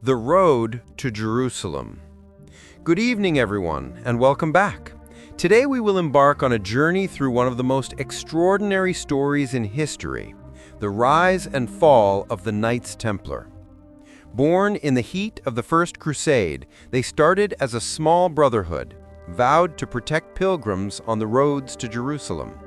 The Road to Jerusalem. Good evening, everyone, and welcome back. Today we will embark on a journey through one of the most extraordinary stories in history, the rise and fall of the Knights Templar. Born in the heat of the First Crusade, they started as a small brotherhood, vowed to protect pilgrims on the roads to Jerusalem.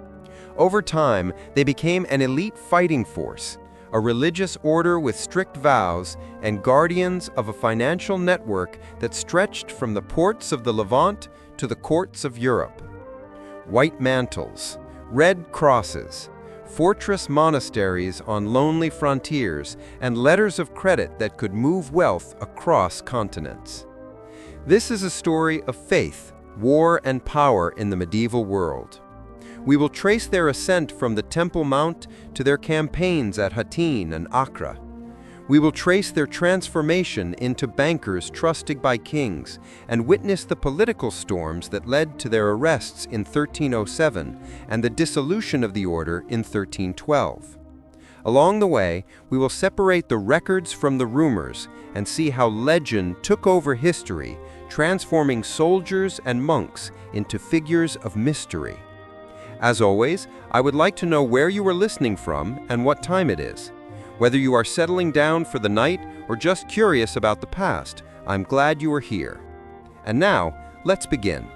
Over time, they became an elite fighting force, a religious order with strict vows and guardians of a financial network that stretched from the ports of the Levant to the courts of Europe. White mantles, red crosses, fortress monasteries on lonely frontiers, and letters of credit that could move wealth across continents. This is a story of faith, war, and power in the medieval world. We will trace their ascent from the Temple Mount to their campaigns at Hattin and Acre. We will trace their transformation into bankers trusted by kings and witness the political storms that led to their arrests in 1307 and the dissolution of the order in 1312. Along the way, we will separate the records from the rumors and see how legend took over history, transforming soldiers and monks into figures of mystery. As always, I would like to know where you are listening from and what time it is. Whether you are settling down for the night or just curious about the past, I'm glad you are here. And now, let's begin.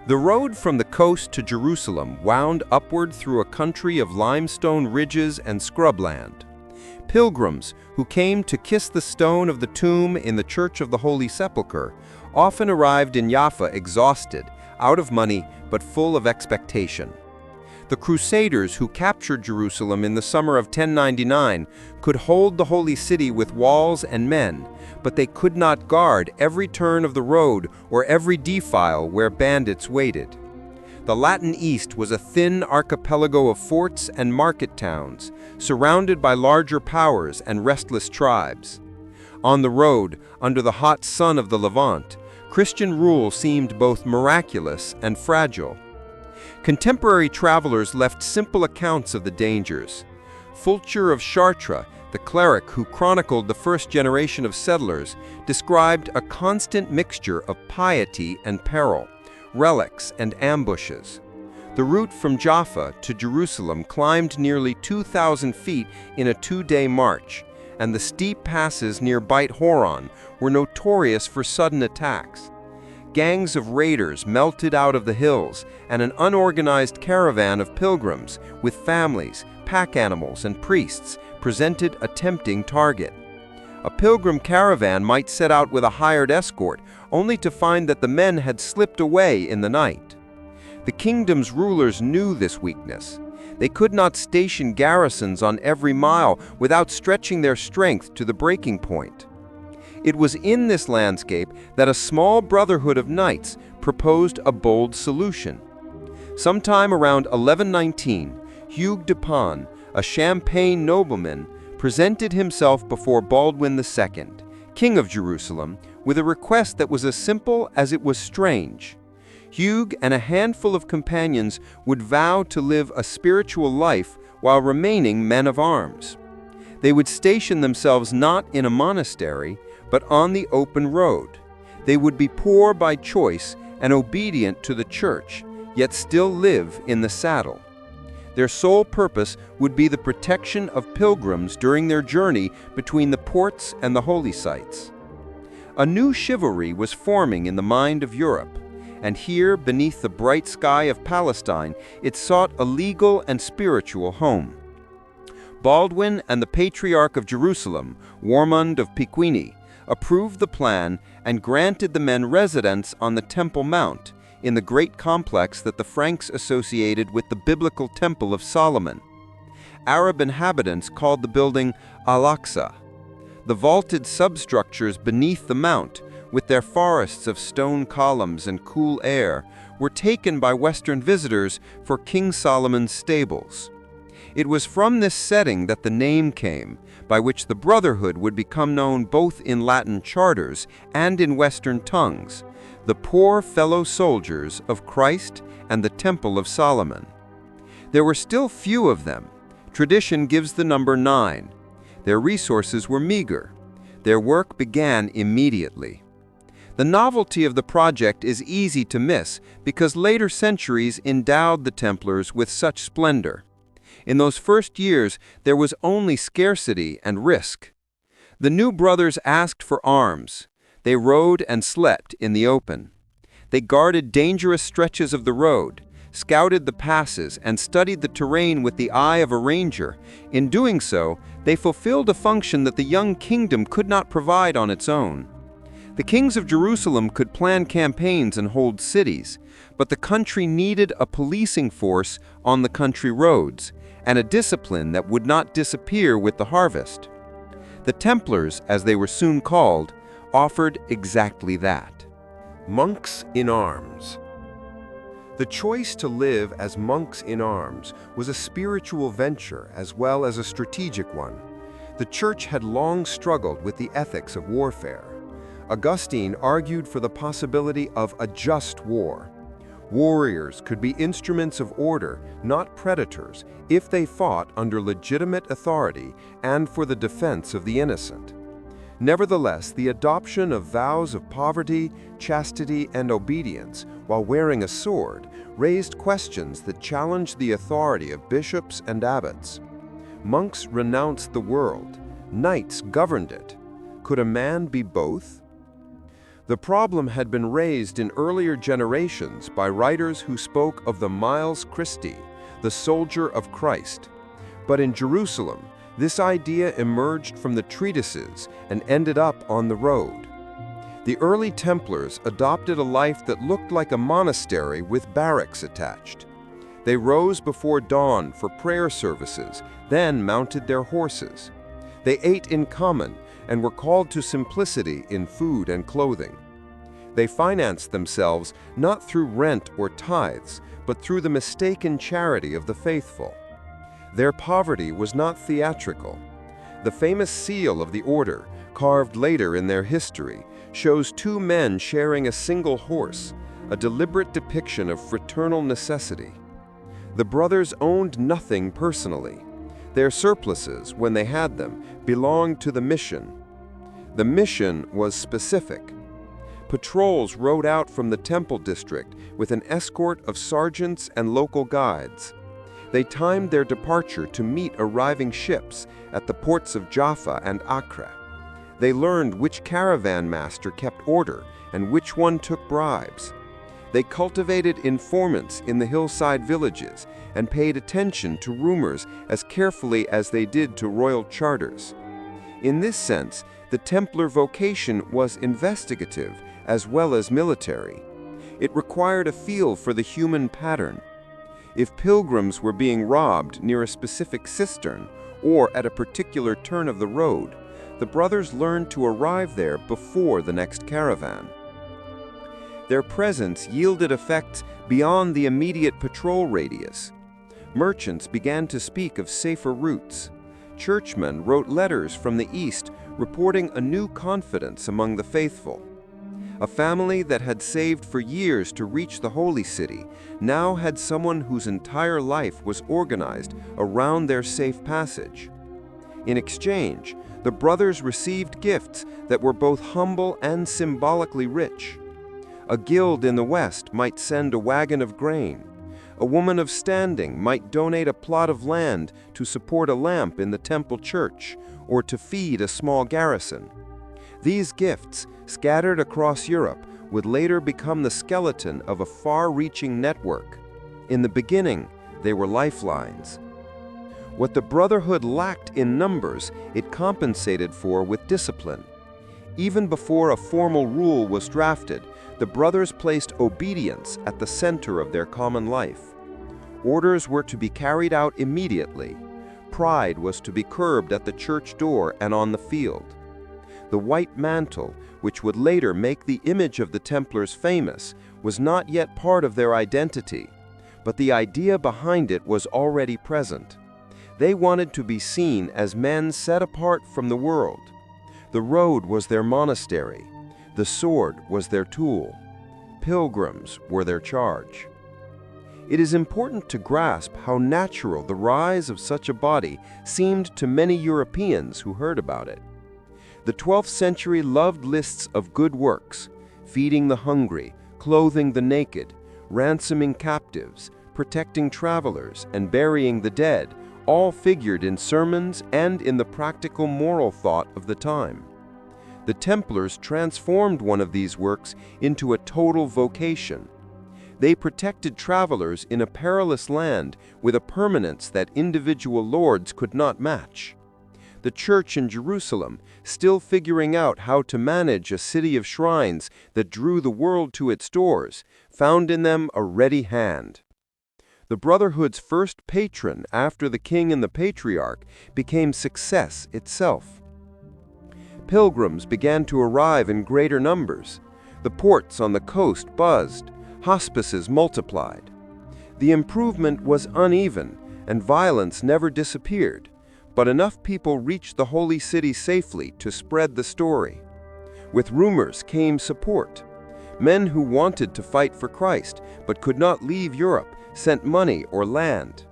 The road from the coast to Jerusalem wound upward through a country of limestone ridges and scrubland. Pilgrims who came to kiss the stone of the tomb in the Church of the Holy Sepulchre often arrived in Jaffa exhausted, out of money, but full of expectation. The Crusaders who captured Jerusalem in the summer of 1099 could hold the holy city with walls and men, but they could not guard every turn of the road or every defile where bandits waited. The Latin East was a thin archipelago of forts and market towns, surrounded by larger powers and restless tribes. On the road, under the hot sun of the Levant, Christian rule seemed both miraculous and fragile. Contemporary travelers left simple accounts of the dangers. Fulcher of Chartres, the cleric who chronicled the first generation of settlers, described a constant mixture of piety and peril, relics and ambushes. The route from Jaffa to Jerusalem climbed nearly 2,000 feet in a two-day march, and the steep passes near Beit Horon were notorious for sudden attacks. Gangs of raiders melted out of the hills, and an unorganized caravan of pilgrims with families, pack animals, and priests presented a tempting target. A pilgrim caravan might set out with a hired escort, only to find that the men had slipped away in the night. The kingdom's rulers knew this weakness. They could not station garrisons on every mile without stretching their strength to the breaking point. It was in this landscape that a small brotherhood of knights proposed a bold solution. Sometime around 1119, Hugues de Pons, a Champagne nobleman, presented himself before Baldwin II, king of Jerusalem, with a request that was as simple as it was strange. Hugues and a handful of companions would vow to live a spiritual life while remaining men of arms. They would station themselves not in a monastery, but on the open road. They would be poor by choice and obedient to the church, yet still live in the saddle. Their sole purpose would be the protection of pilgrims during their journey between the ports and the holy sites. A new chivalry was forming in the mind of Europe, and here, beneath the bright sky of Palestine, it sought a legal and spiritual home. Baldwin and the Patriarch of Jerusalem, Warmund of Picquigny, approved the plan and granted the men residence on the Temple Mount, in the great complex that the Franks associated with the biblical Temple of Solomon. Arab inhabitants called the building Al-Aqsa. The vaulted substructures beneath the mount, with their forests of stone columns and cool air, were taken by Western visitors for King Solomon's stables. It was from this setting that the name came, by which the Brotherhood would become known both in Latin charters and in Western tongues, the poor fellow soldiers of Christ and the Temple of Solomon. There were still few of them. Tradition gives the number 9. Their resources were meager. Their work began immediately. The novelty of the project is easy to miss because later centuries endowed the Templars with such splendor. In those first years, there was only scarcity and risk. The new brothers asked for arms. They rode and slept in the open. They guarded dangerous stretches of the road, scouted the passes, and studied the terrain with the eye of a ranger. In doing so, they fulfilled a function that the young kingdom could not provide on its own. The kings of Jerusalem could plan campaigns and hold cities, but the country needed a policing force on the country roads, and a discipline that would not disappear with the harvest. The Templars, as they were soon called, offered exactly that. Monks in arms. The choice to live as monks in arms was a spiritual venture as well as a strategic one. The Church had long struggled with the ethics of warfare. Augustine argued for the possibility of a just war. Warriors could be instruments of order, not predators, if they fought under legitimate authority and for the defense of the innocent. Nevertheless, the adoption of vows of poverty, chastity, and obedience while wearing a sword raised questions that challenged the authority of bishops and abbots. Monks renounced the world. Knights governed it. Could a man be both? The problem had been raised in earlier generations by writers who spoke of the Miles Christi, the soldier of Christ. But in Jerusalem, this idea emerged from the treatises and ended up on the road. The early Templars adopted a life that looked like a monastery with barracks attached. They rose before dawn for prayer services, then mounted their horses. They ate in common and were called to simplicity in food and clothing. They financed themselves not through rent or tithes, but through the mistaken charity of the faithful. Their poverty was not theatrical. The famous seal of the order, carved later in their history, shows two men sharing a single horse, a deliberate depiction of fraternal necessity. The brothers owned nothing personally. Their surpluses, when they had them, belonged to the mission. The mission was specific. Patrols rode out from the temple district with an escort of sergeants and local guides. They timed their departure to meet arriving ships at the ports of Jaffa and Acre. They learned which caravan master kept order and which one took bribes. They cultivated informants in the hillside villages and paid attention to rumors as carefully as they did to royal charters. In this sense, the Templar vocation was investigative as well as military. It required a feel for the human pattern. If pilgrims were being robbed near a specific cistern or at a particular turn of the road, the brothers learned to arrive there before the next caravan. Their presence yielded effects beyond the immediate patrol radius. Merchants began to speak of safer routes. Churchmen wrote letters from the east reporting a new confidence among the faithful. A family that had saved for years to reach the holy city now had someone whose entire life was organized around their safe passage. In exchange, the brothers received gifts that were both humble and symbolically rich. A guild in the west might send a wagon of grain. A woman of standing might donate a plot of land to support a lamp in the temple church or to feed a small garrison. These gifts, scattered across Europe, would later become the skeleton of a far-reaching network. In the beginning, they were lifelines. What the Brotherhood lacked in numbers, it compensated for with discipline. Even before a formal rule was drafted, the brothers placed obedience at the center of their common life. Orders were to be carried out immediately. Pride was to be curbed at the church door and on the field. The white mantle, which would later make the image of the Templars famous, was not yet part of their identity, but the idea behind it was already present. They wanted to be seen as men set apart from the world. The road was their monastery. The sword was their tool. Pilgrims were their charge. It is important to grasp how natural the rise of such a body seemed to many Europeans who heard about it. The 12th century loved lists of good works, feeding the hungry, clothing the naked, ransoming captives, protecting travelers, and burying the dead, all figured in sermons and in the practical moral thought of the time. The Templars transformed one of these works into a total vocation. They protected travelers in a perilous land with a permanence that individual lords could not match. The church in Jerusalem, still figuring out how to manage a city of shrines that drew the world to its doors, found in them a ready hand. The Brotherhood's first patron after the king and the patriarch became success itself. Pilgrims began to arrive in greater numbers. The ports on the coast buzzed. Hospices multiplied. The improvement was uneven, and violence never disappeared, but enough people reached the holy city safely to spread the story. With rumors came support. Men who wanted to fight for Christ but could not leave Europe sent money or land.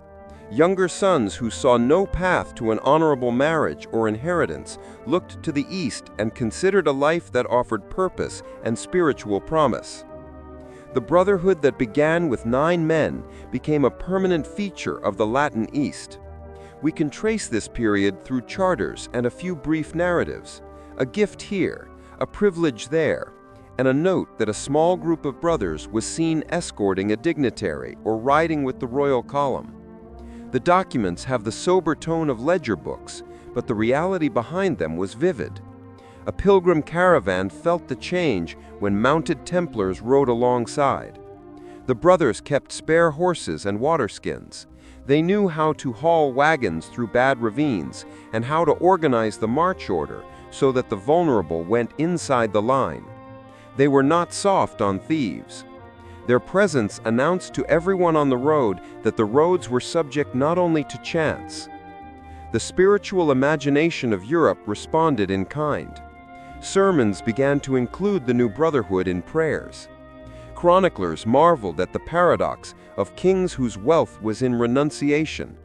Younger sons who saw no path to an honorable marriage or inheritance looked to the east and considered a life that offered purpose and spiritual promise. The brotherhood that began with 9 men became a permanent feature of the Latin East. We can trace this period through charters and a few brief narratives, a gift here, a privilege there, and a note that a small group of brothers was seen escorting a dignitary or riding with the royal column. The documents have the sober tone of ledger books, but the reality behind them was vivid. A pilgrim caravan felt the change when mounted Templars rode alongside. The brothers kept spare horses and waterskins. They knew how to haul wagons through bad ravines and how to organize the march order so that the vulnerable went inside the line. They were not soft on thieves. Their presence announced to everyone on the road that the roads were subject not only to chance. The spiritual imagination of Europe responded in kind. Sermons began to include the new brotherhood in prayers. Chroniclers marveled at the paradox of kings whose wealth was in renunciation.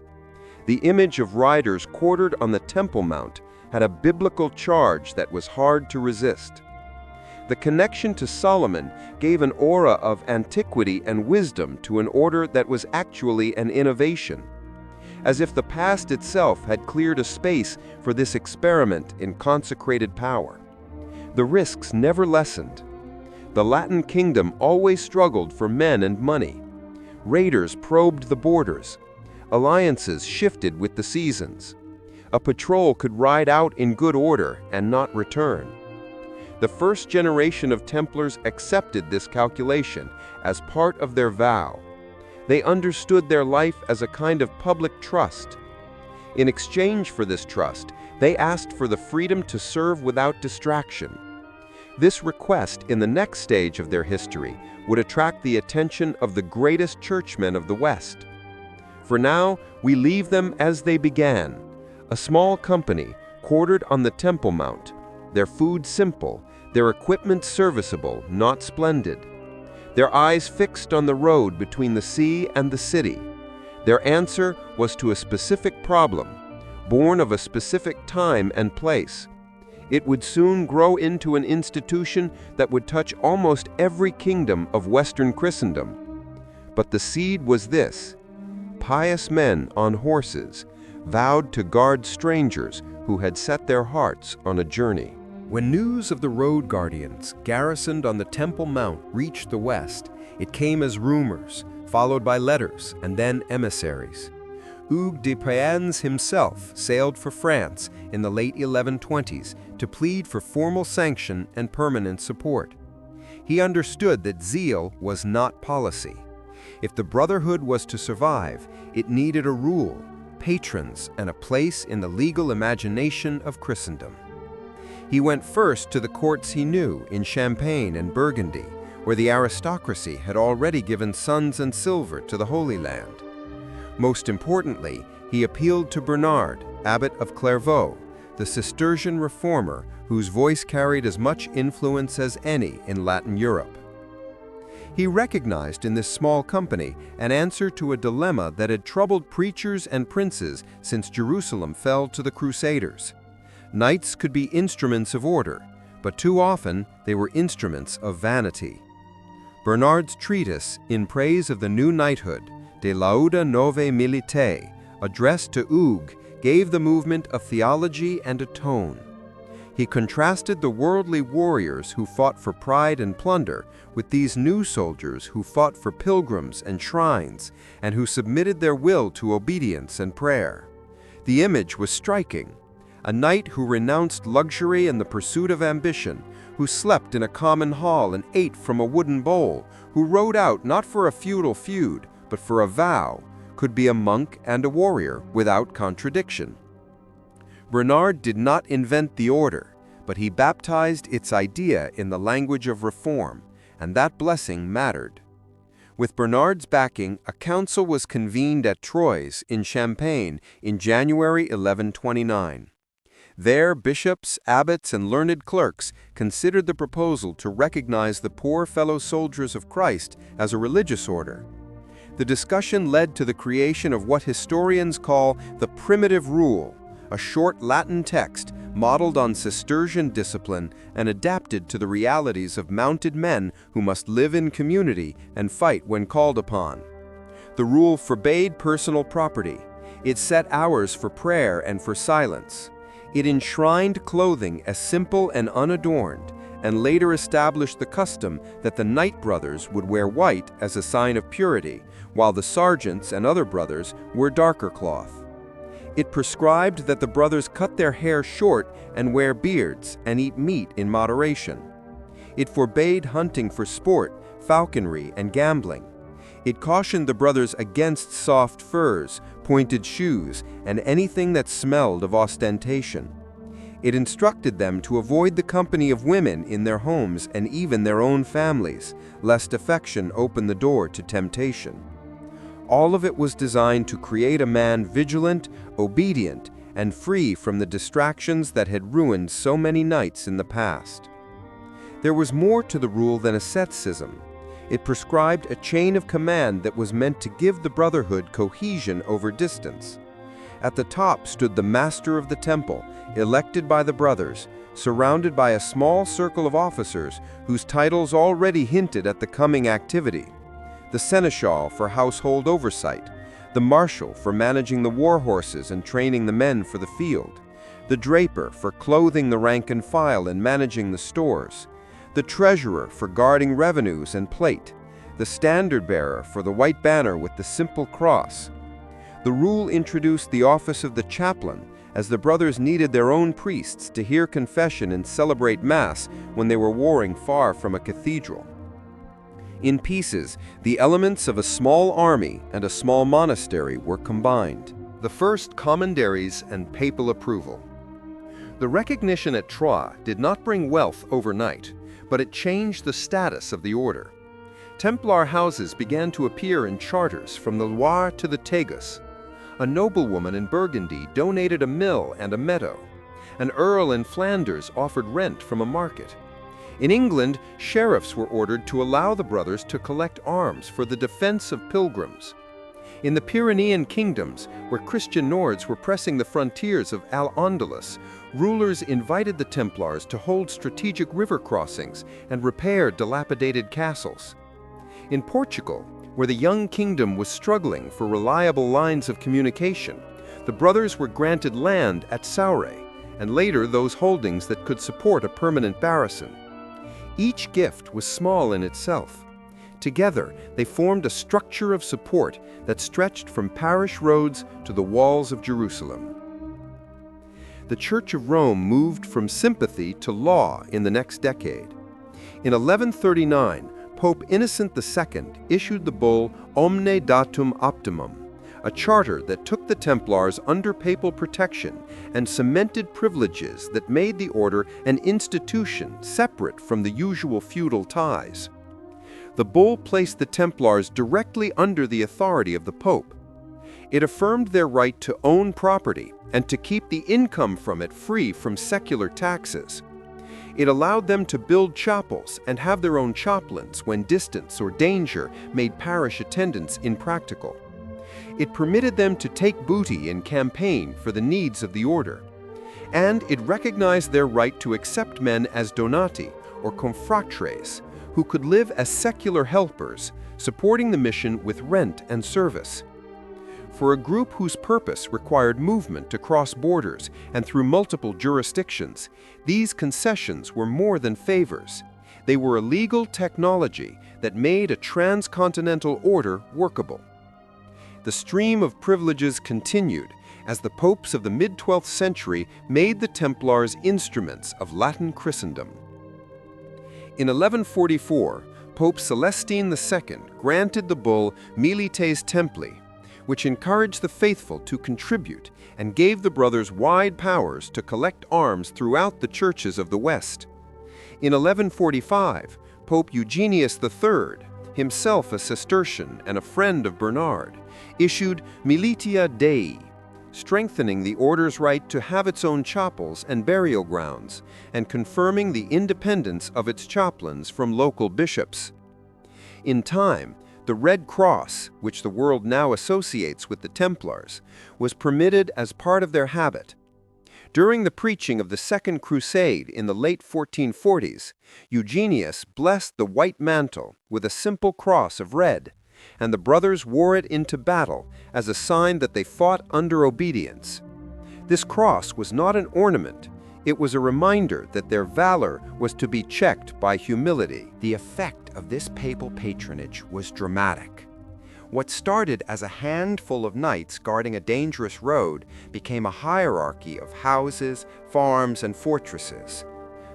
The image of riders quartered on the Temple Mount had a biblical charge that was hard to resist. The connection to Solomon gave an aura of antiquity and wisdom to an order that was actually an innovation, as if the past itself had cleared a space for this experiment in consecrated power. The risks never lessened. The Latin kingdom always struggled for men and money. Raiders probed the borders. Alliances shifted with the seasons. A patrol could ride out in good order and not return. The first generation of Templars accepted this calculation as part of their vow. They understood their life as a kind of public trust. In exchange for this trust, they asked for the freedom to serve without distraction. This request in the next stage of their history would attract the attention of the greatest churchmen of the West. For now, we leave them as they began, a small company quartered on the Temple Mount, their food simple, their equipment serviceable, not splendid. Their eyes fixed on the road between the sea and the city. Their answer was to a specific problem, born of a specific time and place. It would soon grow into an institution that would touch almost every kingdom of Western Christendom. But the seed was this: pious men on horses vowed to guard strangers who had set their hearts on a journey. When news of the road guardians garrisoned on the Temple Mount reached the West, it came as rumors, followed by letters and then emissaries. Hugues de Payens himself sailed for France in the late 1120s to plead for formal sanction and permanent support. He understood that zeal was not policy. If the Brotherhood was to survive, it needed a rule, patrons, and a place in the legal imagination of Christendom. He went first to the courts he knew in Champagne and Burgundy, where the aristocracy had already given sons and silver to the Holy Land. Most importantly, he appealed to Bernard, abbot of Clairvaux, the Cistercian reformer whose voice carried as much influence as any in Latin Europe. He recognized in this small company an answer to a dilemma that had troubled preachers and princes since Jerusalem fell to the Crusaders. Knights could be instruments of order, but too often they were instruments of vanity. Bernard's treatise in praise of the new knighthood, De Lauda Novae Militae, addressed to Hugues, gave the movement a theology and a tone. He contrasted the worldly warriors who fought for pride and plunder with these new soldiers who fought for pilgrims and shrines and who submitted their will to obedience and prayer. The image was striking. A knight who renounced luxury and the pursuit of ambition, who slept in a common hall and ate from a wooden bowl, who rode out not for a feudal feud, but for a vow, could be a monk and a warrior without contradiction. Bernard did not invent the order, but he baptized its idea in the language of reform, and that blessing mattered. With Bernard's backing, a council was convened at Troyes in Champagne in January 1129. There, bishops, abbots, and learned clerks considered the proposal to recognize the poor fellow soldiers of Christ as a religious order. The discussion led to the creation of what historians call the Primitive Rule, a short Latin text modeled on Cistercian discipline and adapted to the realities of mounted men who must live in community and fight when called upon. The rule forbade personal property. It set hours for prayer and for silence. It enshrined clothing as simple and unadorned, and later established the custom that the knight brothers would wear white as a sign of purity, while the sergeants and other brothers wore darker cloth. It prescribed that the brothers cut their hair short and wear beards and eat meat in moderation. It forbade hunting for sport, falconry, and gambling. It cautioned the brothers against soft furs, pointed shoes, and anything that smelled of ostentation. It instructed them to avoid the company of women in their homes and even their own families, lest affection open the door to temptation. All of it was designed to create a man vigilant, obedient, and free from the distractions that had ruined so many knights in the past. There was more to the rule than asceticism. It prescribed a chain of command that was meant to give the brotherhood cohesion over distance. At the top stood the master of the temple, elected by the brothers, surrounded by a small circle of officers whose titles already hinted at the coming activity. The seneschal for household oversight, the marshal for managing the war horses and training the men for the field, the draper for clothing the rank and file and managing the stores, the treasurer for guarding revenues and plate, the standard-bearer for the white banner with the simple cross. The rule introduced the office of the chaplain, as the brothers needed their own priests to hear confession and celebrate Mass when they were warring far from a cathedral. In pieces, the elements of a small army and a small monastery were combined. The first commanderies and papal approval. The recognition at Troyes did not bring wealth overnight, but it changed the status of the order. Templar houses began to appear in charters from the Loire to the Tagus. A noblewoman in Burgundy donated a mill and a meadow. An earl in Flanders offered rent from a market. In England, sheriffs were ordered to allow the brothers to collect arms for the defense of pilgrims. In the Pyrenean kingdoms, where Christian Nords were pressing the frontiers of Al-Andalus, rulers invited the Templars to hold strategic river crossings and repair dilapidated castles. In Portugal, where the young kingdom was struggling for reliable lines of communication, the brothers were granted land at Saure, and later those holdings that could support a permanent barrison. Each gift was small in itself. Together, they formed a structure of support that stretched from parish roads to the walls of Jerusalem. The Church of Rome moved from sympathy to law in the next decade. In 1139, Pope Innocent II issued the bull Omne Datum Optimum, a charter that took the Templars under papal protection and cemented privileges that made the order an institution separate from the usual feudal ties. The bull placed the Templars directly under the authority of the Pope. It affirmed their right to own property and to keep the income from it free from secular taxes. It allowed them to build chapels and have their own chaplains when distance or danger made parish attendance impractical. It permitted them to take booty in campaign for the needs of the order. and it recognized their right to accept men as donati, or confratres, who could live as secular helpers, supporting the mission with rent and service. For a group whose purpose required movement to cross borders and through multiple jurisdictions, these concessions were more than favors. They were a legal technology that made a transcontinental order workable. The stream of privileges continued as the popes of the mid-12th century made the Templars instruments of Latin Christendom. In 1144, Pope Celestine II granted the bull Milites Templi, which encouraged the faithful to contribute and gave the brothers wide powers to collect arms throughout the churches of the West. In 1145, Pope Eugenius III, himself a Cistercian and a friend of Bernard, issued Militia Dei, strengthening the order's right to have its own chapels and burial grounds, and confirming the independence of its chaplains from local bishops. In time, the Red Cross, which the world now associates with the Templars, was permitted as part of their habit. During the preaching of the Second Crusade in the late 1440s, Eugenius blessed the white mantle with a simple cross of red, and the brothers wore it into battle as a sign that they fought under obedience. This cross was not an ornament. It was a reminder that their valor was to be checked by humility. The effect of this papal patronage was dramatic. What started as a handful of knights guarding a dangerous road became a hierarchy of houses, farms, and fortresses.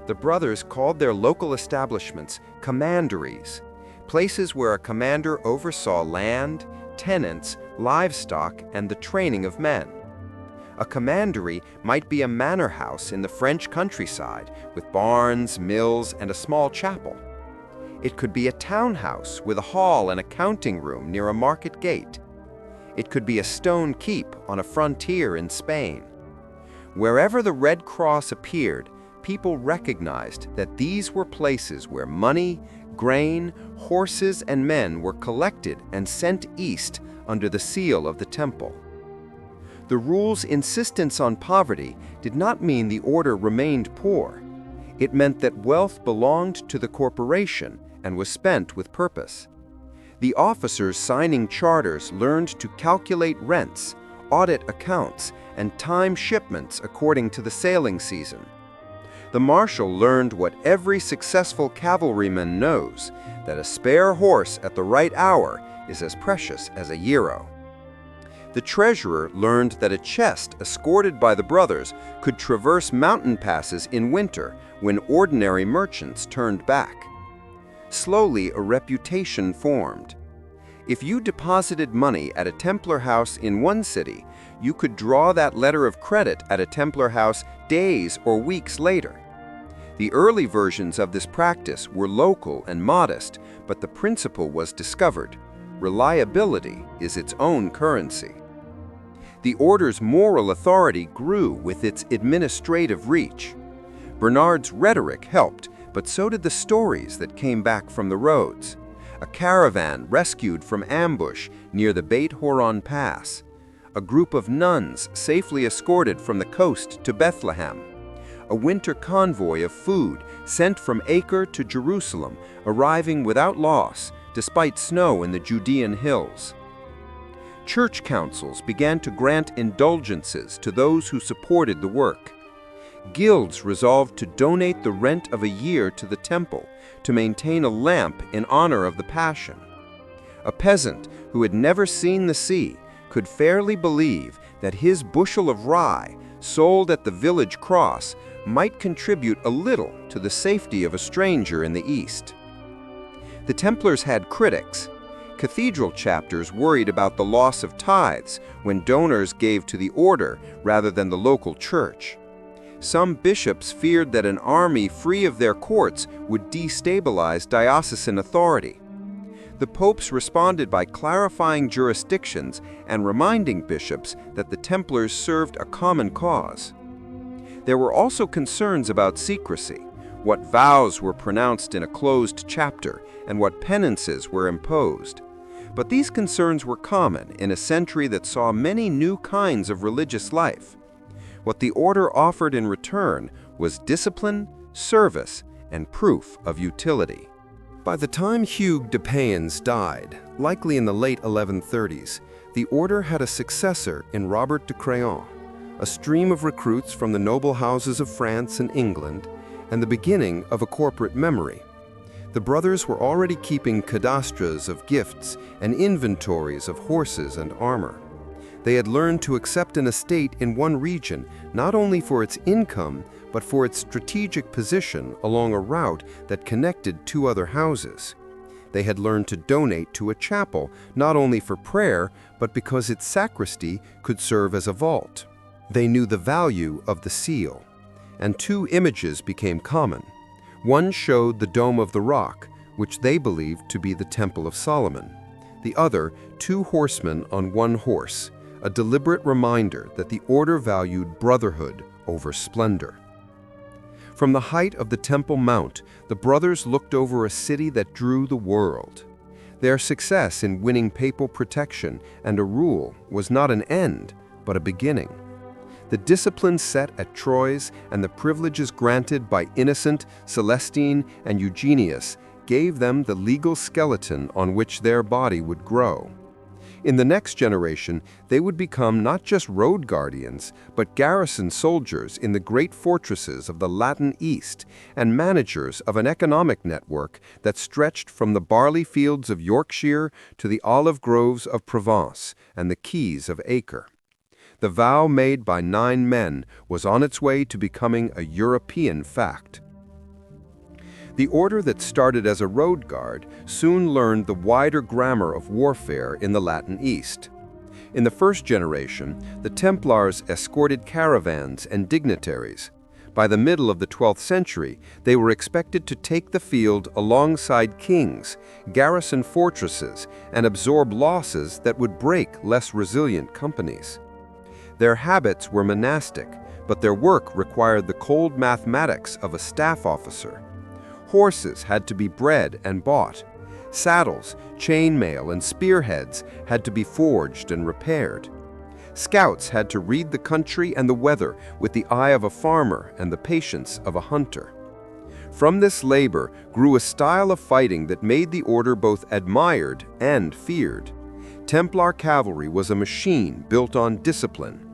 The brothers called their local establishments commanderies, places where a commander oversaw land, tenants, livestock, and the training of men. A commandery might be a manor house in the French countryside with barns, mills, and a small chapel. It could be a townhouse with a hall and a counting room near a market gate. It could be a stone keep on a frontier in Spain. Wherever the Red Cross appeared, people recognized that these were places where money, grain, horses, and men were collected and sent east under the seal of the temple. The rule's insistence on poverty did not mean the order remained poor. It meant that wealth belonged to the corporation and was spent with purpose. The officers signing charters learned to calculate rents, audit accounts, and time shipments according to the sailing season. The marshal learned what every successful cavalryman knows, that a spare horse at the right hour is as precious as a euro. The treasurer learned that a chest escorted by the brothers could traverse mountain passes in winter when ordinary merchants turned back. Slowly, a reputation formed. If you deposited money at a Templar house in one city, you could draw that letter of credit at a Templar house days or weeks later. The early versions of this practice were local and modest, but the principle was discovered. Reliability is its own currency. The order's moral authority grew with its administrative reach. Bernard's rhetoric helped, but so did the stories that came back from the roads. A caravan rescued from ambush near the Beit Horon Pass. A group of nuns safely escorted from the coast to Bethlehem. A winter convoy of food sent from Acre to Jerusalem, arriving without loss, despite snow in the Judean hills. Church councils began to grant indulgences to those who supported the work. Guilds resolved to donate the rent of a year to the temple to maintain a lamp in honor of the Passion. A peasant who had never seen the sea could fairly believe that his bushel of rye, sold at the village cross, might contribute a little to the safety of a stranger in the East. The Templars had critics. Cathedral chapters worried about the loss of tithes when donors gave to the order rather than the local church. Some bishops feared that an army free of their courts would destabilize diocesan authority. The popes responded by clarifying jurisdictions and reminding bishops that the Templars served a common cause. There were also concerns about secrecy, what vows were pronounced in a closed chapter, and what penances were imposed. But these concerns were common in a century that saw many new kinds of religious life. What the order offered in return was discipline, service, and proof of utility. By the time Hugues de Payens died, likely in the late 1130s, the order had a successor in Robert de Craon, a stream of recruits from the noble houses of France and England, and the beginning of a corporate memory. The brothers were already keeping cadastres of gifts and inventories of horses and armor. They had learned to accept an estate in one region not only for its income, but for its strategic position along a route that connected two other houses. They had learned to donate to a chapel not only for prayer, but because its sacristy could serve as a vault. They knew the value of the seal, and two images became common. One showed the Dome of the Rock, which they believed to be the Temple of Solomon. The other, two horsemen on one horse, a deliberate reminder that the order valued brotherhood over splendor. From the height of the Temple Mount, the brothers looked over a city that drew the world. Their success in winning papal protection and a rule was not an end, but a beginning. The discipline set at Troyes and the privileges granted by Innocent, Celestine, and Eugenius gave them the legal skeleton on which their body would grow. In the next generation, they would become not just road guardians, but garrison soldiers in the great fortresses of the Latin East and managers of an economic network that stretched from the barley fields of Yorkshire to the olive groves of Provence and the quays of Acre. The vow made by 9 men was on its way to becoming a European fact. The order that started as a road guard soon learned the wider grammar of warfare in the Latin East. In the first generation, the Templars escorted caravans and dignitaries. By the middle of the 12th century, they were expected to take the field alongside kings, garrison fortresses, and absorb losses that would break less resilient companies. Their habits were monastic, but their work required the cold mathematics of a staff officer. Horses had to be bred and bought. Saddles, chainmail, and spearheads had to be forged and repaired. Scouts had to read the country and the weather with the eye of a farmer and the patience of a hunter. From this labor grew a style of fighting that made the order both admired and feared. Templar cavalry was a machine built on discipline.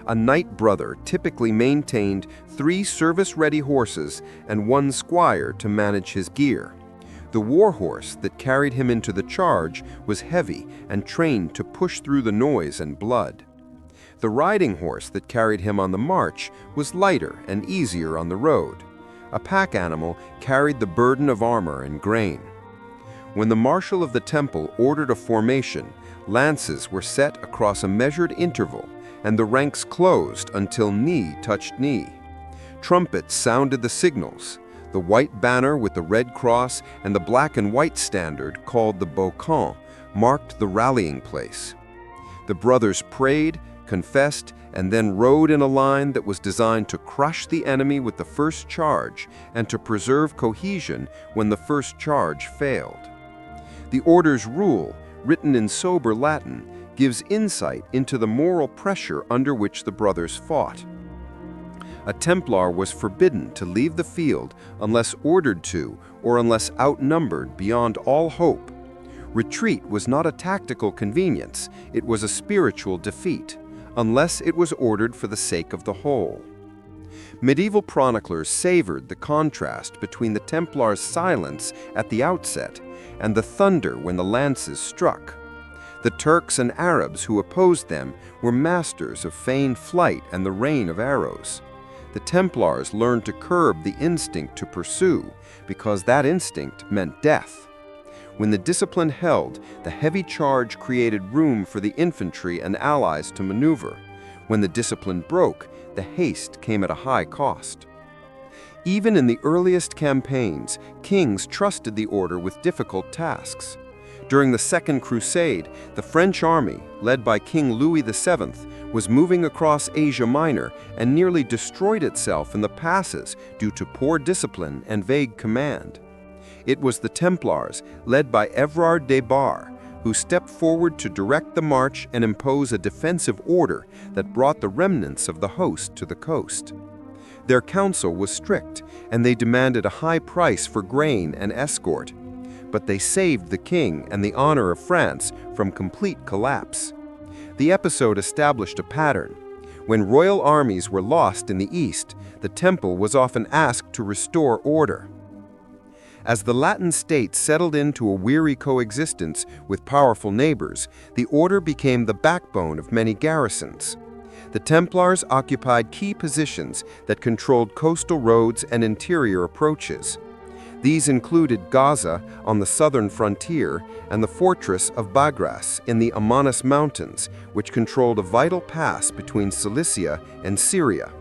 A knight brother typically maintained 3 service-ready horses and 1 squire to manage his gear. The war horse that carried him into the charge was heavy and trained to push through the noise and blood. The riding horse that carried him on the march was lighter and easier on the road. A pack animal carried the burden of armor and grain. When the marshal of the temple ordered a formation, lances were set across a measured interval, and the ranks closed until knee touched knee. Trumpets sounded the signals. The white banner with the red cross and the black and white standard, called the boucan, marked the rallying place. The brothers prayed, confessed, and then rode in a line that was designed to crush the enemy with the first charge and to preserve cohesion when the first charge failed. The order's rule, written in sober Latin, gives insight into the moral pressure under which the brothers fought. A Templar was forbidden to leave the field unless ordered to or unless outnumbered beyond all hope. Retreat was not a tactical convenience, it was a spiritual defeat, unless it was ordered for the sake of the whole. Medieval chroniclers savored the contrast between the Templars' silence at the outset and the thunder when the lances struck. The Turks and Arabs who opposed them were masters of feigned flight and the rain of arrows. The Templars learned to curb the instinct to pursue, because that instinct meant death. When the discipline held, the heavy charge created room for the infantry and allies to maneuver. When the discipline broke, the haste came at a high cost. Even in the earliest campaigns, kings trusted the order with difficult tasks. During the Second Crusade, the French army, led by King Louis VII, was moving across Asia Minor and nearly destroyed itself in the passes due to poor discipline and vague command. It was the Templars, led by Evrard des Barres, who stepped forward to direct the march and impose a defensive order that brought the remnants of the host to the coast. Their counsel was strict, and they demanded a high price for grain and escort. But they saved the king and the honor of France from complete collapse. The episode established a pattern. When royal armies were lost in the east, the temple was often asked to restore order. As the Latin states settled into a weary coexistence with powerful neighbors, the order became the backbone of many garrisons. The Templars occupied key positions that controlled coastal roads and interior approaches. These included Gaza on the southern frontier and the fortress of Bagras in the Amanus Mountains, which controlled a vital pass between Cilicia and Syria.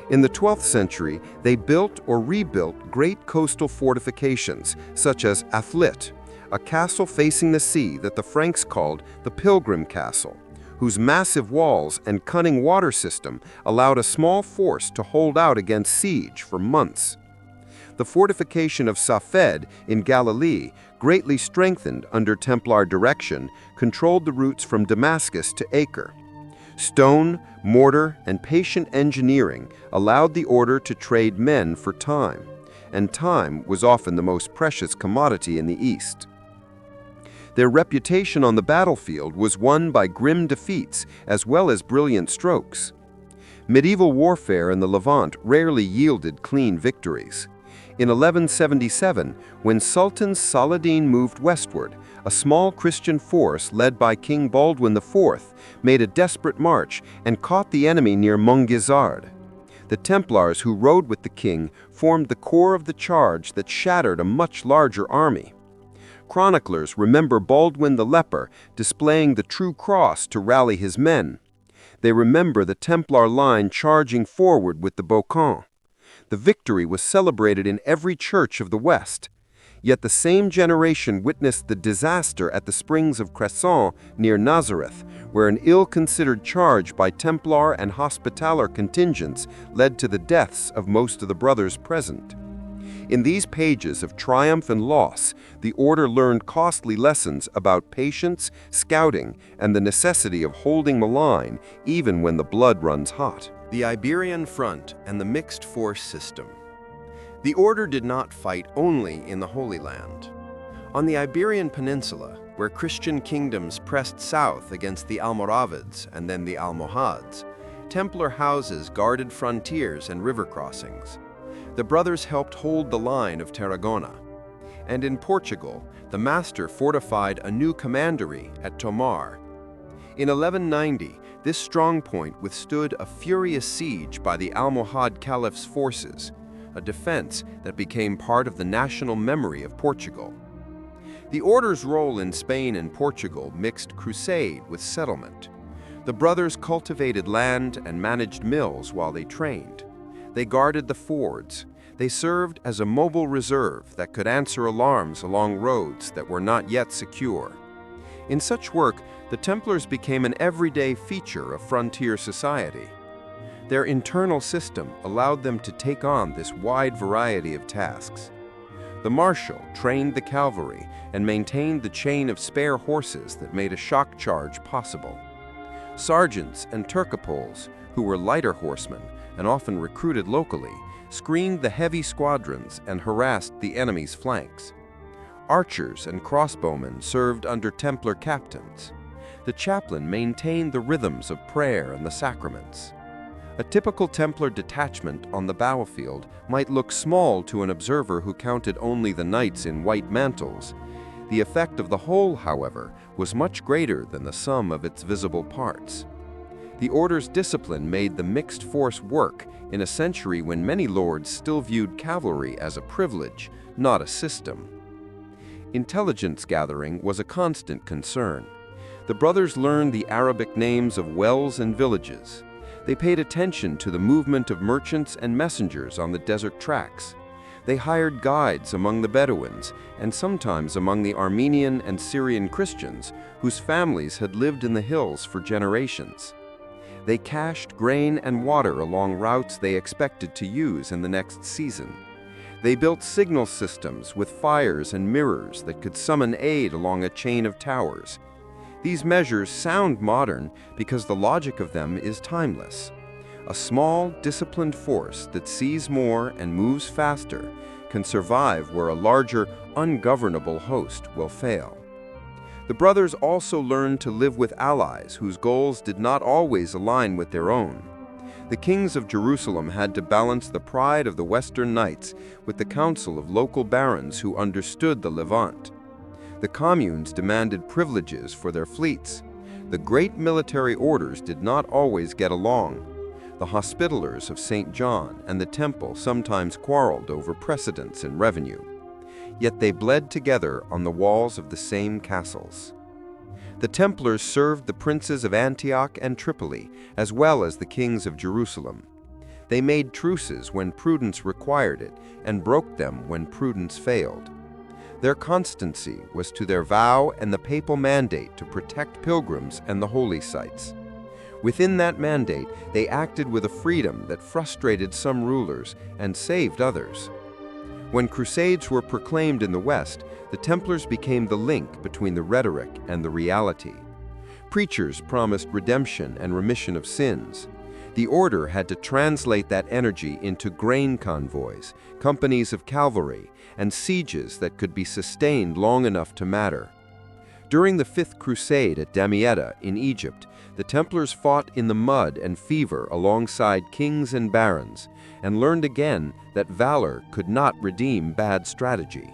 In the 12th century, they built or rebuilt great coastal fortifications, such as Athlit, a castle facing the sea that the Franks called the Pilgrim Castle, whose massive walls and cunning water system allowed a small force to hold out against siege for months. The fortification of Safed in Galilee, greatly strengthened under Templar direction, controlled the routes from Damascus to Acre. Stone, mortar, and patient engineering allowed the order to trade men for time, and time was often the most precious commodity in the East. Their reputation on the battlefield was won by grim defeats as well as brilliant strokes. Medieval warfare in the Levant rarely yielded clean victories. In 1177, when Sultan Saladin moved westward, a small Christian force led by King Baldwin IV made a desperate march and caught the enemy near Mongizard. The Templars who rode with the king formed the core of the charge that shattered a much larger army. Chroniclers remember Baldwin the Leper displaying the true cross to rally his men. They remember the Templar line charging forward with the boucan. The victory was celebrated in every church of the West. Yet the same generation witnessed the disaster at the springs of Cresson near Nazareth, where an ill-considered charge by Templar and Hospitaller contingents led to the deaths of most of the brothers present. In these pages of triumph and loss, the order learned costly lessons about patience, scouting, and the necessity of holding the line even when the blood runs hot. The Iberian Front and the mixed force system. The order did not fight only in the Holy Land. On the Iberian Peninsula, where Christian kingdoms pressed south against the Almoravids and then the Almohads, Templar houses guarded frontiers and river crossings. The brothers helped hold the line of Tarragona. And in Portugal, the master fortified a new commandery at Tomar. In 1190, this strongpoint withstood a furious siege by the Almohad Caliph's forces, a defense that became part of the national memory of Portugal. The order's role in Spain and Portugal mixed crusade with settlement. The brothers cultivated land and managed mills while they trained. They guarded the fords. They served as a mobile reserve that could answer alarms along roads that were not yet secure. In such work, the Templars became an everyday feature of frontier society. Their internal system allowed them to take on this wide variety of tasks. The marshal trained the cavalry and maintained the chain of spare horses that made a shock charge possible. Sergeants and turcopoles, who were lighter horsemen and often recruited locally, screened the heavy squadrons and harassed the enemy's flanks. Archers and crossbowmen served under Templar captains. The chaplain maintained the rhythms of prayer and the sacraments. A typical Templar detachment on the battlefield might look small to an observer who counted only the knights in white mantles. The effect of the whole, however, was much greater than the sum of its visible parts. The order's discipline made the mixed force work in a century when many lords still viewed cavalry as a privilege, not a system. Intelligence gathering was a constant concern. The brothers learned the Arabic names of wells and villages. They paid attention to the movement of merchants and messengers on the desert tracks. They hired guides among the Bedouins and sometimes among the Armenian and Syrian Christians whose families had lived in the hills for generations. They cached grain and water along routes they expected to use in the next season. They built signal systems with fires and mirrors that could summon aid along a chain of towers. These measures sound modern because the logic of them is timeless. A small, disciplined force that sees more and moves faster can survive where a larger, ungovernable host will fail. The brothers also learned to live with allies whose goals did not always align with their own. The kings of Jerusalem had to balance the pride of the Western Knights with the council of local barons who understood the Levant. The communes demanded privileges for their fleets. The great military orders did not always get along. The Hospitallers of St. John and the Temple sometimes quarreled over precedence and revenue. Yet they bled together on the walls of the same castles. The Templars served the princes of Antioch and Tripoli, as well as the kings of Jerusalem. They made truces when prudence required it, and broke them when prudence failed. Their constancy was to their vow and the papal mandate to protect pilgrims and the holy sites. Within that mandate, they acted with a freedom that frustrated some rulers and saved others. When Crusades were proclaimed in the West, the Templars became the link between the rhetoric and the reality. Preachers promised redemption and remission of sins. The order had to translate that energy into grain convoys, companies of cavalry, and sieges that could be sustained long enough to matter. During the Fifth Crusade at Damietta in Egypt, the Templars fought in the mud and fever alongside kings and barons, and learned again that valor could not redeem bad strategy.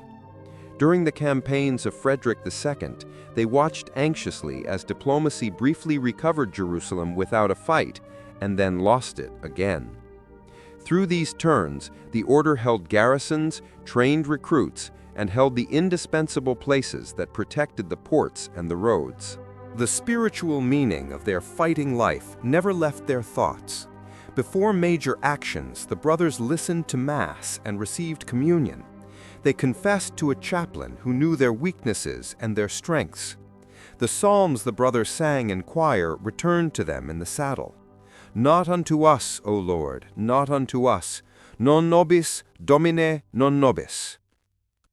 During the campaigns of Frederick II, they watched anxiously as diplomacy briefly recovered Jerusalem without a fight, and then lost it again. Through these turns, the order held garrisons, trained recruits, and held the indispensable places that protected the ports and the roads. The spiritual meaning of their fighting life never left their thoughts. Before major actions, the brothers listened to Mass and received communion. They confessed to a chaplain who knew their weaknesses and their strengths. The psalms the brothers sang in choir returned to them in the saddle. Not unto us, O Lord, not unto us, non nobis, Domine, non nobis.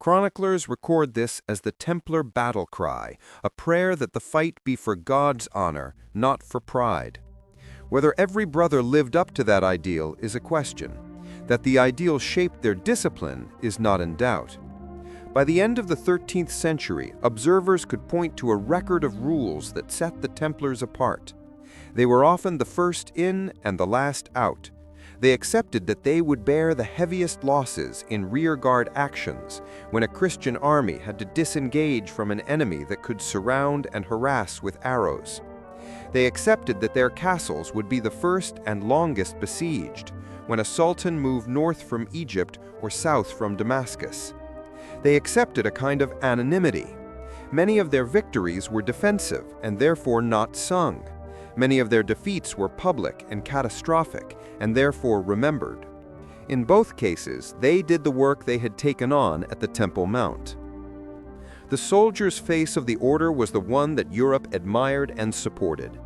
Chroniclers record this as the Templar battle cry, a prayer that the fight be for God's honor, not for pride. Whether every brother lived up to that ideal is a question. That the ideal shaped their discipline is not in doubt. By the end of the 13th century, observers could point to a record of rules that set the Templars apart. They were often the first in and the last out. They accepted that they would bear the heaviest losses in rearguard actions when a Christian army had to disengage from an enemy that could surround and harass with arrows. They accepted that their castles would be the first and longest besieged when a sultan moved north from Egypt or south from Damascus. They accepted a kind of anonymity. Many of their victories were defensive and therefore not sung. Many of their defeats were public and catastrophic, and therefore remembered. In both cases, they did the work they had taken on at the Temple Mount. The soldier's face of the order was the one that Europe admired and supported.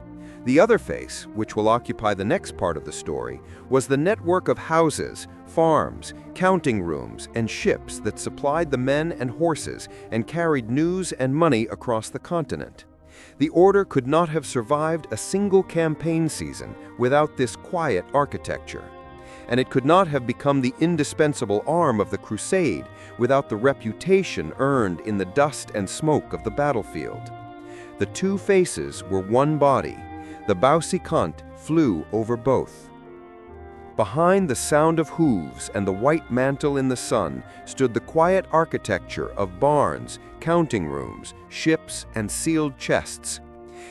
The other face, which will occupy the next part of the story, was the network of houses, farms, counting rooms, and ships that supplied the men and horses and carried news and money across the continent. The order could not have survived a single campaign season without this quiet architecture, and it could not have become the indispensable arm of the crusade without the reputation earned in the dust and smoke of the battlefield. The two faces were one body. The Bausikant flew over both. Behind the sound of hooves and the white mantle in the sun stood the quiet architecture of barns, counting rooms, ships, and sealed chests.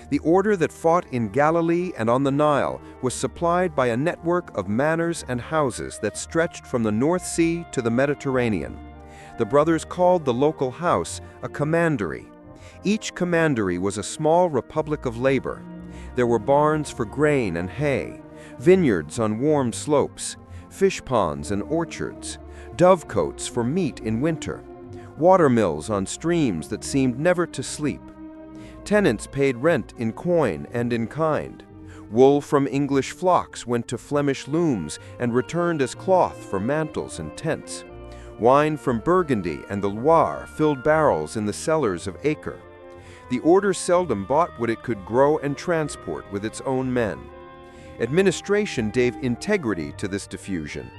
The order that fought in Galilee and on the Nile was supplied by a network of manors and houses that stretched from the North Sea to the Mediterranean. The brothers called the local house a commandery. Each commandery was a small republic of labor. There were barns for grain and hay, vineyards on warm slopes, fish ponds and orchards, dovecotes for meat in winter, watermills on streams that seemed never to sleep. Tenants paid rent in coin and in kind. Wool from English flocks went to Flemish looms and returned as cloth for mantles and tents. Wine from Burgundy and the Loire filled barrels in the cellars of Acre. The order seldom bought what it could grow and transport with its own men. Administration gave integrity to this diffusion.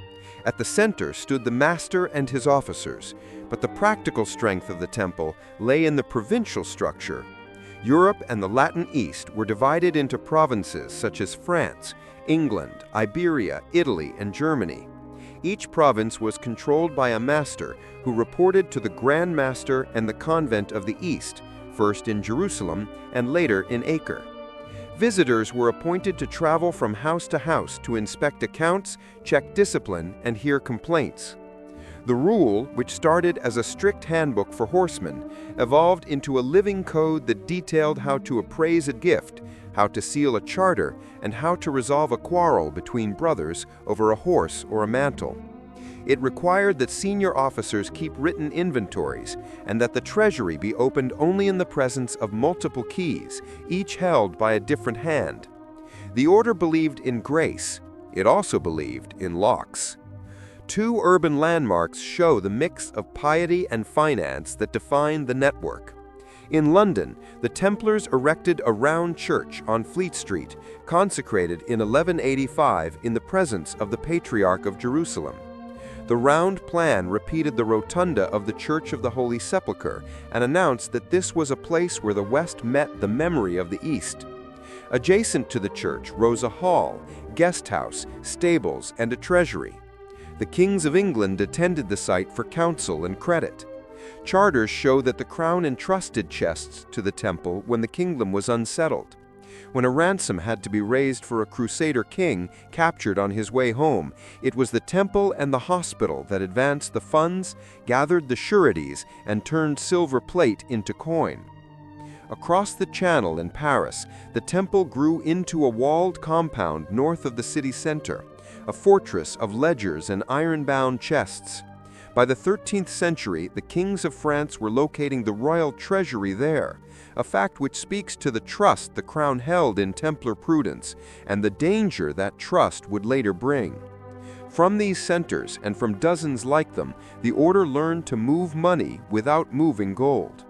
At the center stood the master and his officers, but the practical strength of the temple lay in the provincial structure. Europe and the Latin East were divided into provinces such as France, England, Iberia, Italy, and Germany. Each province was controlled by a master who reported to the Grand Master and the Convent of the East, first in Jerusalem and later in Acre. Visitors were appointed to travel from house to house to inspect accounts, check discipline, and hear complaints. The rule, which started as a strict handbook for horsemen, evolved into a living code that detailed how to appraise a gift, how to seal a charter, and how to resolve a quarrel between brothers over a horse or a mantle. It required that senior officers keep written inventories and that the treasury be opened only in the presence of multiple keys, each held by a different hand. The order believed in grace. It also believed in locks. Two urban landmarks show the mix of piety and finance that define the network. In London, the Templars erected a round church on Fleet Street, consecrated in 1185 in the presence of the Patriarch of Jerusalem. The round plan repeated the rotunda of the Church of the Holy Sepulchre and announced that this was a place where the West met the memory of the East. Adjacent to the church rose a hall, guest house, stables, and a treasury. The kings of England attended the site for counsel and credit. Charters show that the crown entrusted chests to the temple when the kingdom was unsettled. When a ransom had to be raised for a Crusader king captured on his way home, it was the temple and the hospital that advanced the funds, gathered the sureties, and turned silver plate into coin. Across the Channel in Paris, the temple grew into a walled compound north of the city center, a fortress of ledgers and iron-bound chests. By the 13th century, the kings of France were locating the royal treasury there, a fact which speaks to the trust the crown held in Templar prudence and the danger that trust would later bring. From these centers, and from dozens like them, the order learned to move money without moving gold.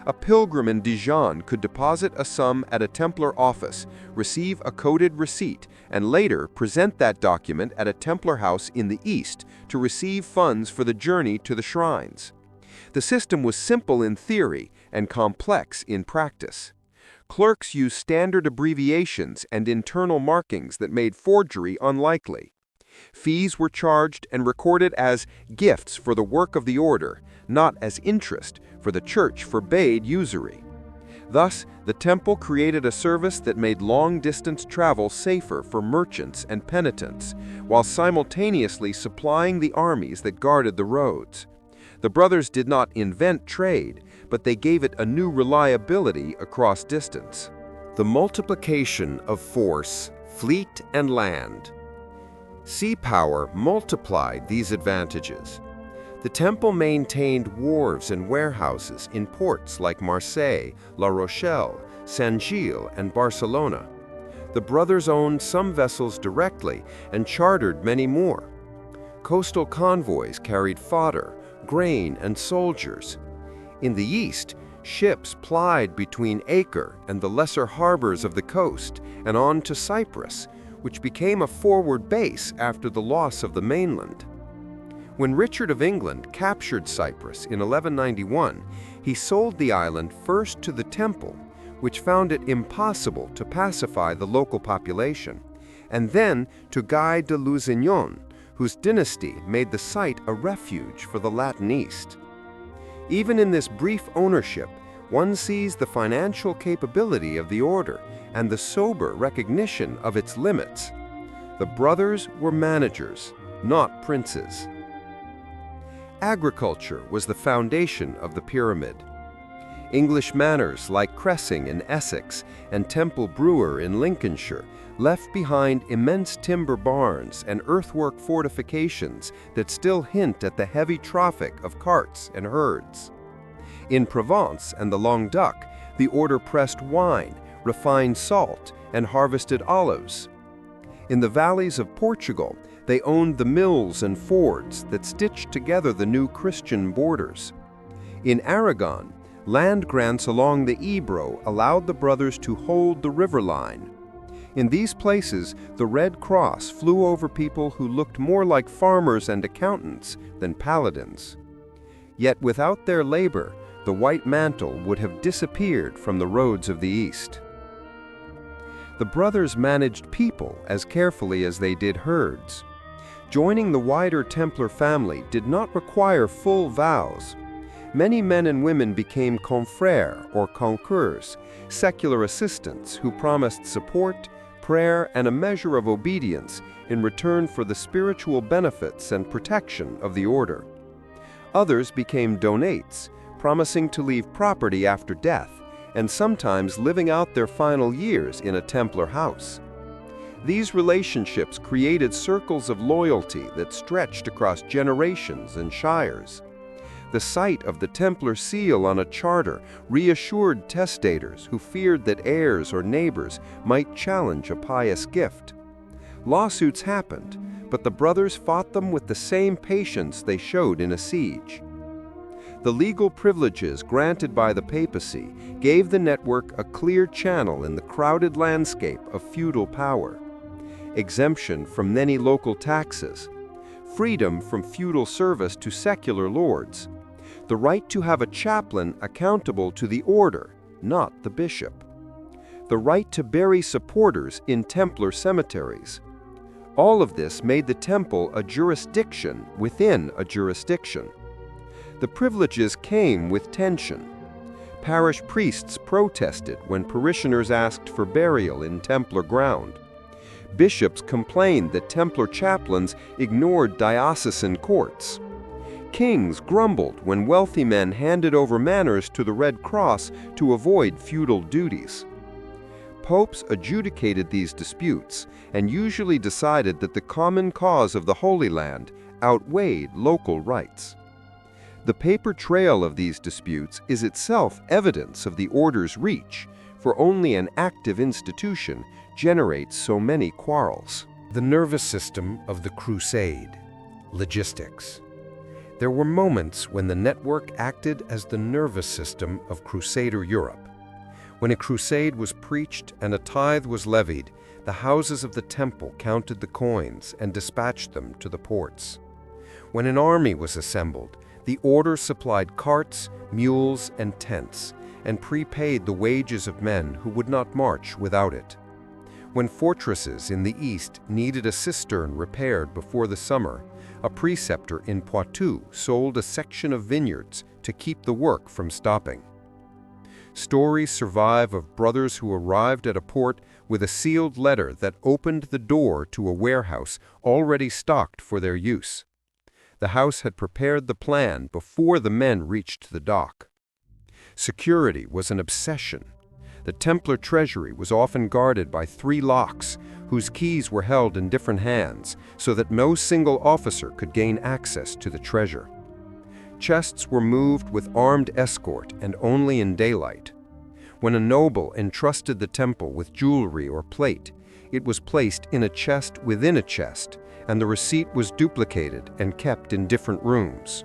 A pilgrim in Dijon could deposit a sum at a Templar office, receive a coded receipt, and later present that document at a Templar house in the East to receive funds for the journey to the shrines. The system was simple in theory and complex in practice. Clerks used standard abbreviations and internal markings that made forgery unlikely. Fees were charged and recorded as gifts for the work of the order, not as interest, for the church forbade usury. Thus, the temple created a service that made long-distance travel safer for merchants and penitents, while simultaneously supplying the armies that guarded the roads. The brothers did not invent trade, but they gave it a new reliability across distance. The multiplication of force, fleet, and land. Sea power multiplied these advantages. The temple maintained wharves and warehouses in ports like Marseille, La Rochelle, Saint-Gilles, and Barcelona. The brothers owned some vessels directly and chartered many more. Coastal convoys carried fodder, grain, and soldiers. In the east, ships plied between Acre and the lesser harbors of the coast and on to Cyprus, which became a forward base after the loss of the mainland. When Richard of England captured Cyprus in 1191, he sold the island first to the Temple, which found it impossible to pacify the local population, and then to Guy de Lusignan, whose dynasty made the site a refuge for the Latin East. Even in this brief ownership, one sees the financial capability of the order and the sober recognition of its limits. The brothers were managers, not princes. Agriculture was the foundation of the pyramid. English manors like Cressing in Essex and Temple Brewer in Lincolnshire left behind immense timber barns and earthwork fortifications that still hint at the heavy traffic of carts and herds. In Provence and the Languedoc, the order pressed wine, refined salt, and harvested olives. In the valleys of Portugal, They owned the mills and fords that stitched together the new Christian borders. In Aragon, land grants along the Ebro allowed the brothers to hold the river line. In these places, the Red Cross flew over people who looked more like farmers and accountants than paladins. Yet without their labor, the white mantle would have disappeared from the roads of the East. The brothers managed people as carefully as they did herds. Joining the wider Templar family did not require full vows. Many men and women became confrères or concours, secular assistants who promised support, prayer, and a measure of obedience in return for the spiritual benefits and protection of the order. Others became donates, promising to leave property after death, and sometimes living out their final years in a Templar house. These relationships created circles of loyalty that stretched across generations and shires. The sight of the Templar seal on a charter reassured testators who feared that heirs or neighbors might challenge a pious gift. Lawsuits happened, but the brothers fought them with the same patience they showed in a siege. The legal privileges granted by the papacy gave the network a clear channel in the crowded landscape of feudal power. Exemption from many local taxes, freedom from feudal service to secular lords, the right to have a chaplain accountable to the order, not the bishop, the right to bury supporters in Templar cemeteries. All of this made the temple a jurisdiction within a jurisdiction. The privileges came with tension. Parish priests protested when parishioners asked for burial in Templar ground. Bishops complained that Templar chaplains ignored diocesan courts. Kings grumbled when wealthy men handed over manors to the Red Cross to avoid feudal duties. Popes adjudicated these disputes and usually decided that the common cause of the Holy Land outweighed local rights. The paper trail of these disputes is itself evidence of the order's reach, for only an active institution generates so many quarrels. The nervous system of the Crusade. Logistics. There were moments when the network acted as the nervous system of Crusader Europe. When a crusade was preached and a tithe was levied, the houses of the temple counted the coins and dispatched them to the ports. When an army was assembled, the order supplied carts, mules, and tents, and prepaid the wages of men who would not march without it. When fortresses in the east needed a cistern repaired before the summer, a preceptor in Poitou sold a section of vineyards to keep the work from stopping. Stories survive of brothers who arrived at a port with a sealed letter that opened the door to a warehouse already stocked for their use. The house had prepared the plan before the men reached the dock. Security was an obsession. The Templar treasury was often guarded by 3 locks, whose keys were held in different hands, so that no single officer could gain access to the treasure. Chests were moved with armed escort and only in daylight. When a noble entrusted the temple with jewelry or plate, it was placed in a chest within a chest, and the receipt was duplicated and kept in different rooms.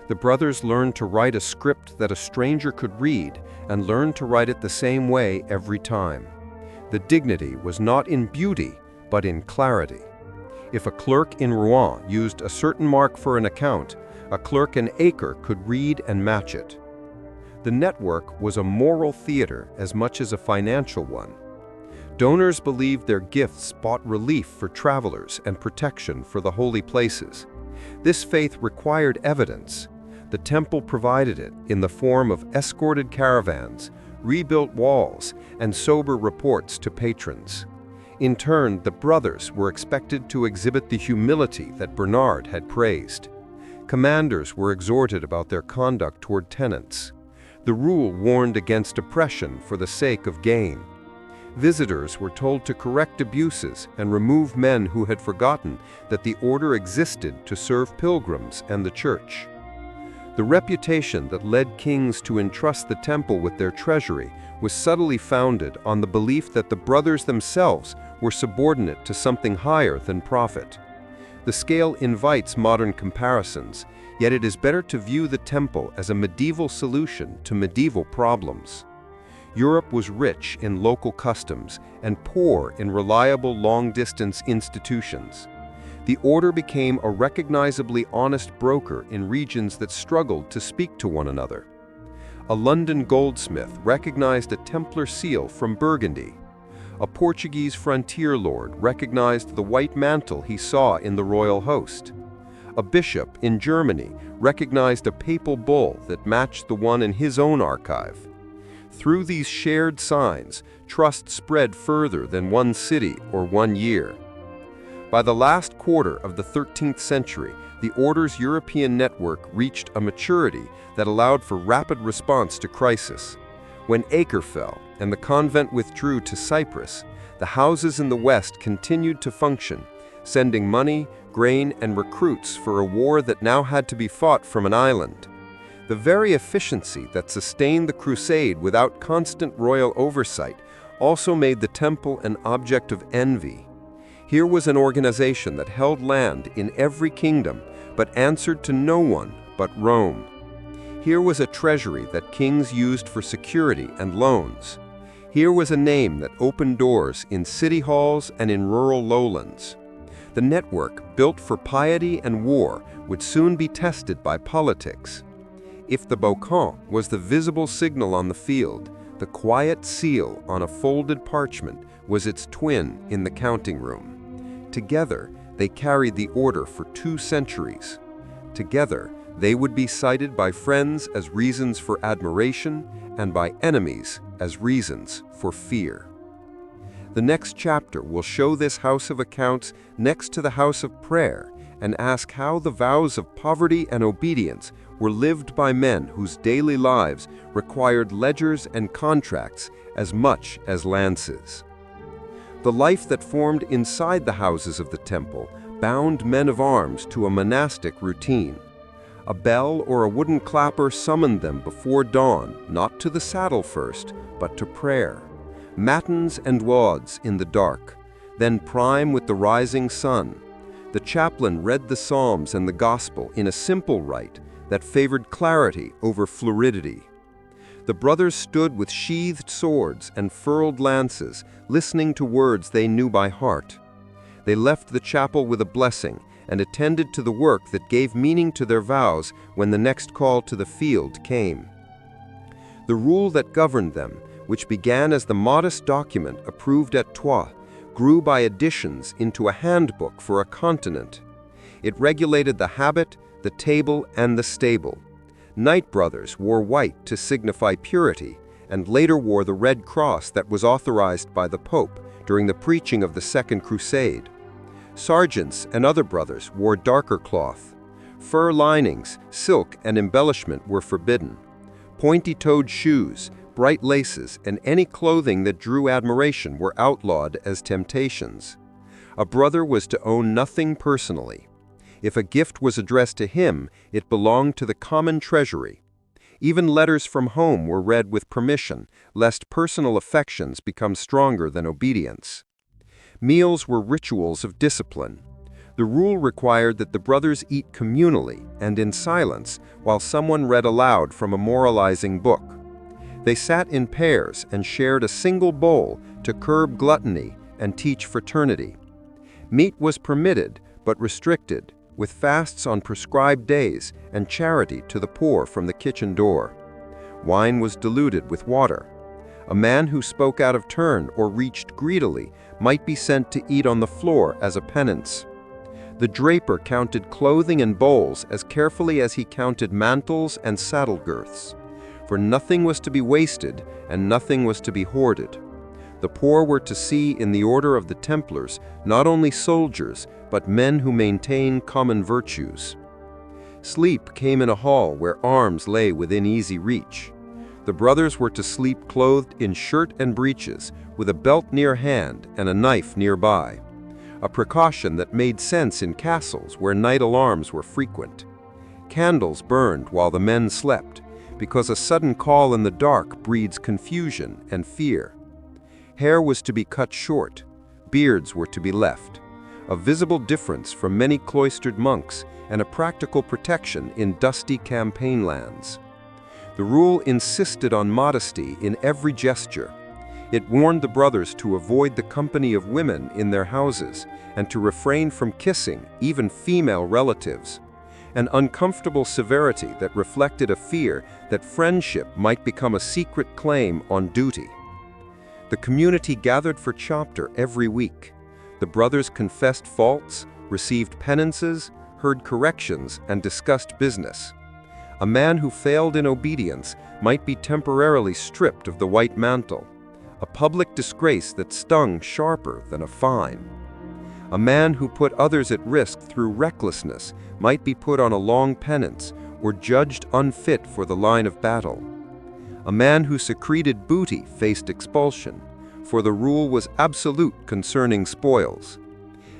The brothers learned to write a script that a stranger could read and learned to write it the same way every time. The dignity was not in beauty, but in clarity. If a clerk in Rouen used a certain mark for an account, a clerk in Acre could read and match it. The network was a moral theater as much as a financial one. Donors believed their gifts bought relief for travelers and protection for the holy places. This faith required evidence. The temple provided it in the form of escorted caravans, rebuilt walls, and sober reports to patrons. In turn, the brothers were expected to exhibit the humility that Bernard had praised. Commanders were exhorted about their conduct toward tenants. The rule warned against oppression for the sake of gain. Visitors were told to correct abuses and remove men who had forgotten that the order existed to serve pilgrims and the church. The reputation that led kings to entrust the temple with their treasury was subtly founded on the belief that the brothers themselves were subordinate to something higher than profit. The scale invites modern comparisons, yet it is better to view the temple as a medieval solution to medieval problems. Europe was rich in local customs and poor in reliable long-distance institutions. The order became a recognizably honest broker in regions that struggled to speak to one another. A London goldsmith recognized a Templar seal from Burgundy. A Portuguese frontier lord recognized the white mantle he saw in the royal host. A bishop in Germany recognized a papal bull that matched the one in his own archive. Through these shared signs, trust spread further than one city or one year. By the last quarter of the 13th century, the order's European network reached a maturity that allowed for rapid response to crisis. When Acre fell and the convent withdrew to Cyprus, the houses in the West continued to function, sending money, grain, and recruits for a war that now had to be fought from an island. The very efficiency that sustained the crusade without constant royal oversight also made the temple an object of envy. Here was an organization that held land in every kingdom, but answered to no one but Rome. Here was a treasury that kings used for security and loans. Here was a name that opened doors in city halls and in rural lowlands. The network, built for piety and war, would soon be tested by politics. If the boucan was the visible signal on the field, the quiet seal on a folded parchment was its twin in the counting room. Together, they carried the order for 2 centuries. Together, they would be cited by friends as reasons for admiration and by enemies as reasons for fear. The next chapter will show this house of accounts next to the house of prayer and ask how the vows of poverty and obedience were lived by men whose daily lives required ledgers and contracts as much as lances. The life that formed inside the houses of the temple bound men of arms to a monastic routine. A bell or a wooden clapper summoned them before dawn, not to the saddle first, but to prayer. Matins and lauds in the dark, then prime with the rising sun. The chaplain read the Psalms and the Gospel in a simple rite that favored clarity over fluidity. The brothers stood with sheathed swords and furled lances, listening to words they knew by heart. They left the chapel with a blessing and attended to the work that gave meaning to their vows when the next call to the field came. The rule that governed them, which began as the modest document approved at Troyes, grew by additions into a handbook for a continent. It regulated the habit, the table, and the stable. Knight brothers wore white to signify purity, and later wore the red cross that was authorized by the Pope during the preaching of the Second Crusade. Sergeants and other brothers wore darker cloth. Fur linings, silk, and embellishment were forbidden. Pointy-toed shoes, bright laces, and any clothing that drew admiration were outlawed as temptations. A brother was to own nothing personally. If a gift was addressed to him, it belonged to the common treasury. Even letters from home were read with permission, lest personal affections become stronger than obedience. Meals were rituals of discipline. The rule required that the brothers eat communally and in silence while someone read aloud from a moralizing book. They sat in pairs and shared a single bowl to curb gluttony and teach fraternity. Meat was permitted but restricted, with fasts on prescribed days and charity to the poor from the kitchen door. Wine was diluted with water. A man who spoke out of turn or reached greedily might be sent to eat on the floor as a penance. The draper counted clothing and bowls as carefully as he counted mantles and saddle girths. For nothing was to be wasted and nothing was to be hoarded. The poor were to see in the order of the Templars not only soldiers, but men who maintain common virtues. Sleep came in a hall where arms lay within easy reach. The brothers were to sleep clothed in shirt and breeches, with a belt near hand and a knife nearby, a precaution that made sense in castles where night alarms were frequent. Candles burned while the men slept, because a sudden call in the dark breeds confusion and fear. Hair was to be cut short, beards were to be left. a visible difference from many cloistered monks and a practical protection in dusty campaign lands. The rule insisted on modesty in every gesture. It warned the brothers to avoid the company of women in their houses and to refrain from kissing even female relatives, an uncomfortable severity that reflected a fear that friendship might become a secret claim on duty. The community gathered for chapter every week. The brothers confessed faults, received penances, heard corrections, and discussed business. A man who failed in obedience might be temporarily stripped of the white mantle, a public disgrace that stung sharper than a fine. A man who put others at risk through recklessness might be put on a long penance or judged unfit for the line of battle. A man who secreted booty faced expulsion, for the rule was absolute concerning spoils.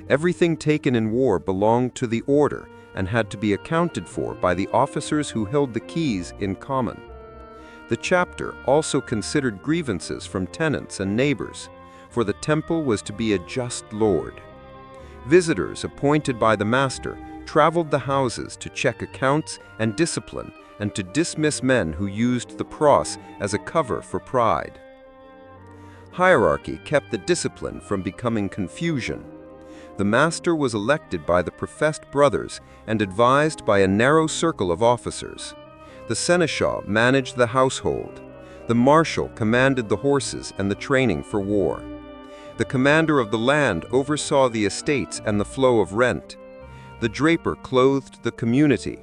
Everything taken in war belonged to the order and had to be accounted for by the officers who held the keys in common. The chapter also considered grievances from tenants and neighbors, for the temple was to be a just lord. Visitors appointed by the master traveled the houses to check accounts and discipline and to dismiss men who used the cross as a cover for pride. Hierarchy kept the discipline from becoming confusion. The master was elected by the professed brothers and advised by a narrow circle of officers. The seneschal managed the household. The marshal commanded the horses and the training for war. The commander of the land oversaw the estates and the flow of rent. The draper clothed the community.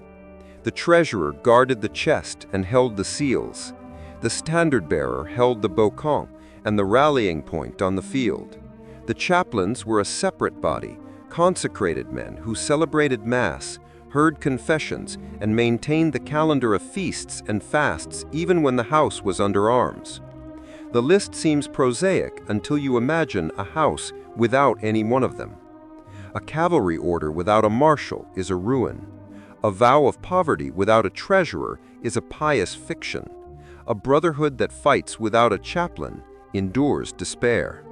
The treasurer guarded the chest and held the seals. The standard-bearer held the bocon and the rallying point on the field. The chaplains were a separate body, consecrated men who celebrated Mass, heard confessions, and maintained the calendar of feasts and fasts even when the house was under arms. The list seems prosaic until you imagine a house without any one of them. A cavalry order without a marshal is a ruin. A vow of poverty without a treasurer is a pious fiction. A brotherhood that fights without a chaplain endures despair.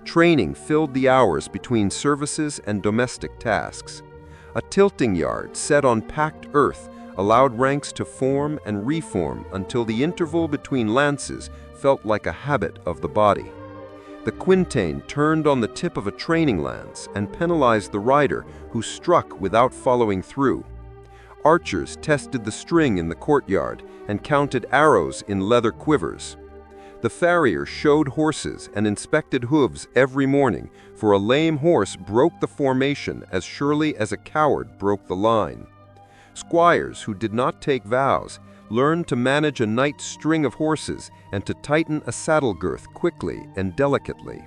Training filled the hours between services and domestic tasks. A tilting yard set on packed earth allowed ranks to form and reform until the interval between lances felt like a habit of the body. The quintain turned on the tip of a training lance and penalized the rider who struck without following through. Archers tested the string in the courtyard and counted arrows in leather quivers. The farrier showed horses and inspected hooves every morning, for a lame horse broke the formation as surely as a coward broke the line. Squires who did not take vows learned to manage a knight's string of horses and to tighten a saddle girth quickly and delicately.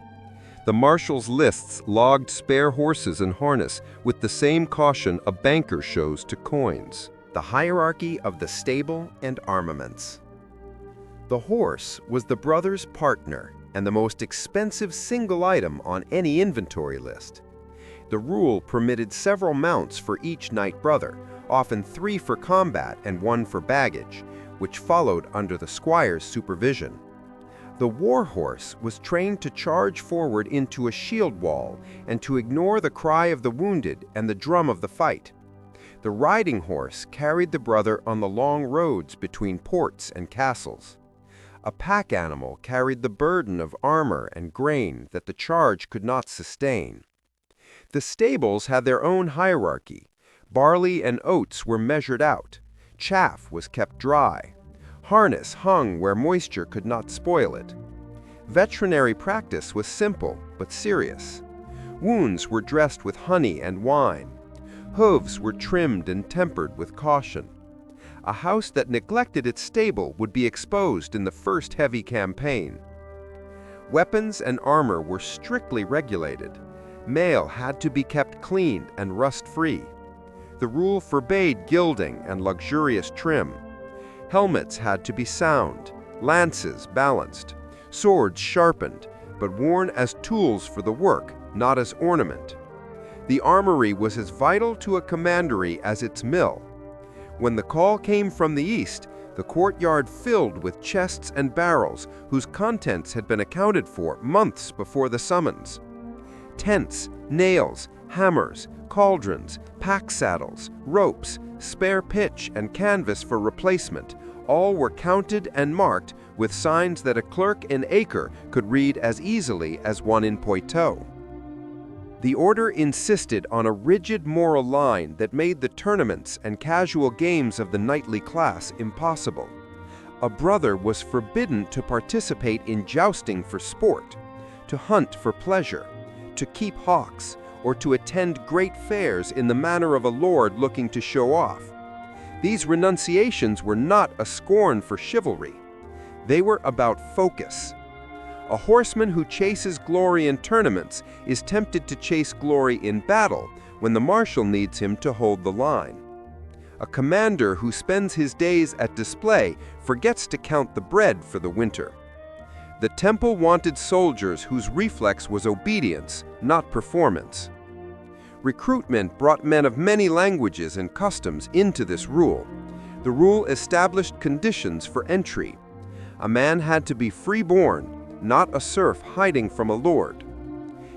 The marshal's lists logged spare horses and harness with the same caution a banker shows to coins. The hierarchy of the stable and armaments. The horse was the brother's partner and the most expensive single item on any inventory list. The rule permitted several mounts for each knight brother, often 3 for combat and 1 for baggage, which followed under the squire's supervision. The war horse was trained to charge forward into a shield wall and to ignore the cry of the wounded and the drum of the fight. The riding horse carried the brother on the long roads between ports and castles. A pack animal carried the burden of armor and grain that the charge could not sustain. The stables had their own hierarchy. Barley and oats were measured out. Chaff was kept dry. Harness hung where moisture could not spoil it. Veterinary practice was simple but serious. Wounds were dressed with honey and wine. Hooves were trimmed and tempered with caution. A house that neglected its stable would be exposed in the first heavy campaign. Weapons and armor were strictly regulated. Mail had to be kept clean and rust-free. The rule forbade gilding and luxurious trim. Helmets had to be sound, lances balanced, swords sharpened, but worn as tools for the work, not as ornament. The armory was as vital to a commandery as its mill. When the call came from the east, the courtyard filled with chests and barrels whose contents had been accounted for months before the summons. Tents, nails, hammers, cauldrons, pack saddles, ropes, spare pitch, and canvas for replacement. All were counted and marked with signs that a clerk in Acre could read as easily as one in Poitou. The order insisted on a rigid moral line that made the tournaments and casual games of the knightly class impossible. A brother was forbidden to participate in jousting for sport, to hunt for pleasure, to keep hawks, or to attend great fairs in the manner of a lord looking to show off. These renunciations were not a scorn for chivalry. They were about focus. A horseman who chases glory in tournaments is tempted to chase glory in battle when the marshal needs him to hold the line. A commander who spends his days at display forgets to count the bread for the winter. The temple wanted soldiers whose reflex was obedience, not performance. Recruitment brought men of many languages and customs into this rule. The rule established conditions for entry. A man had to be free-born, not a serf hiding from a lord.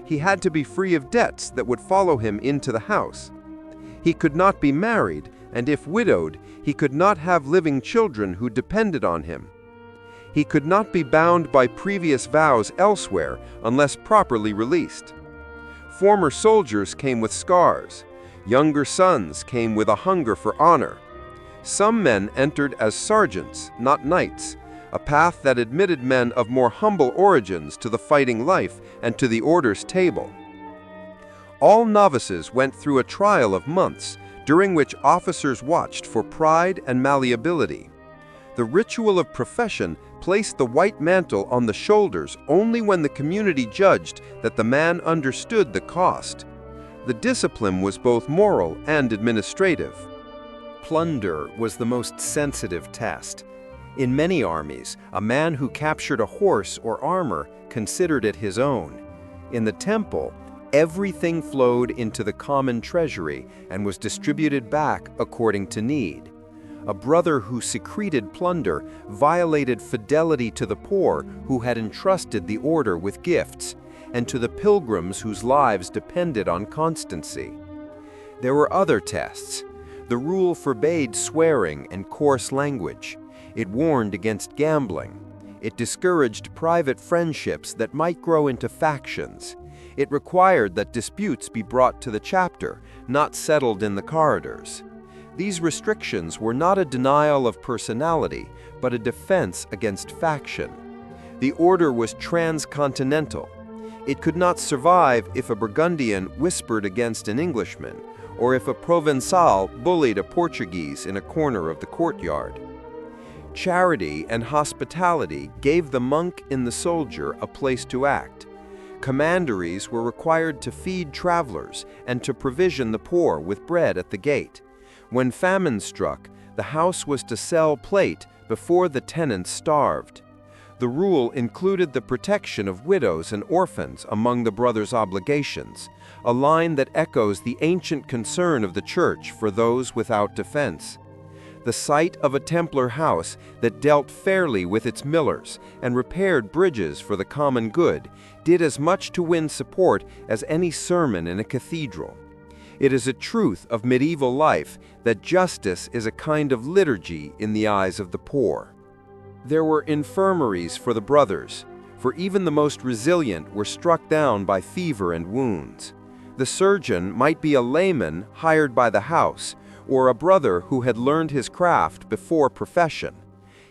He had to be free of debts that would follow him into the house. He could not be married, and if widowed, he could not have living children who depended on him. He could not be bound by previous vows elsewhere unless properly released. Former soldiers came with scars. Younger sons came with a hunger for honor. Some men entered as sergeants, not knights, a path that admitted men of more humble origins to the fighting life and to the order's table. All novices went through a trial of months, during which officers watched for pride and malleability. The ritual of profession placed the white mantle on the shoulders only when the community judged that the man understood the cost. The discipline was both moral and administrative. Plunder was the most sensitive test. In many armies, a man who captured a horse or armor considered it his own. In the temple, everything flowed into the common treasury and was distributed back according to need. A brother who secreted plunder violated fidelity to the poor who had entrusted the order with gifts, and to the pilgrims whose lives depended on constancy. There were other tests. The rule forbade swearing and coarse language. It warned against gambling. It discouraged private friendships that might grow into factions. It required that disputes be brought to the chapter, not settled in the corridors. These restrictions were not a denial of personality, but a defense against faction. The order was transcontinental. It could not survive if a Burgundian whispered against an Englishman, or if a Provençal bullied a Portuguese in a corner of the courtyard. Charity and hospitality gave the monk in the soldier a place to act. Commanderies were required to feed travelers and to provision the poor with bread at the gate. When famine struck, the house was to sell plate before the tenants starved. The rule included the protection of widows and orphans among the brothers' obligations, a line that echoes the ancient concern of the Church for those without defense. The sight of a Templar house that dealt fairly with its millers and repaired bridges for the common good did as much to win support as any sermon in a cathedral. It is a truth of medieval life that justice is a kind of liturgy in the eyes of the poor. There were infirmaries for the brothers, for even the most resilient were struck down by fever and wounds. The surgeon might be a layman hired by the house, or a brother who had learned his craft before profession.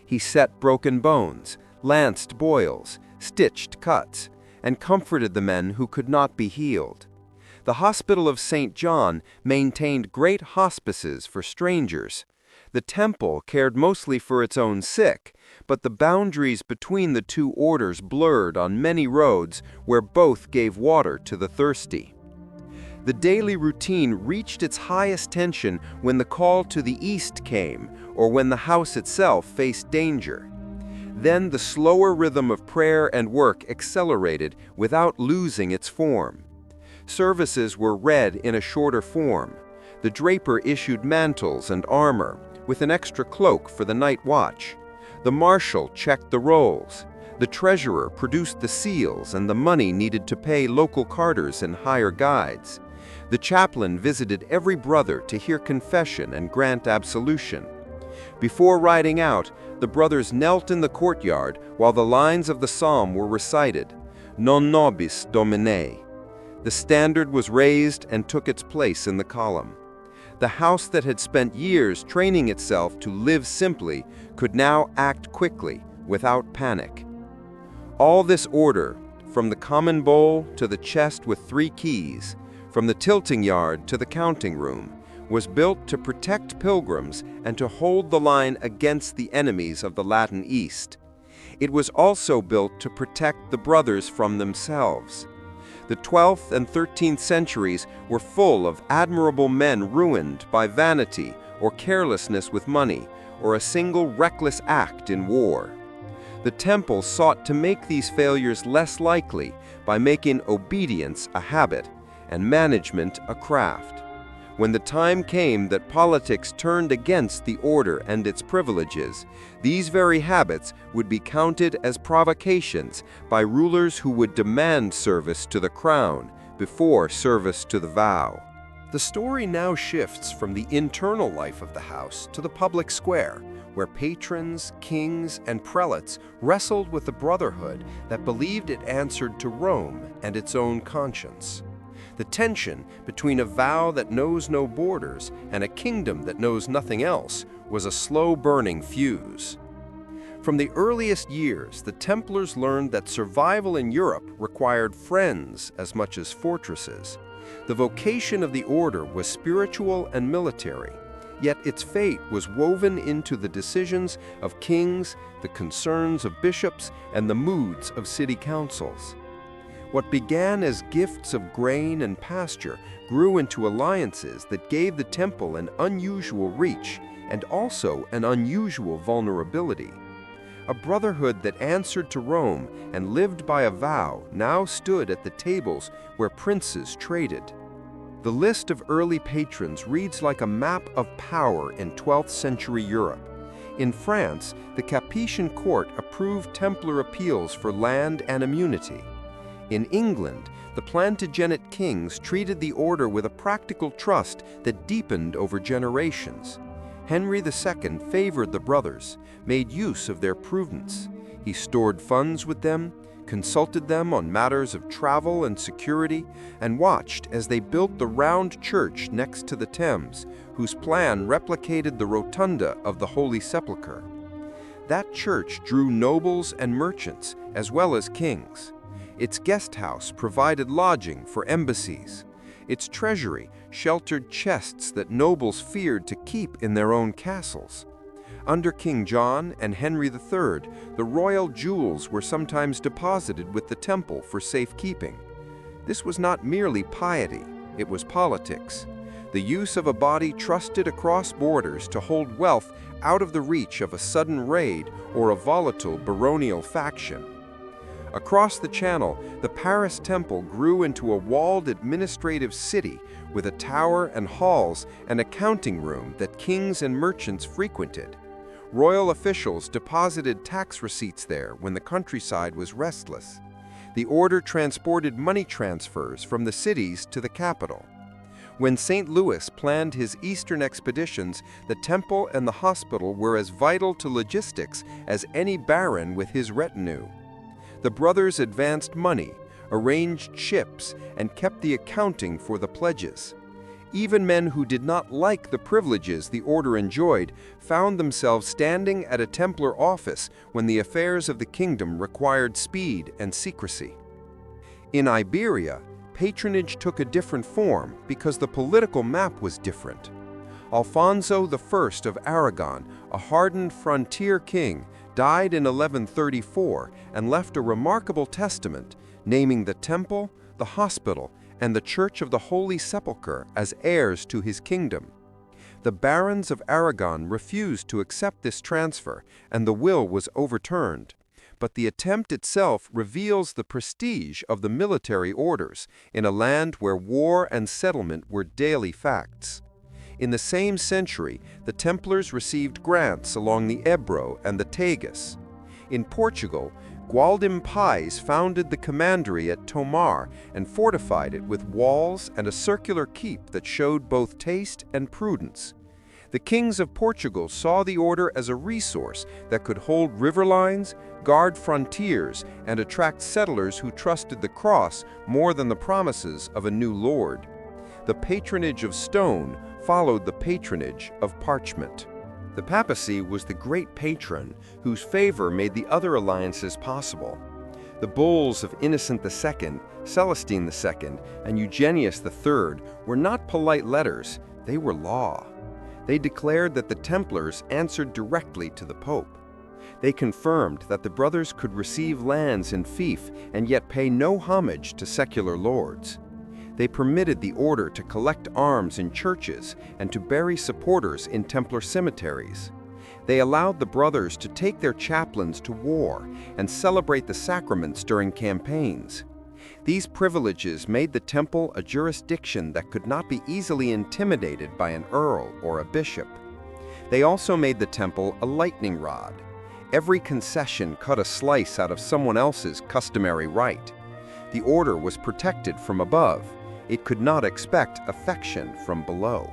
He set broken bones, lanced boils, stitched cuts, and comforted the men who could not be healed. The Hospital of St. John maintained great hospices for strangers. The temple cared mostly for its own sick, but the boundaries between the two orders blurred on many roads where both gave water to the thirsty. The daily routine reached its highest tension when the call to the east came, or when the house itself faced danger. Then the slower rhythm of prayer and work accelerated without losing its form. Services were read in a shorter form. The draper issued mantles and armor, with an extra cloak for the night watch. The marshal checked the rolls. The treasurer produced the seals and the money needed to pay local carters and hire guides. The chaplain visited every brother to hear confession and grant absolution. Before riding out, the brothers knelt in the courtyard while the lines of the psalm were recited, Non nobis Domine. The standard was raised and took its place in the column. The house that had spent years training itself to live simply could now act quickly, without panic. All this order, from the common bowl to the chest with 3 keys, from the tilting yard to the counting room, was built to protect pilgrims and to hold the line against the enemies of the Latin East. It was also built to protect the brothers from themselves. The 12th and 13th centuries were full of admirable men ruined by vanity or carelessness with money, or a single reckless act in war. The temple sought to make these failures less likely by making obedience a habit and management a craft. When the time came that politics turned against the order and its privileges, these very habits would be counted as provocations by rulers who would demand service to the crown before service to the vow. The story now shifts from the internal life of the house to the public square, where patrons, kings, and prelates wrestled with the brotherhood that believed it answered to Rome and its own conscience. The tension between a vow that knows no borders and a kingdom that knows nothing else was a slow-burning fuse. From the earliest years, the Templars learned that survival in Europe required friends as much as fortresses. The vocation of the order was spiritual and military, yet its fate was woven into the decisions of kings, the concerns of bishops, and the moods of city councils. What began as gifts of grain and pasture grew into alliances that gave the temple an unusual reach and also an unusual vulnerability. A brotherhood that answered to Rome and lived by a vow now stood at the tables where princes traded. The list of early patrons reads like a map of power in 12th century Europe. In France, the Capetian court approved Templar appeals for land and immunity. In England, the Plantagenet kings treated the order with a practical trust that deepened over generations. Henry II favored the brothers, made use of their prudence. He stored funds with them, consulted them on matters of travel and security, and watched as they built the round church next to the Thames, whose plan replicated the rotunda of the Holy Sepulchre. That church drew nobles and merchants, as well as kings. Its guest house provided lodging for embassies. Its treasury sheltered chests that nobles feared to keep in their own castles. Under King John and Henry III, the royal jewels were sometimes deposited with the temple for safekeeping. This was not merely piety, it was politics. The use of a body trusted across borders to hold wealth out of the reach of a sudden raid or a volatile baronial faction. Across the Channel, the Paris Temple grew into a walled administrative city with a tower and halls and a counting room that kings and merchants frequented. Royal officials deposited tax receipts there when the countryside was restless. The order transported money transfers from the cities to the capital. When St. Louis planned his eastern expeditions, the temple and the hospital were as vital to logistics as any baron with his retinue. The brothers advanced money, arranged ships, and kept the accounting for the pledges. Even men who did not like the privileges the order enjoyed found themselves standing at a Templar office when the affairs of the kingdom required speed and secrecy. In Iberia, patronage took a different form because the political map was different. Alfonso I of Aragon, a hardened frontier king, died in 1134 and left a remarkable testament, naming the temple, the hospital, and the Church of the Holy Sepulchre as heirs to his kingdom. The barons of Aragon refused to accept this transfer, and the will was overturned. But the attempt itself reveals the prestige of the military orders in a land where war and settlement were daily facts. In the same century, the Templars received grants along the Ebro and the Tagus. In Portugal, Gwaldim Pais founded the commandery at Tomar and fortified it with walls and a circular keep that showed both taste and prudence. The kings of Portugal saw the order as a resource that could hold river lines, guard frontiers, and attract settlers who trusted the cross more than the promises of a new lord. The patronage of stone followed the patronage of parchment. The papacy was the great patron whose favor made the other alliances possible. The bulls of Innocent II, Celestine II, and Eugenius III were not polite letters, they were law. They declared that the Templars answered directly to the Pope. They confirmed that the brothers could receive lands in fief and yet pay no homage to secular lords. They permitted the order to collect arms in churches and to bury supporters in Templar cemeteries. They allowed the brothers to take their chaplains to war and celebrate the sacraments during campaigns. These privileges made the temple a jurisdiction that could not be easily intimidated by an earl or a bishop. They also made the temple a lightning rod. Every concession cut a slice out of someone else's customary right. The order was protected from above. It could not expect affection from below.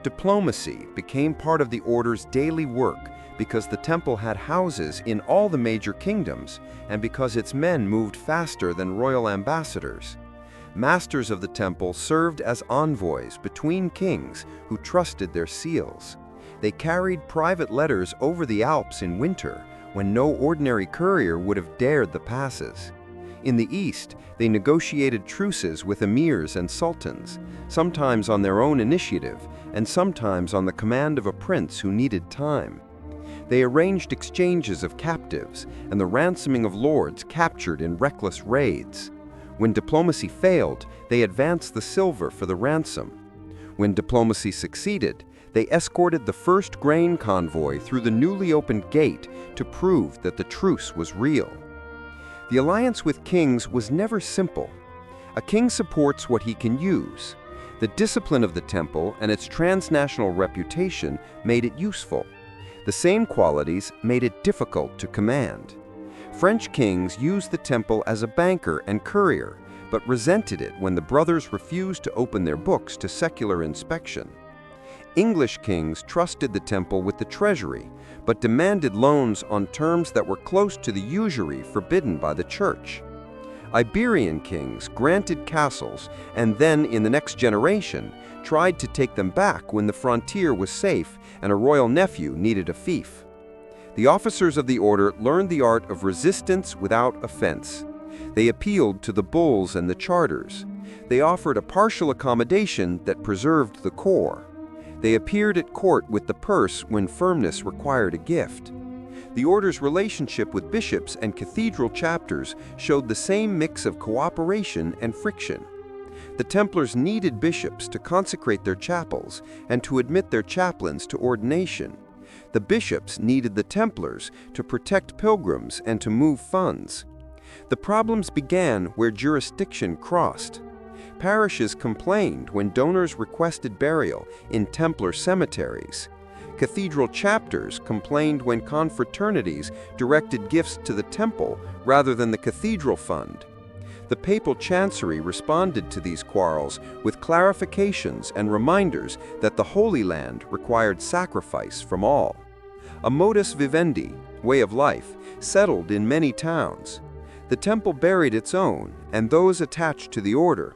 Diplomacy became part of the order's daily work because the temple had houses in all the major kingdoms and because its men moved faster than royal ambassadors. Masters of the temple served as envoys between kings who trusted their seals. They carried private letters over the Alps in winter when no ordinary courier would have dared the passes. In the east, they negotiated truces with emirs and sultans, sometimes on their own initiative and sometimes on the command of a prince who needed time. They arranged exchanges of captives and the ransoming of lords captured in reckless raids. When diplomacy failed, they advanced the silver for the ransom. When diplomacy succeeded, they escorted the first grain convoy through the newly opened gate to prove that the truce was real. The alliance with kings was never simple. A king supports what he can use. The discipline of the temple and its transnational reputation made it useful. The same qualities made it difficult to command. French kings used the temple as a banker and courier, but resented it when the brothers refused to open their books to secular inspection. English kings trusted the temple with the treasury, but demanded loans on terms that were close to the usury forbidden by the church. Iberian kings granted castles and then, in the next generation, tried to take them back when the frontier was safe and a royal nephew needed a fief. The officers of the order learned the art of resistance without offense. They appealed to the bulls and the charters. They offered a partial accommodation that preserved the core. They appeared at court with the purse when firmness required a gift. The order's relationship with bishops and cathedral chapters showed the same mix of cooperation and friction. The Templars needed bishops to consecrate their chapels and to admit their chaplains to ordination. The bishops needed the Templars to protect pilgrims and to move funds. The problems began where jurisdiction crossed. Parishes complained when donors requested burial in Templar cemeteries. Cathedral chapters complained when confraternities directed gifts to the temple rather than the cathedral fund. The papal chancery responded to these quarrels with clarifications and reminders that the Holy Land required sacrifice from all. A modus vivendi, way of life, settled in many towns. The temple buried its own and those attached to the order.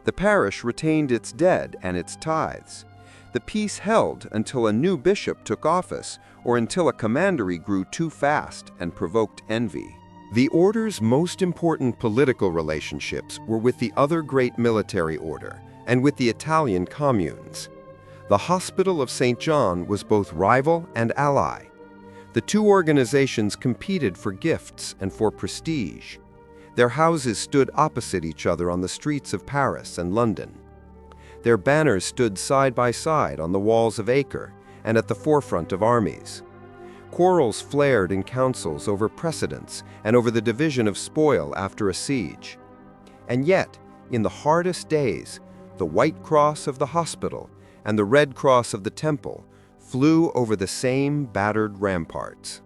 The parish retained its dead and its tithes. The peace held until a new bishop took office or until a commandery grew too fast and provoked envy. The order's most important political relationships were with the other great military order and with the Italian communes. The Hospital of St. John was both rival and ally. The two organizations competed for gifts and for prestige. Their houses stood opposite each other on the streets of Paris and London. Their banners stood side by side on the walls of Acre and at the forefront of armies. Quarrels flared in councils over precedence and over the division of spoil after a siege. And yet, in the hardest days, the White Cross of the hospital and the Red Cross of the temple flew over the same battered ramparts.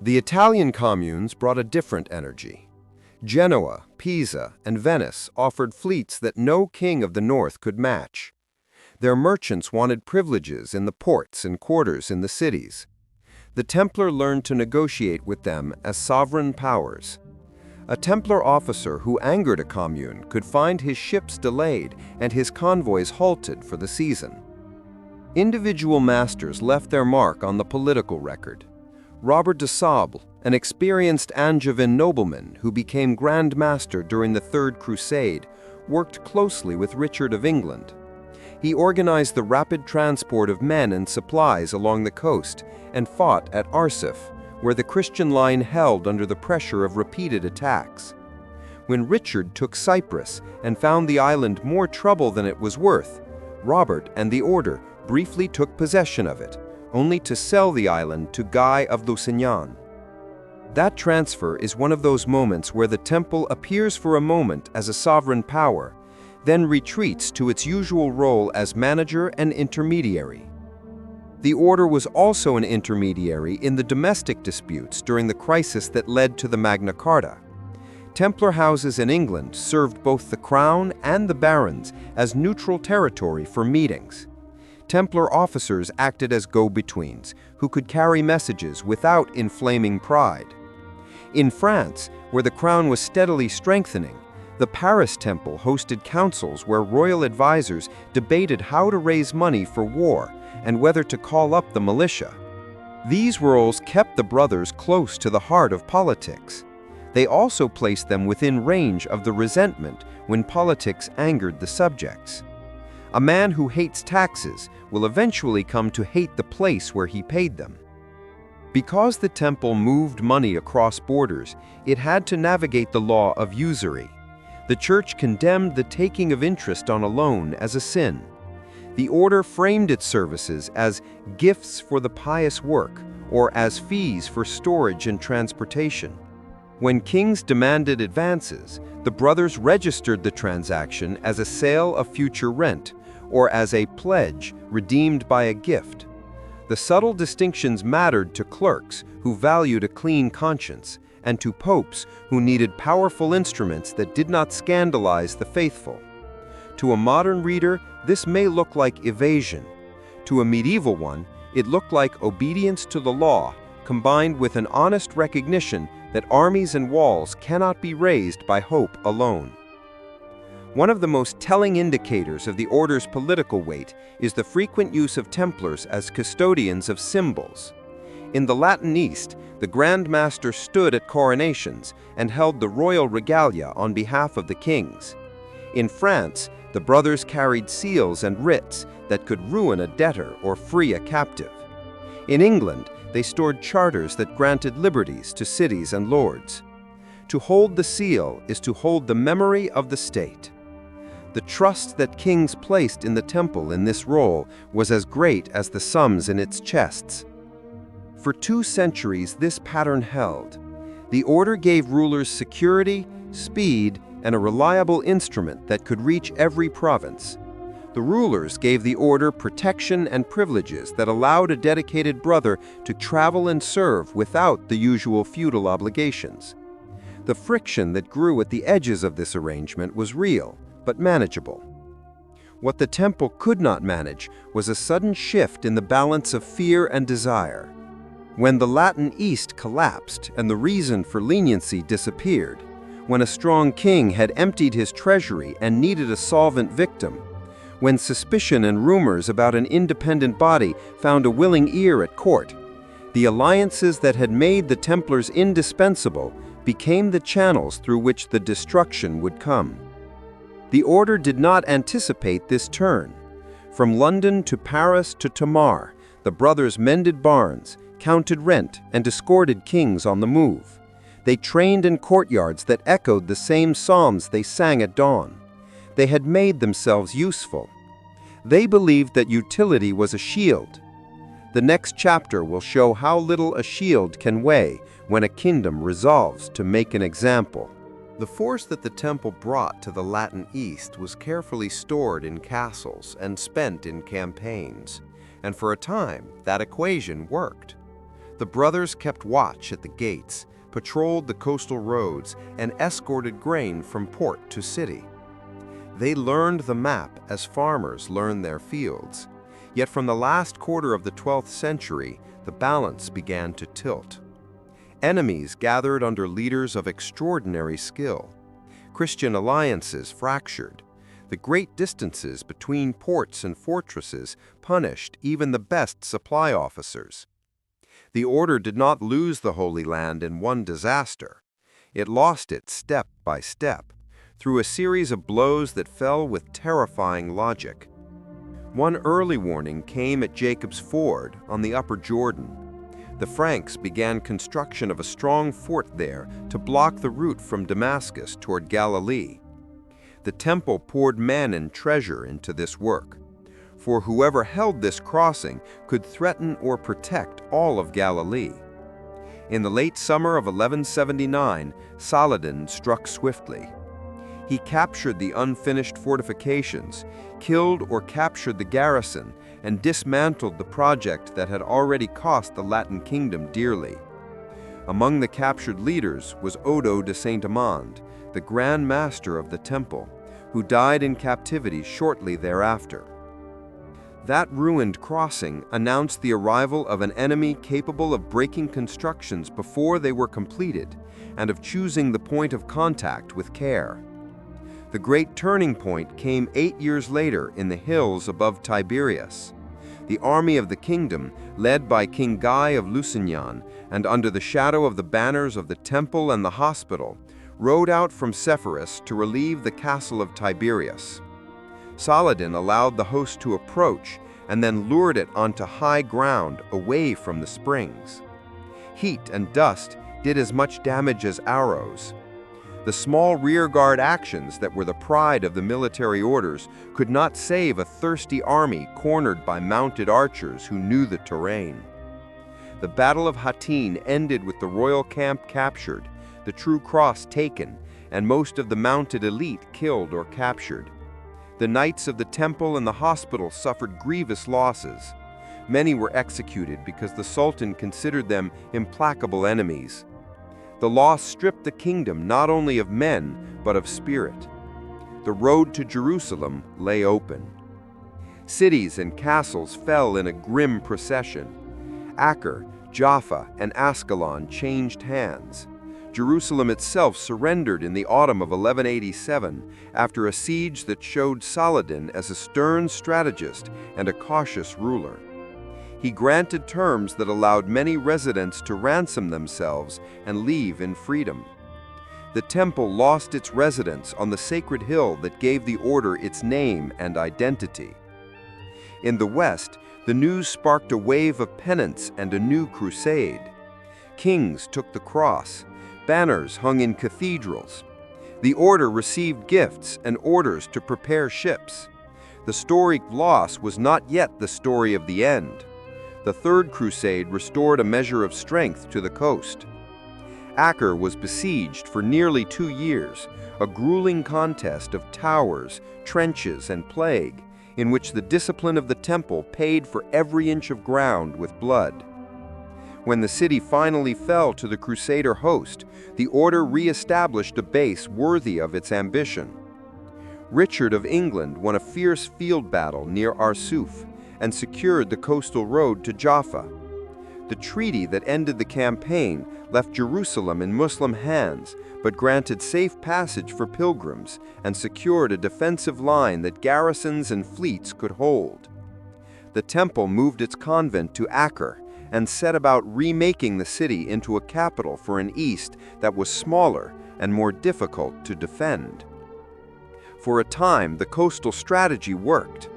The Italian communes brought a different energy. Genoa, Pisa, and Venice offered fleets that no king of the north could match. Their merchants wanted privileges in the ports and quarters in the cities. The Templar learned to negotiate with them as sovereign powers. A Templar officer who angered a commune could find his ships delayed and his convoys halted for the season. Individual masters left their mark on the political record. Robert de Sable, an experienced Angevin nobleman who became Grand Master during the Third Crusade, worked closely with Richard of England. He organized the rapid transport of men and supplies along the coast and fought at Arsuf, where the Christian line held under the pressure of repeated attacks. When Richard took Cyprus and found the island more trouble than it was worth, Robert and the Order briefly took possession of it, only to sell the island to Guy of Lusignan. That transfer is one of those moments where the temple appears for a moment as a sovereign power, then retreats to its usual role as manager and intermediary. The Order was also an intermediary in the domestic disputes during the crisis that led to the Magna Carta. Templar houses in England served both the crown and the barons as neutral territory for meetings. Templar officers acted as go-betweens, who could carry messages without inflaming pride. In France, where the crown was steadily strengthening, the Paris Temple hosted councils where royal advisors debated how to raise money for war and whether to call up the militia. These roles kept the brothers close to the heart of politics. They also placed them within range of the resentment when politics angered the subjects. A man who hates taxes will eventually come to hate the place where he paid them. Because the temple moved money across borders, it had to navigate the law of usury. The church condemned the taking of interest on a loan as a sin. The order framed its services as gifts for the pious work or as fees for storage and transportation. When kings demanded advances, the brothers registered the transaction as a sale of future rent or as a pledge redeemed by a gift. The subtle distinctions mattered to clerks who valued a clean conscience and to popes who needed powerful instruments that did not scandalize the faithful. To a modern reader, this may look like evasion. To a medieval one, it looked like obedience to the law, combined with an honest recognition that armies and walls cannot be raised by hope alone. One of the most telling indicators of the order's political weight is the frequent use of Templars as custodians of symbols. In the Latin East, the Grand Master stood at coronations and held the royal regalia on behalf of the kings. In France, the brothers carried seals and writs that could ruin a debtor or free a captive. In England, they stored charters that granted liberties to cities and lords. To hold the seal is to hold the memory of the state. The trust that kings placed in the temple in this role was as great as the sums in its chests. For 2 centuries, this pattern held. The order gave rulers security, speed, and a reliable instrument that could reach every province. The rulers gave the order protection and privileges that allowed a dedicated brother to travel and serve without the usual feudal obligations. The friction that grew at the edges of this arrangement was real, but manageable. What the temple could not manage was a sudden shift in the balance of fear and desire. When the Latin East collapsed and the reason for leniency disappeared, when a strong king had emptied his treasury and needed a solvent victim, when suspicion and rumors about an independent body found a willing ear at court, the alliances that had made the Templars indispensable became the channels through which the destruction would come. The order did not anticipate this turn. From London to Paris to Tamar, the brothers mended barns, counted rent, and escorted kings on the move. They trained in courtyards that echoed the same psalms they sang at dawn. They had made themselves useful. They believed that utility was a shield. The next chapter will show how little a shield can weigh when a kingdom resolves to make an example. The force that the temple brought to the Latin East was carefully stored in castles and spent in campaigns, and for a time that equation worked. The brothers kept watch at the gates, patrolled the coastal roads, and escorted grain from port to city. They learned the map as farmers learn their fields. Yet from the last quarter of the 12th century, the balance began to tilt. Enemies gathered under leaders of extraordinary skill. Christian alliances fractured. The great distances between ports and fortresses punished even the best supply officers. The order did not lose the Holy Land in one disaster. It lost it step by step, through a series of blows that fell with terrifying logic. One early warning came at Jacob's Ford on the Upper Jordan. The Franks began construction of a strong fort there to block the route from Damascus toward Galilee. The temple poured men and treasure into this work, for whoever held this crossing could threaten or protect all of Galilee. In the late summer of 1179, Saladin struck swiftly. He captured the unfinished fortifications, killed or captured the garrison, and dismantled the project that had already cost the Latin kingdom dearly. Among the captured leaders was Odo de Saint-Amand, the Grand Master of the Temple, who died in captivity shortly thereafter. That ruined crossing announced the arrival of an enemy capable of breaking constructions before they were completed and of choosing the point of contact with care. The great turning point came 8 years later in the hills above Tiberias. The army of the kingdom, led by King Guy of Lusignan and under the shadow of the banners of the temple and the hospital, rode out from Sepphoris to relieve the castle of Tiberias. Saladin allowed the host to approach and then lured it onto high ground away from the springs. Heat and dust did as much damage as arrows. The small rearguard actions that were the pride of the military orders could not save a thirsty army cornered by mounted archers who knew the terrain. The Battle of Hattin ended with the royal camp captured, the True Cross taken, and most of the mounted elite killed or captured. The Knights of the Temple and the hospital suffered grievous losses. Many were executed because the Sultan considered them implacable enemies. The loss stripped the kingdom not only of men, but of spirit. The road to Jerusalem lay open. Cities and castles fell in a grim procession. Acre, Jaffa, and Ascalon changed hands. Jerusalem itself surrendered in the autumn of 1187 after a siege that showed Saladin as a stern strategist and a cautious ruler. He granted terms that allowed many residents to ransom themselves and leave in freedom. The temple lost its residence on the sacred hill that gave the order its name and identity. In the West, the news sparked a wave of penance and a new crusade. Kings took the cross. Banners hung in cathedrals. The order received gifts and orders to prepare ships. The storied loss was not yet the story of the end. The Third Crusade restored a measure of strength to the coast. Acre was besieged for nearly 2 years, a grueling contest of towers, trenches, and plague, in which the discipline of the temple paid for every inch of ground with blood. When the city finally fell to the Crusader host, the order re-established a base worthy of its ambition. Richard of England won a fierce field battle near Arsuf and secured the coastal road to Jaffa. The treaty that ended the campaign left Jerusalem in Muslim hands, but granted safe passage for pilgrims and secured a defensive line that garrisons and fleets could hold. The temple moved its convent to Acre and set about remaking the city into a capital for an East that was smaller and more difficult to defend. For a time, the coastal strategy worked.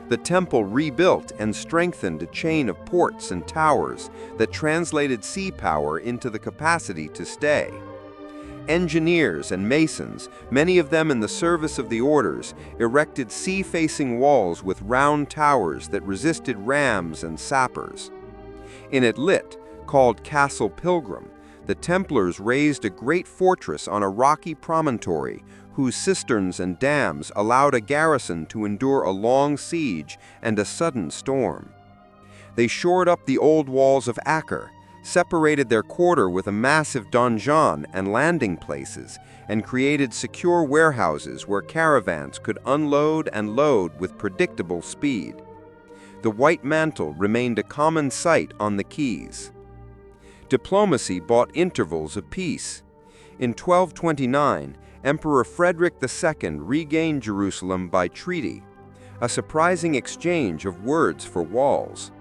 The temple rebuilt and strengthened a chain of ports and towers that translated sea power into the capacity to stay. Engineers and masons, many of them in the service of the orders, erected sea-facing walls with round towers that resisted rams and sappers. In Idlit, called Castle Pilgrim, the Templars raised a great fortress on a rocky promontory whose cisterns and dams allowed a garrison to endure a long siege and a sudden storm. They shored up the old walls of Acre, separated their quarter with a massive donjon and landing places, and created secure warehouses where caravans could unload and load with predictable speed. The white mantle remained a common sight on the quays. Diplomacy bought intervals of peace. In 1229, Emperor Frederick II regained Jerusalem by treaty, a surprising exchange of words for walls.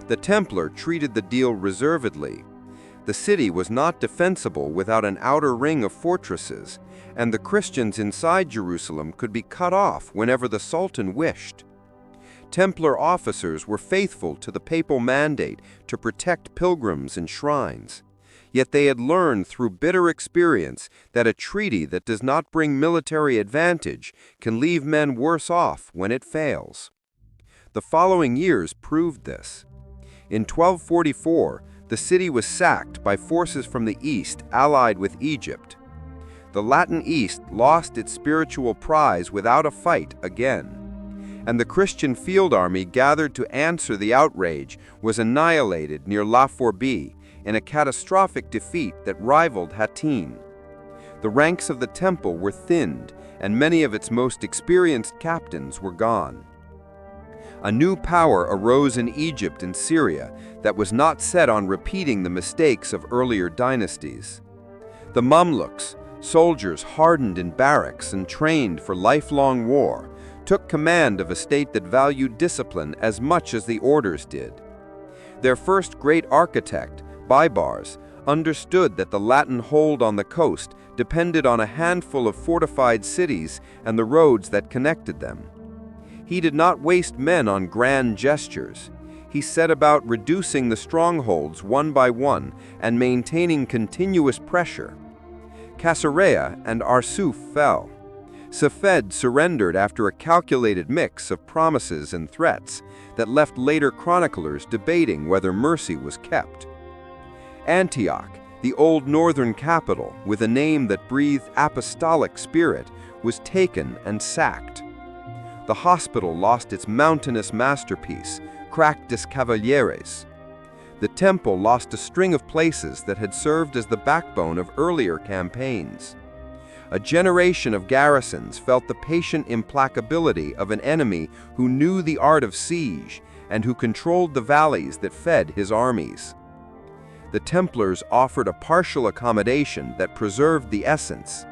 The Templar treated the deal reservedly. The city was not defensible without an outer ring of fortresses, and the Christians inside Jerusalem could be cut off whenever the Sultan wished. Templar officers were faithful to the papal mandate to protect pilgrims and shrines. Yet they had learned through bitter experience that a treaty that does not bring military advantage can leave men worse off when it fails. The following years proved this. In 1244, the city was sacked by forces from the east allied with Egypt. The Latin East lost its spiritual prize without a fight again, and the Christian field army gathered to answer the outrage was annihilated near La Forbie in a catastrophic defeat that rivaled Hattin. The ranks of the temple were thinned, and many of its most experienced captains were gone. A new power arose in Egypt and Syria that was not set on repeating the mistakes of earlier dynasties. The Mamluks, soldiers hardened in barracks and trained for lifelong war, took command of a state that valued discipline as much as the orders did. Their first great architect, Baibars, understood that the Latin hold on the coast depended on a handful of fortified cities and the roads that connected them. He did not waste men on grand gestures. He set about reducing the strongholds one by one and maintaining continuous pressure. Caesarea and Arsuf fell. Safed surrendered after a calculated mix of promises and threats that left later chroniclers debating whether mercy was kept. Antioch, the old northern capital with a name that breathed apostolic spirit, was taken and sacked. The hospital lost its mountainous masterpiece, Crac des Cavalières. The temple lost a string of places that had served as the backbone of earlier campaigns. A generation of garrisons felt the patient implacability of an enemy who knew the art of siege and who controlled the valleys that fed his armies. The Templars offered a partial accommodation that preserved the essence.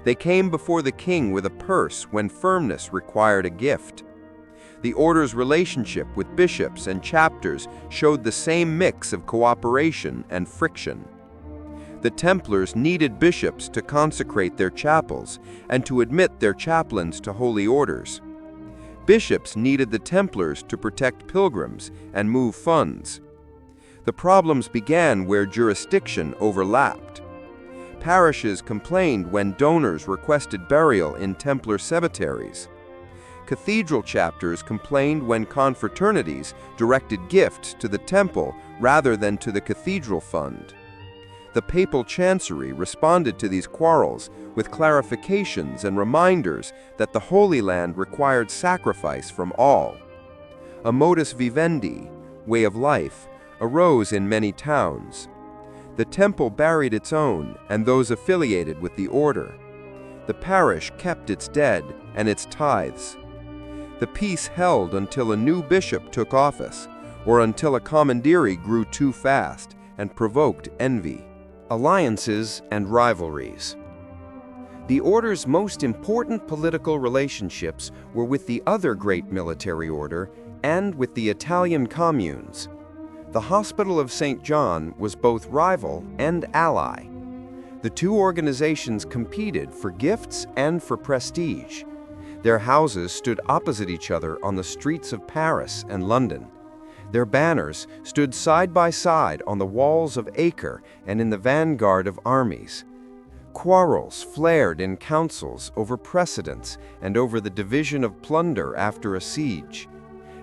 They came before the king with a purse when firmness required a gift. The order's relationship with bishops and chapters showed the same mix of cooperation and friction. The Templars needed bishops to consecrate their chapels and to admit their chaplains to holy orders. Bishops needed the Templars to protect pilgrims and move funds. The problems began where jurisdiction overlapped. Parishes complained when donors requested burial in Templar cemeteries. Cathedral chapters complained when confraternities directed gifts to the temple rather than to the cathedral fund. The papal chancery responded to these quarrels with clarifications and reminders that the Holy Land required sacrifice from all. A modus vivendi, way of life, arose in many towns. The temple buried its own and those affiliated with the order. The parish kept its dead and its tithes. The peace held until a new bishop took office, or until a commandery grew too fast and provoked envy. Alliances and rivalries. The order's most important political relationships were with the other great military order and with the Italian communes. The Hospital of St. John was both rival and ally. The two organizations competed for gifts and for prestige. Their houses stood opposite each other on the streets of Paris and London. Their banners stood side by side on the walls of Acre and in the vanguard of armies. Quarrels flared in councils over precedence and over the division of plunder after a siege.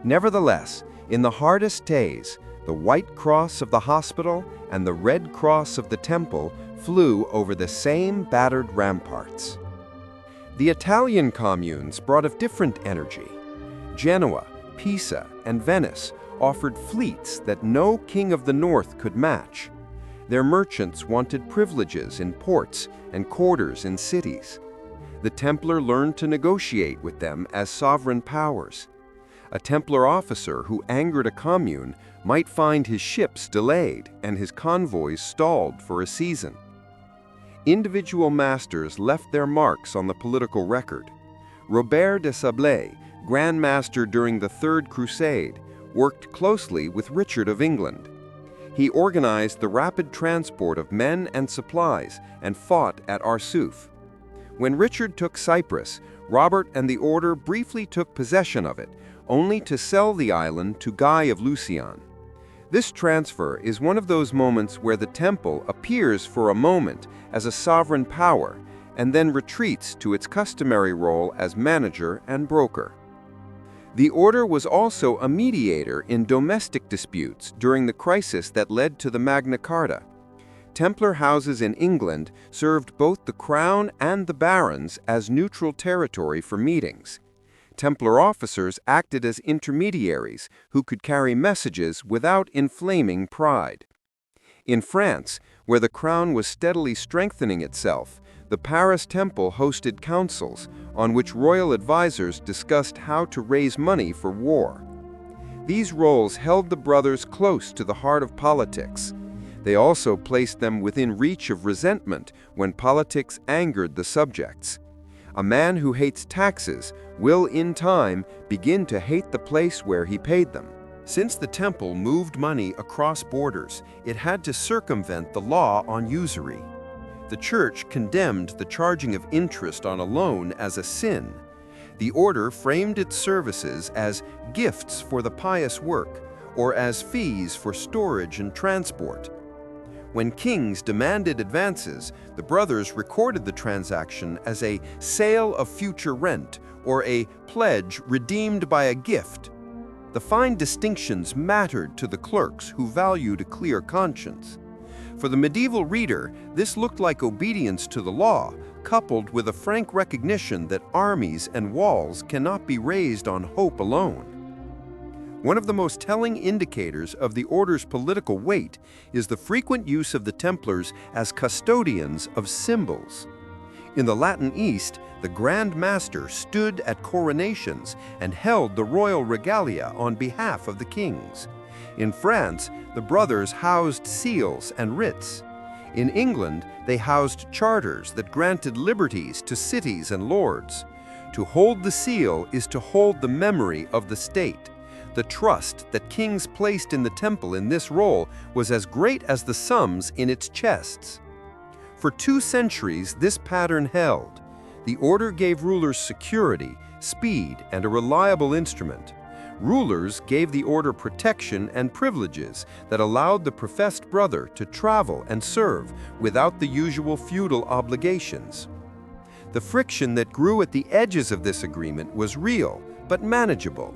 Nevertheless, in the hardest days, the white cross of the hospital and the red cross of the temple flew over the same battered ramparts. The Italian communes brought a different energy. Genoa, Pisa, and Venice offered fleets that no king of the north could match. Their merchants wanted privileges in ports and quarters in cities. The Templar learned to negotiate with them as sovereign powers. A Templar officer who angered a commune might find his ships delayed and his convoys stalled for a season. Individual masters left their marks on the political record. Robert de Sablé, Grand Master during the Third Crusade, worked closely with Richard of England. He organized the rapid transport of men and supplies and fought at Arsuf. When Richard took Cyprus, Robert and the order briefly took possession of it, only to sell the island to Guy of Lusignan. This transfer is one of those moments where the temple appears for a moment as a sovereign power and then retreats to its customary role as manager and broker. The order was also a mediator in domestic disputes during the crisis that led to the Magna Carta. Templar houses in England served both the crown and the barons as neutral territory for meetings. Templar officers acted as intermediaries who could carry messages without inflaming pride. In France, where the crown was steadily strengthening itself, the Paris Temple hosted councils on which royal advisors discussed how to raise money for war. These roles held the brothers close to the heart of politics. They also placed them within reach of resentment when politics angered the subjects. A man who hates taxes will, in time, begin to hate the place where he paid them. Since the temple moved money across borders, it had to circumvent the law on usury. The church condemned the charging of interest on a loan as a sin. The order framed its services as gifts for the pious work, or as fees for storage and transport. When kings demanded advances, the brothers recorded the transaction as a sale of future rent or a pledge redeemed by a gift. The fine distinctions mattered to the clerks who valued a clear conscience. For the medieval reader, this looked like obedience to the law, coupled with a frank recognition that armies and walls cannot be raised on hope alone. One of the most telling indicators of the order's political weight is the frequent use of the Templars as custodians of symbols. In the Latin East, the Grand Master stood at coronations and held the royal regalia on behalf of the kings. In France, the brothers housed seals and writs. In England, they housed charters that granted liberties to cities and lords. To hold the seal is to hold the memory of the state. The trust that kings placed in the temple in this role was as great as the sums in its chests. For 2 centuries, this pattern held. The order gave rulers security, speed, and a reliable instrument. Rulers gave the order protection and privileges that allowed the professed brother to travel and serve without the usual feudal obligations. The friction that grew at the edges of this agreement was real, but manageable.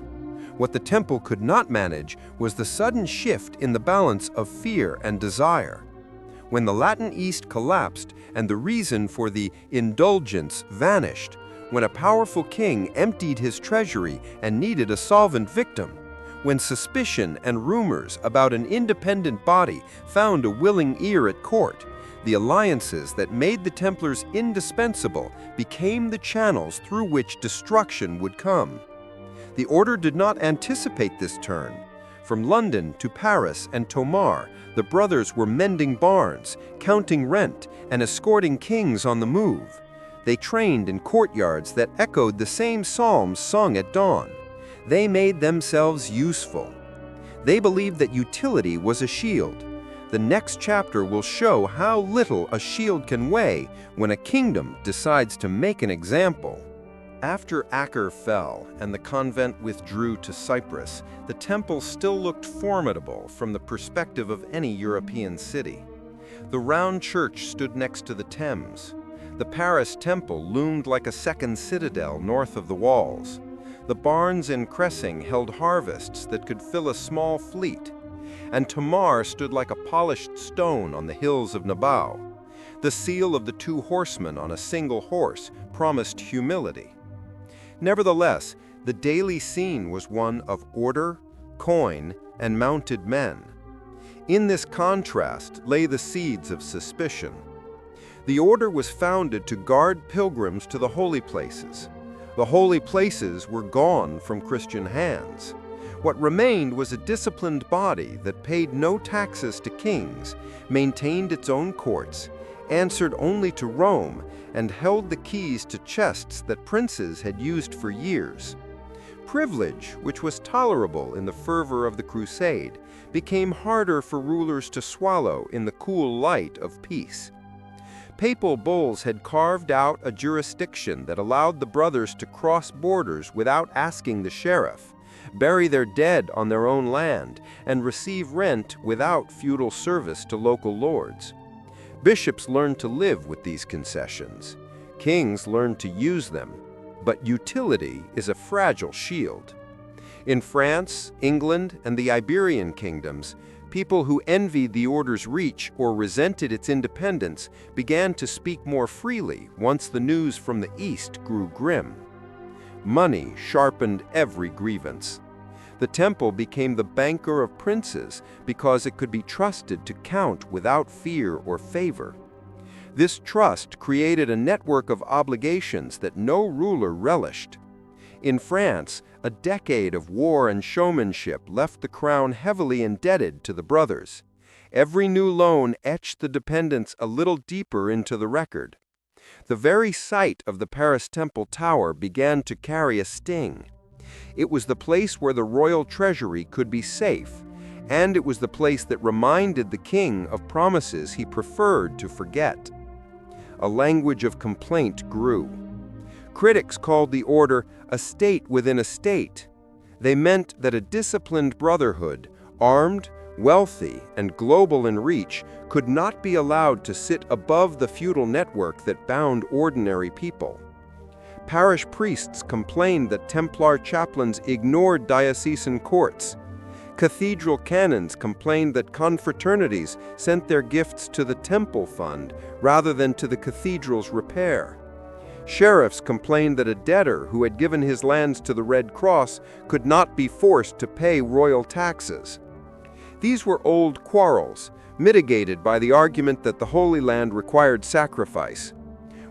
What the temple could not manage was the sudden shift in the balance of fear and desire. When the Latin East collapsed and the reason for the indulgence vanished, when a powerful king emptied his treasury and needed a solvent victim, when suspicion and rumors about an independent body found a willing ear at court, the alliances that made the Templars indispensable became the channels through which destruction would come. The order did not anticipate this turn. From London to Paris and Tomar, the brothers were mending barns, counting rent, and escorting kings on the move. They trained in courtyards that echoed the same psalms sung at dawn. They made themselves useful. They believed that utility was a shield. The next chapter will show how little a shield can weigh when a kingdom decides to make an example. After Acre fell and the convent withdrew to Cyprus, the temple still looked formidable from the perspective of any European city. The round church stood next to the Thames. The Paris temple loomed like a second citadel north of the walls. The barns in Cressing held harvests that could fill a small fleet. And Tomar stood like a polished stone on the hills of Nabau. The seal of the 2 horsemen on a single horse promised humility. Nevertheless, the daily scene was one of order, coin, and mounted men. In this contrast lay the seeds of suspicion. The order was founded to guard pilgrims to the holy places. The holy places were gone from Christian hands. What remained was a disciplined body that paid no taxes to kings, maintained its own courts, answered only to Rome, and held the keys to chests that princes had used for years. Privilege, which was tolerable in the fervor of the crusade, became harder for rulers to swallow in the cool light of peace. Papal bulls had carved out a jurisdiction that allowed the brothers to cross borders without asking the sheriff, bury their dead on their own land, and receive rent without feudal service to local lords. Bishops learned to live with these concessions. Kings learned to use them, but utility is a fragile shield. In France, England, and the Iberian kingdoms, people who envied the order's reach or resented its independence began to speak more freely once the news from the East grew grim. Money sharpened every grievance. The temple became the banker of princes because it could be trusted to count without fear or favor. This trust created a network of obligations that no ruler relished. In France, a decade of war and showmanship left the crown heavily indebted to the brothers. Every new loan etched the dependence a little deeper into the record. The very sight of the Paris Temple Tower began to carry a sting. It was the place where the royal treasury could be safe, and it was the place that reminded the king of promises he preferred to forget. A language of complaint grew. Critics called the order a state within a state. They meant that a disciplined brotherhood, armed, wealthy, and global in reach, could not be allowed to sit above the feudal network that bound ordinary people. Parish priests complained that Templar chaplains ignored diocesan courts. Cathedral canons complained that confraternities sent their gifts to the temple fund rather than to the cathedral's repair. Sheriffs complained that a debtor who had given his lands to the Red Cross could not be forced to pay royal taxes. These were old quarrels, mitigated by the argument that the Holy Land required sacrifice.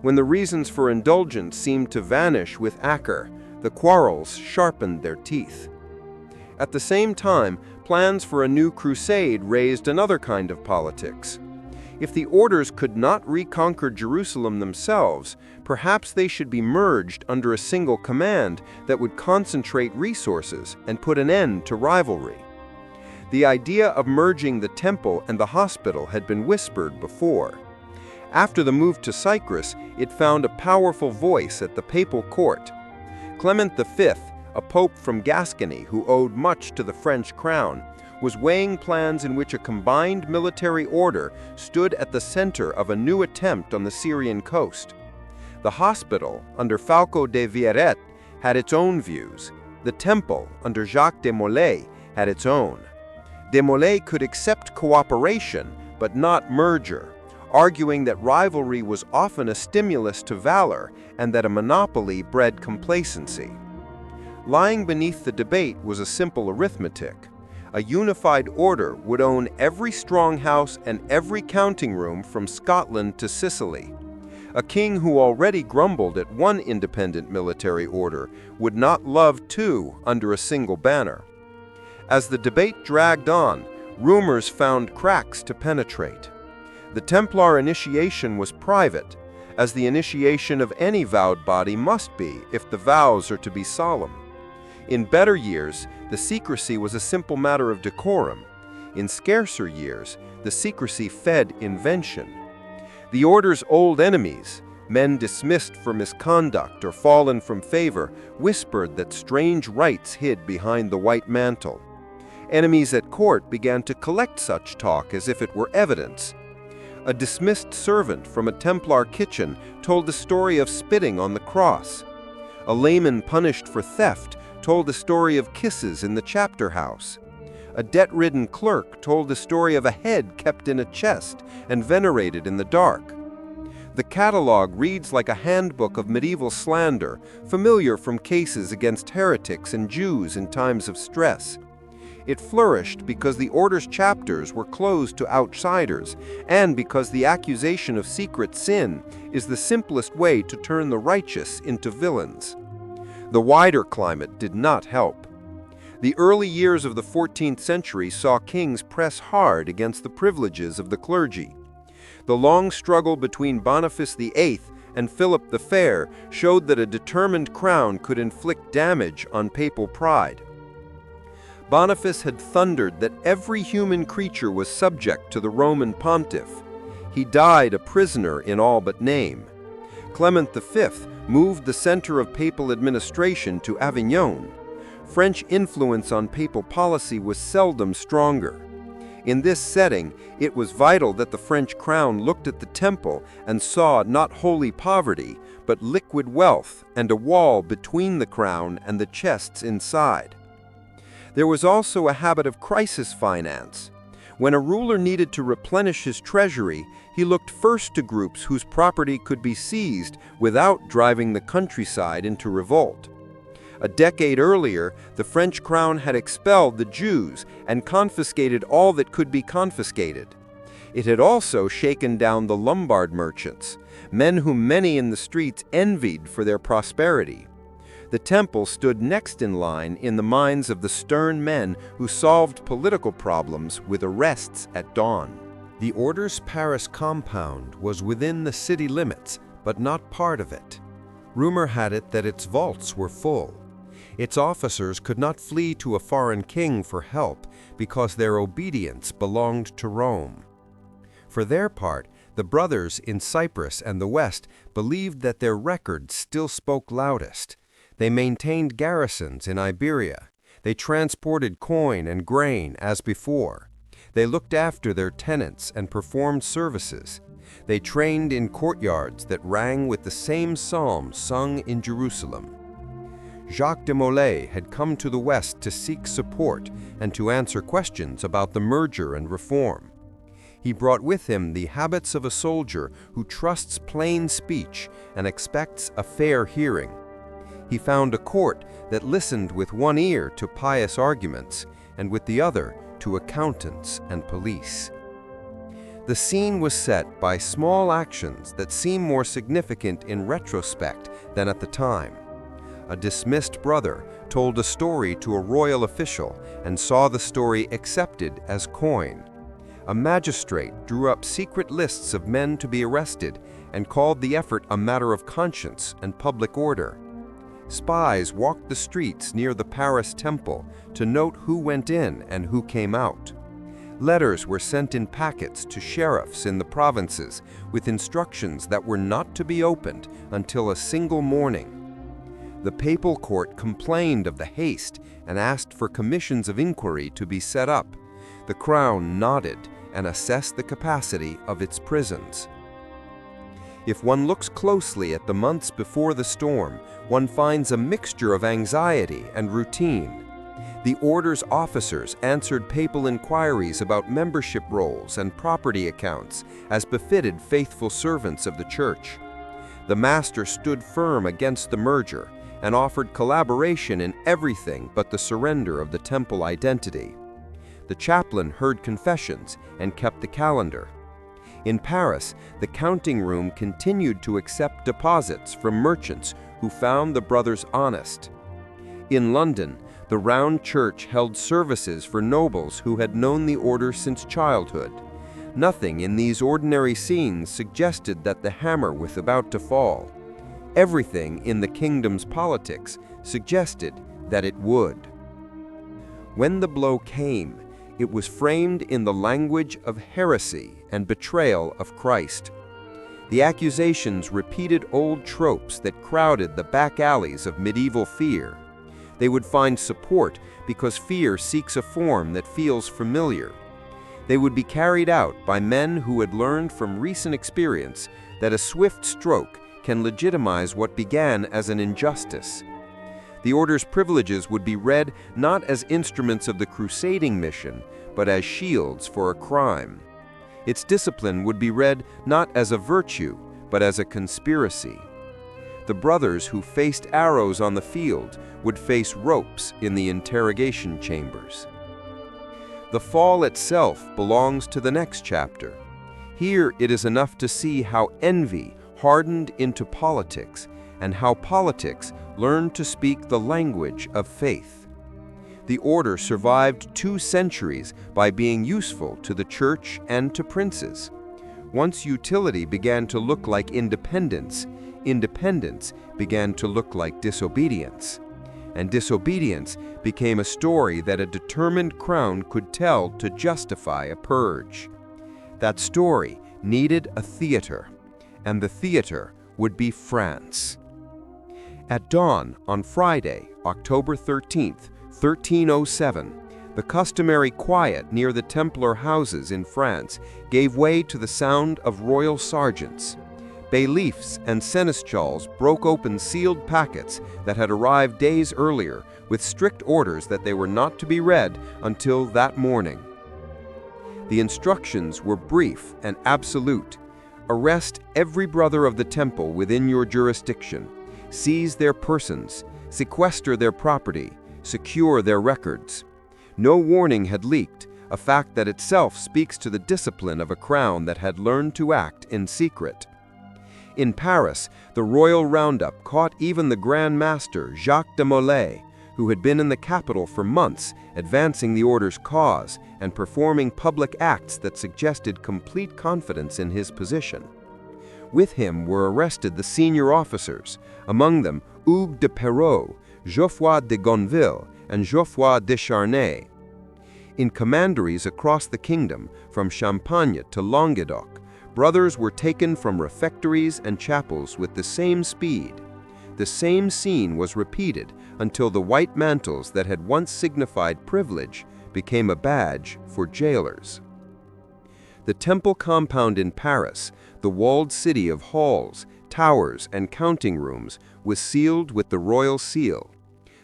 When the reasons for indulgence seemed to vanish with Acre, the quarrels sharpened their teeth. At the same time, plans for a new crusade raised another kind of politics. If the orders could not reconquer Jerusalem themselves, perhaps they should be merged under a single command that would concentrate resources and put an end to rivalry. The idea of merging the temple and the hospital had been whispered before. After the move to Cyprus, it found a powerful voice at the papal court. Clement V, a pope from Gascony who owed much to the French crown, was weighing plans in which a combined military order stood at the center of a new attempt on the Syrian coast. The hospital, under Falco de Villaret, had its own views. The temple, under Jacques de Molay, had its own. De Molay could accept cooperation, but not merger, arguing that rivalry was often a stimulus to valor and that a monopoly bred complacency. Lying beneath the debate was a simple arithmetic. A unified order would own every strong house and every counting room from Scotland to Sicily. A king who already grumbled at one independent military order would not love two under a single banner. As the debate dragged on, rumors found cracks to penetrate. The Templar initiation was private, as the initiation of any vowed body must be if the vows are to be solemn. In better years, the secrecy was a simple matter of decorum. In scarcer years, the secrecy fed invention. The order's old enemies, men dismissed for misconduct or fallen from favor, whispered that strange rites hid behind the white mantle. Enemies at court began to collect such talk as if it were evidence. A dismissed servant from a Templar kitchen told the story of spitting on the cross. A layman punished for theft told the story of kisses in the chapter house. A debt-ridden clerk told the story of a head kept in a chest and venerated in the dark. The catalog reads like a handbook of medieval slander, familiar from cases against heretics and Jews in times of stress. It flourished because the order's chapters were closed to outsiders, and because the accusation of secret sin is the simplest way to turn the righteous into villains. The wider climate did not help. The early years of the 14th century saw kings press hard against the privileges of the clergy. The long struggle between Boniface VIII and Philip the Fair showed that a determined crown could inflict damage on papal pride. Boniface had thundered that every human creature was subject to the Roman pontiff. He died a prisoner in all but name. Clement V moved the center of papal administration to Avignon. French influence on papal policy was seldom stronger. In this setting, it was vital that the French crown looked at the temple and saw not holy poverty, but liquid wealth and a wall between the crown and the chests inside. There was also a habit of crisis finance. When a ruler needed to replenish his treasury, he looked first to groups whose property could be seized without driving the countryside into revolt. A decade earlier, the French crown had expelled the Jews and confiscated all that could be confiscated. It had also shaken down the Lombard merchants, men whom many in the streets envied for their prosperity. The temple stood next in line in the minds of the stern men who solved political problems with arrests at dawn. The order's Paris compound was within the city limits, but not part of it. Rumor had it that its vaults were full. Its officers could not flee to a foreign king for help because their obedience belonged to Rome. For their part, the brothers in Cyprus and the West believed that their record still spoke loudest. They maintained garrisons in Iberia. They transported coin and grain as before. They looked after their tenants and performed services. They trained in courtyards that rang with the same psalms sung in Jerusalem. Jacques de Molay had come to the West to seek support and to answer questions about the merger and reform. He brought with him the habits of a soldier who trusts plain speech and expects a fair hearing. He found a court that listened with one ear to pious arguments and with the other to accountants and police. The scene was set by small actions that seem more significant in retrospect than at the time. A dismissed brother told a story to a royal official and saw the story accepted as coin. A magistrate drew up secret lists of men to be arrested and called the effort a matter of conscience and public order. Spies walked the streets near the Paris temple to note who went in and who came out. Letters were sent in packets to sheriffs in the provinces with instructions that were not to be opened until a single morning. The papal court complained of the haste and asked for commissions of inquiry to be set up. The crown nodded and assessed the capacity of its prisons. If one looks closely at the months before the storm, one finds a mixture of anxiety and routine. The order's officers answered papal inquiries about membership rolls and property accounts, as befitted faithful servants of the church. The master stood firm against the merger and offered collaboration in everything but the surrender of the temple identity. The chaplain heard confessions and kept the calendar. In Paris, the counting room continued to accept deposits from merchants who found the brothers honest. In London, the Round Church held services for nobles who had known the order since childhood. Nothing in these ordinary scenes suggested that the hammer was about to fall. Everything in the kingdom's politics suggested that it would. When the blow came, it was framed in the language of heresy and betrayal of Christ. The accusations repeated old tropes that crowded the back alleys of medieval fear. They would find support because fear seeks a form that feels familiar. They would be carried out by men who had learned from recent experience that a swift stroke can legitimize what began as an injustice. The order's privileges would be read not as instruments of the crusading mission, but as shields for a crime. Its discipline would be read not as a virtue, but as a conspiracy. The brothers who faced arrows on the field would face ropes in the interrogation chambers. The fall itself belongs to the next chapter. Here it is enough to see how envy hardened into politics and how politics learned to speak the language of faith. The order survived 2 centuries by being useful to the church and to princes. Once utility began to look like independence, independence began to look like disobedience. And disobedience became a story that a determined crown could tell to justify a purge. That story needed a theater, and the theater would be France. At dawn on Friday, October 13th, 1307, the customary quiet near the Templar houses in France gave way to the sound of royal sergeants. Bailiffs and seneschals broke open sealed packets that had arrived days earlier with strict orders that they were not to be read until that morning. The instructions were brief and absolute. Arrest every brother of the temple within your jurisdiction, seize their persons, sequester their property, secure their records. No warning had leaked, a fact that itself speaks to the discipline of a crown that had learned to act in secret. In Paris, the royal roundup caught even the Grand Master Jacques de Molay, who had been in the capital for months, advancing the order's cause and performing public acts that suggested complete confidence in his position. With him were arrested the senior officers, among them Hugues de Perrot, Geoffroy de Gonville, and Geoffroy de Charnay. In commanderies across the kingdom, from Champagne to Languedoc, brothers were taken from refectories and chapels with the same speed. The same scene was repeated until the white mantles that had once signified privilege became a badge for jailers. The temple compound in Paris, the walled city of halls, towers, and counting rooms, was sealed with the royal seal.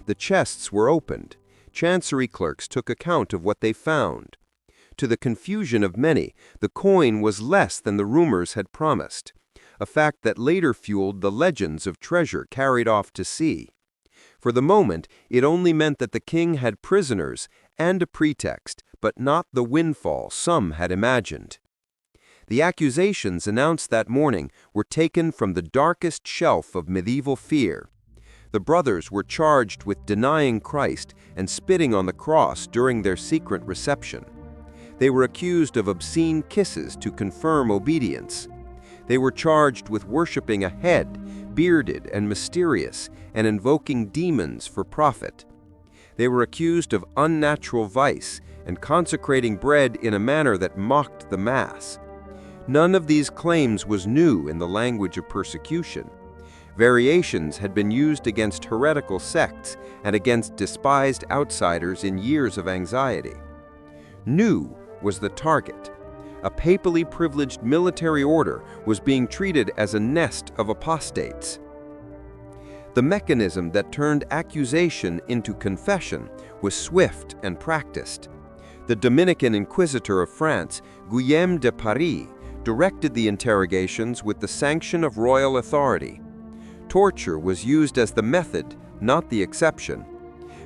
The chests were opened. Chancery clerks took account of what they found. To the confusion of many, the coin was less than the rumors had promised, a fact that later fueled the legends of treasure carried off to sea. For the moment, it only meant that the king had prisoners and a pretext, but not the windfall some had imagined. The accusations announced that morning were taken from the darkest shelf of medieval fear. The brothers were charged with denying Christ and spitting on the cross during their secret reception. They were accused of obscene kisses to confirm obedience. They were charged with worshiping a head, bearded and mysterious, and invoking demons for profit. They were accused of unnatural vice and consecrating bread in a manner that mocked the Mass. None of these claims was new in the language of persecution. Variations had been used against heretical sects and against despised outsiders in years of anxiety. New was the target. A papally privileged military order was being treated as a nest of apostates. The mechanism that turned accusation into confession was swift and practiced. The Dominican Inquisitor of France, Guillaume de Paris, directed the interrogations with the sanction of royal authority. Torture was used as the method, not the exception.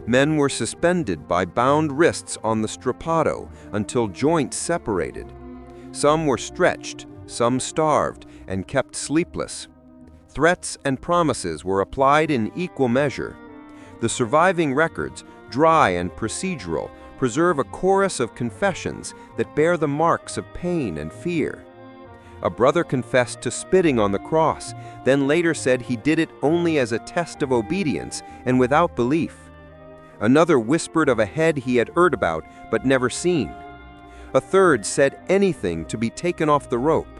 Men were suspended by bound wrists on the strappado until joints separated. Some were stretched, some starved, and kept sleepless. Threats and promises were applied in equal measure. The surviving records, dry and procedural, preserve a chorus of confessions that bear the marks of pain and fear. A brother confessed to spitting on the cross, then later said he did it only as a test of obedience and without belief. Another whispered of a head he had heard about but never seen. A third said anything to be taken off the rope.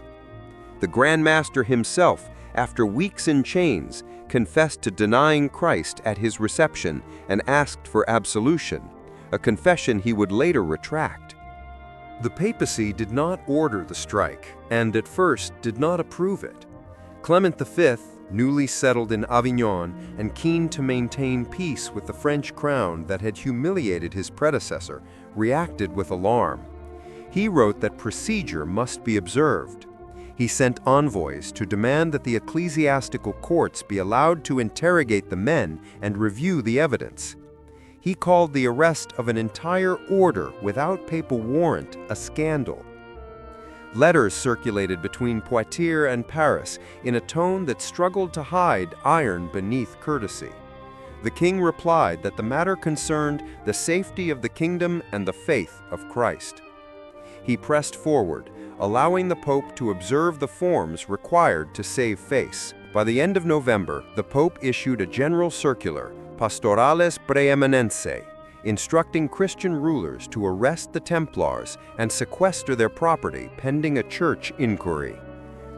The Grand Master himself, after weeks in chains, confessed to denying Christ at his reception and asked for absolution, a confession he would later retract. The papacy did not order the strike, and at first did not approve it. Clement V, newly settled in Avignon and keen to maintain peace with the French crown that had humiliated his predecessor, reacted with alarm. He wrote that procedure must be observed. He sent envoys to demand that the ecclesiastical courts be allowed to interrogate the men and review the evidence. He called the arrest of an entire order without papal warrant a scandal. Letters circulated between Poitiers and Paris in a tone that struggled to hide iron beneath courtesy. The king replied that the matter concerned the safety of the kingdom and the faith of Christ. He pressed forward, allowing the Pope to observe the forms required to save face. By the end of November, the Pope issued a general circular, Pastorales Preeminense, instructing Christian rulers to arrest the Templars and sequester their property pending a church inquiry.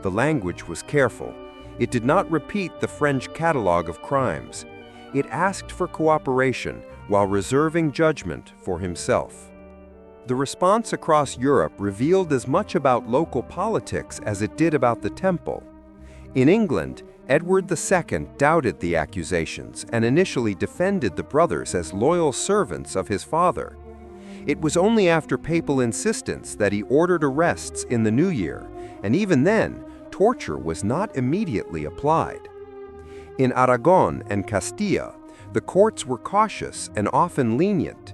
The language was careful. It did not repeat the French catalogue of crimes. It asked for cooperation while reserving judgment for himself. The response across Europe revealed as much about local politics as it did about the temple. In England, Edward II doubted the accusations and initially defended the brothers as loyal servants of his father. It was only after papal insistence that he ordered arrests in the new year, and even then, torture was not immediately applied. In Aragon and Castilla, the courts were cautious and often lenient.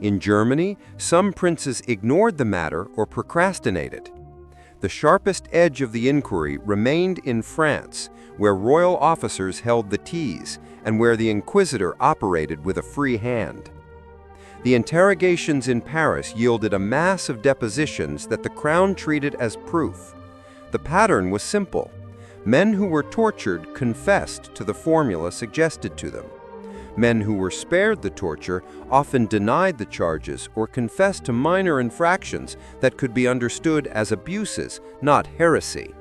In Germany, some princes ignored the matter or procrastinated. The sharpest edge of the inquiry remained in France, where royal officers held the keys and where the inquisitor operated with a free hand. The interrogations in Paris yielded a mass of depositions that the crown treated as proof. The pattern was simple. Men who were tortured confessed to the formula suggested to them. Men who were spared the torture often denied the charges or confessed to minor infractions that could be understood as abuses, not heresy.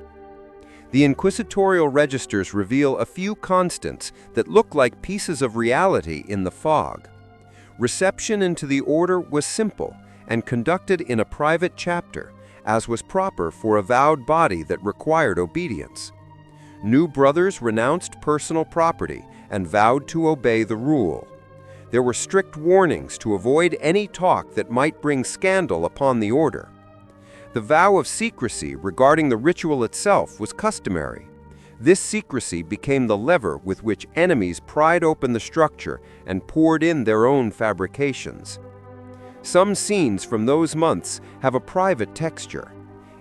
The inquisitorial registers reveal a few constants that look like pieces of reality in the fog. Reception into the order was simple and conducted in a private chapter, as was proper for a vowed body that required obedience. New brothers renounced personal property and vowed to obey the rule. There were strict warnings to avoid any talk that might bring scandal upon the order. The vow of secrecy regarding the ritual itself was customary. This secrecy became the lever with which enemies pried open the structure and poured in their own fabrications. Some scenes from those months have a private texture.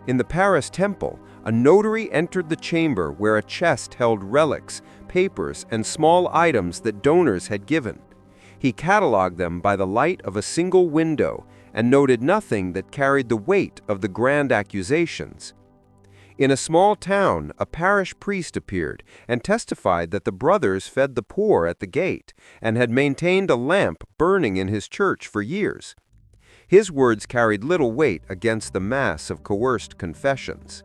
In the Paris temple, a notary entered the chamber where a chest held relics, papers, and small items that donors had given. He catalogued them by the light of a single window and noted nothing that carried the weight of the grand accusations. In a small town, a parish priest appeared and testified that the brothers fed the poor at the gate and had maintained a lamp burning in his church for years. His words carried little weight against the mass of coerced confessions.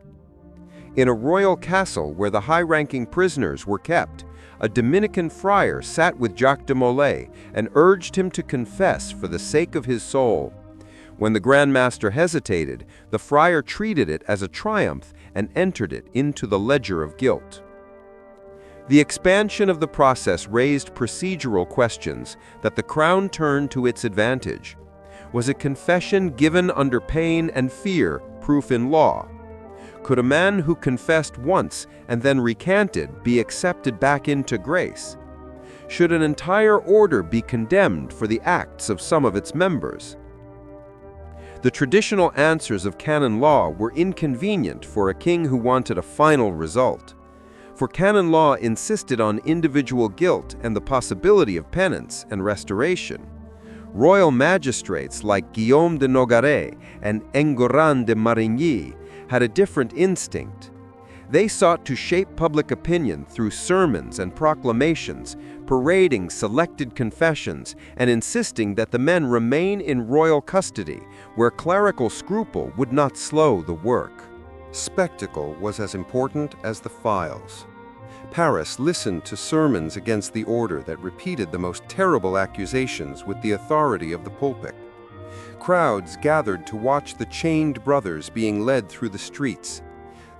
In a royal castle where the high-ranking prisoners were kept, a Dominican friar sat with Jacques de Molay and urged him to confess for the sake of his soul. When the Grand Master hesitated, the friar treated it as a triumph and entered it into the ledger of guilt. The expansion of the process raised procedural questions that the Crown turned to its advantage. Was a confession given under pain and fear proof in law? Could a man who confessed once and then recanted be accepted back into grace? Should an entire order be condemned for the acts of some of its members? The traditional answers of canon law were inconvenient for a king who wanted a final result. For canon law insisted on individual guilt and the possibility of penance and restoration. Royal magistrates like Guillaume de Nogaret and Enguerrand de Marigny had a different instinct. They sought to shape public opinion through sermons and proclamations, parading selected confessions and insisting that the men remain in royal custody, where clerical scruple would not slow the work. Spectacle was as important as the files. Paris listened to sermons against the order that repeated the most terrible accusations with the authority of the pulpit. Crowds gathered to watch the chained brothers being led through the streets.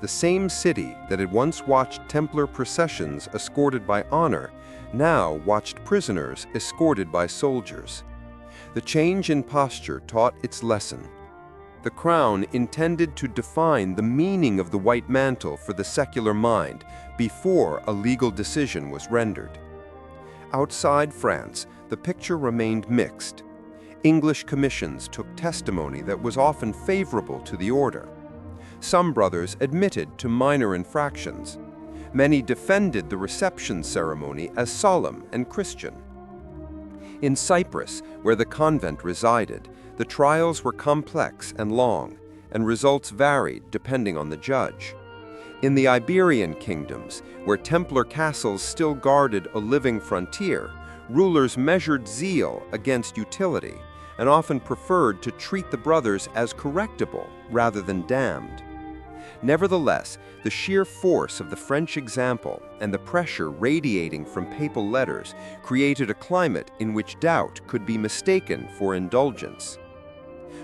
The same city that had once watched Templar processions escorted by honor now watched prisoners escorted by soldiers. The change in posture taught its lesson. The Crown intended to define the meaning of the white mantle for the secular mind before a legal decision was rendered. Outside France, the picture remained mixed. English commissions took testimony that was often favorable to the order. Some brothers admitted to minor infractions. Many defended the reception ceremony as solemn and Christian. In Cyprus, where the convent resided, the trials were complex and long, and results varied depending on the judge. In the Iberian kingdoms, where Templar castles still guarded a living frontier, rulers measured zeal against utility and often preferred to treat the brothers as correctable rather than damned. Nevertheless, the sheer force of the French example and the pressure radiating from papal letters created a climate in which doubt could be mistaken for indulgence.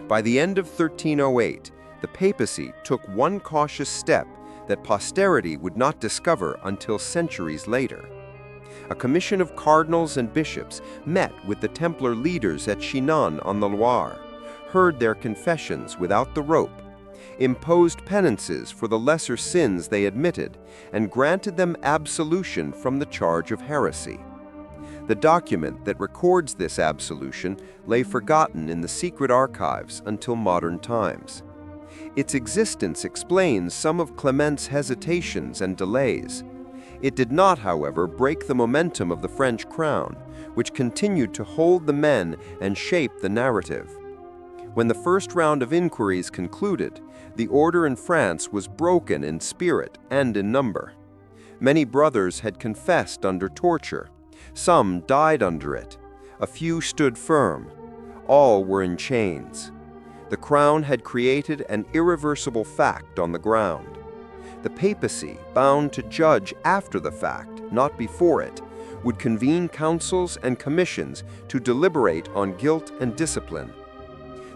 By the end of 1308, the papacy took one cautious step that posterity would not discover until centuries later. A commission of cardinals and bishops met with the Templar leaders at Chinon on the Loire, heard their confessions without the rope, imposed penances for the lesser sins they admitted, and granted them absolution from the charge of heresy. The document that records this absolution lay forgotten in the secret archives until modern times. Its existence explains some of Clement's hesitations and delays. It did not, however, break the momentum of the French crown, which continued to hold the men and shape the narrative. When the first round of inquiries concluded, the order in France was broken in spirit and in number. Many brothers had confessed under torture. Some died under it. A few stood firm. All were in chains. The crown had created an irreversible fact on the ground. The papacy, bound to judge after the fact, not before it, would convene councils and commissions to deliberate on guilt and discipline.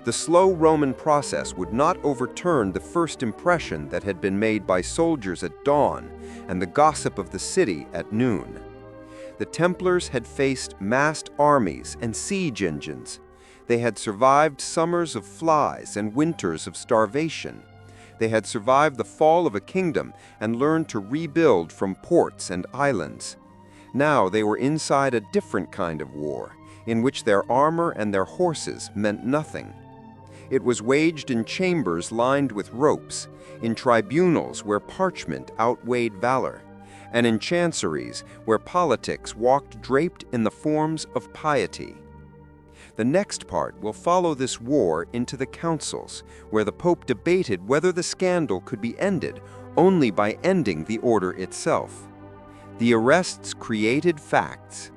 The slow Roman process would not overturn the first impression that had been made by soldiers at dawn and the gossip of the city at noon. The Templars had faced massed armies and siege engines. They had survived summers of flies and winters of starvation. They had survived the fall of a kingdom and learned to rebuild from ports and islands. Now they were inside a different kind of war, in which their armor and their horses meant nothing. It was waged in chambers lined with ropes, in tribunals where parchment outweighed valor, and in chanceries where politics walked draped in the forms of piety. The next part will follow this war into the councils, where the Pope debated whether the scandal could be ended only by ending the order itself. The arrests created facts.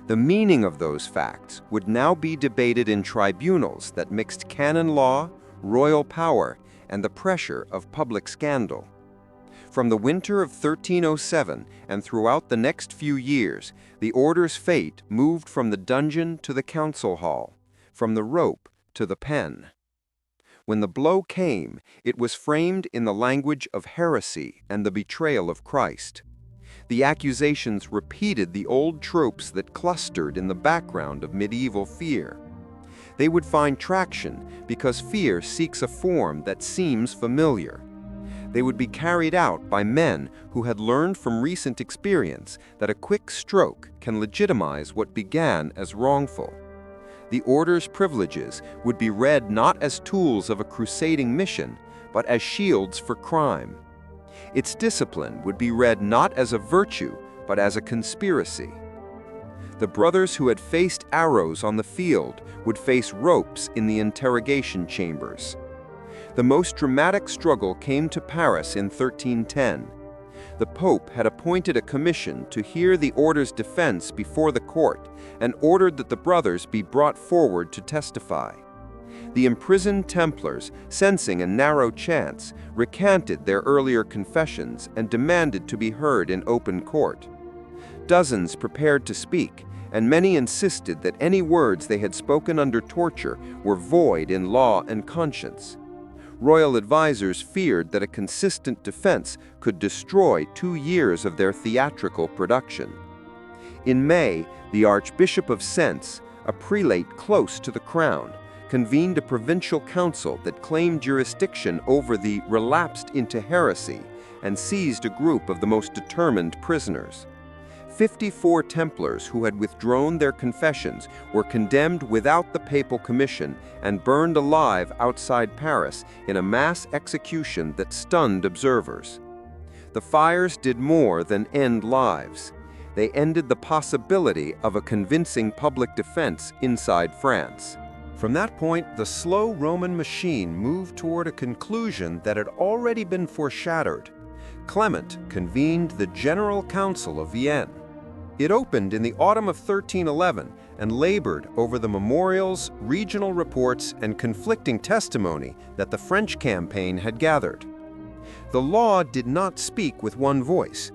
The meaning of those facts would now be debated in tribunals that mixed canon law, royal power, and the pressure of public scandal. From the winter of 1307 and throughout the next few years, the order's fate moved from the dungeon to the council hall, from the rope to the pen. When the blow came, it was framed in the language of heresy and the betrayal of Christ. The accusations repeated the old tropes that clustered in the background of medieval fear. They would find traction because fear seeks a form that seems familiar. They would be carried out by men who had learned from recent experience that a quick stroke can legitimize what began as wrongful. The order's privileges would be read not as tools of a crusading mission, but as shields for crime. Its discipline would be read not as a virtue, but as a conspiracy. The brothers who had faced arrows on the field would face ropes in the interrogation chambers. The most dramatic struggle came to Paris in 1310. The Pope had appointed a commission to hear the order's defense before the court and ordered that the brothers be brought forward to testify. The imprisoned Templars, sensing a narrow chance, recanted their earlier confessions and demanded to be heard in open court. Dozens prepared to speak, and many insisted that any words they had spoken under torture were void in law and conscience. Royal advisors feared that a consistent defense could destroy 2 years of their theatrical production. In May, the Archbishop of Sens, a prelate close to the crown, convened a provincial council that claimed jurisdiction over the relapsed into heresy and seized a group of the most determined prisoners. 54 Templars who had withdrawn their confessions were condemned without the papal commission and burned alive outside Paris in a mass execution that stunned observers. The fires did more than end lives. They ended the possibility of a convincing public defense inside France. From that point, the slow Roman machine moved toward a conclusion that had already been foreshadowed. Clement convened the General Council of Vienne. It opened in the autumn of 1311 and labored over the memorials, regional reports, and conflicting testimony that the French campaign had gathered. The law did not speak with one voice.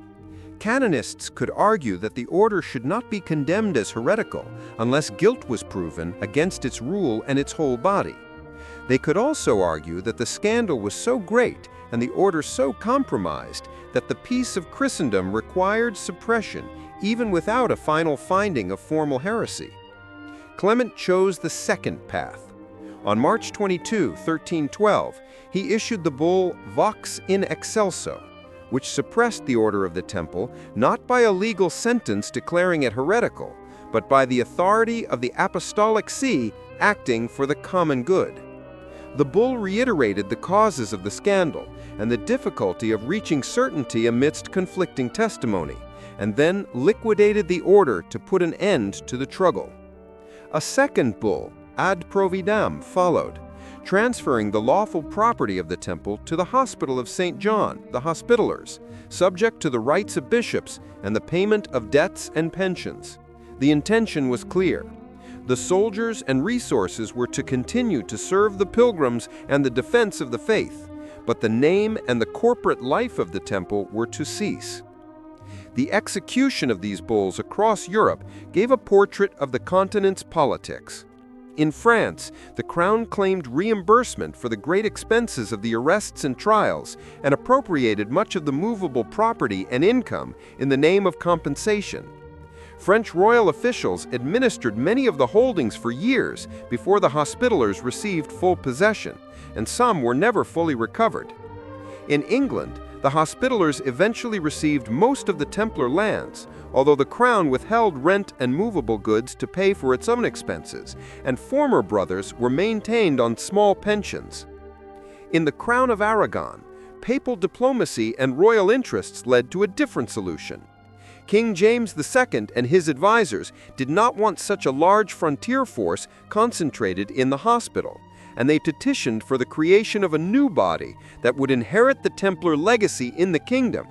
Canonists could argue that the order should not be condemned as heretical unless guilt was proven against its rule and its whole body. They could also argue that the scandal was so great and the order so compromised that the peace of Christendom required suppression even without a final finding of formal heresy. Clement chose the second path. On March 22, 1312, he issued the bull Vox in Excelso, which suppressed the Order of the Temple not by a legal sentence declaring it heretical, but by the authority of the Apostolic See acting for the common good. The bull reiterated the causes of the scandal and the difficulty of reaching certainty amidst conflicting testimony, and then liquidated the order to put an end to the struggle. A second bull, Ad Providam, followed, transferring the lawful property of the temple to the Hospital of St. John, the Hospitallers, subject to the rights of bishops and the payment of debts and pensions. The intention was clear. The soldiers and resources were to continue to serve the pilgrims and the defense of the faith, but the name and the corporate life of the temple were to cease. The execution of these bulls across Europe gave a portrait of the continent's politics. In France, the crown claimed reimbursement for the great expenses of the arrests and trials and appropriated much of the movable property and income in the name of compensation. French royal officials administered many of the holdings for years before the Hospitallers received full possession, and some were never fully recovered. In England, the Hospitallers eventually received most of the Templar lands, although the crown withheld rent and movable goods to pay for its own expenses, and former brothers were maintained on small pensions. In the Crown of Aragon, papal diplomacy and royal interests led to a different solution. King James II and his advisors did not want such a large frontier force concentrated in the hospital, and they petitioned for the creation of a new body that would inherit the Templar legacy in the kingdom.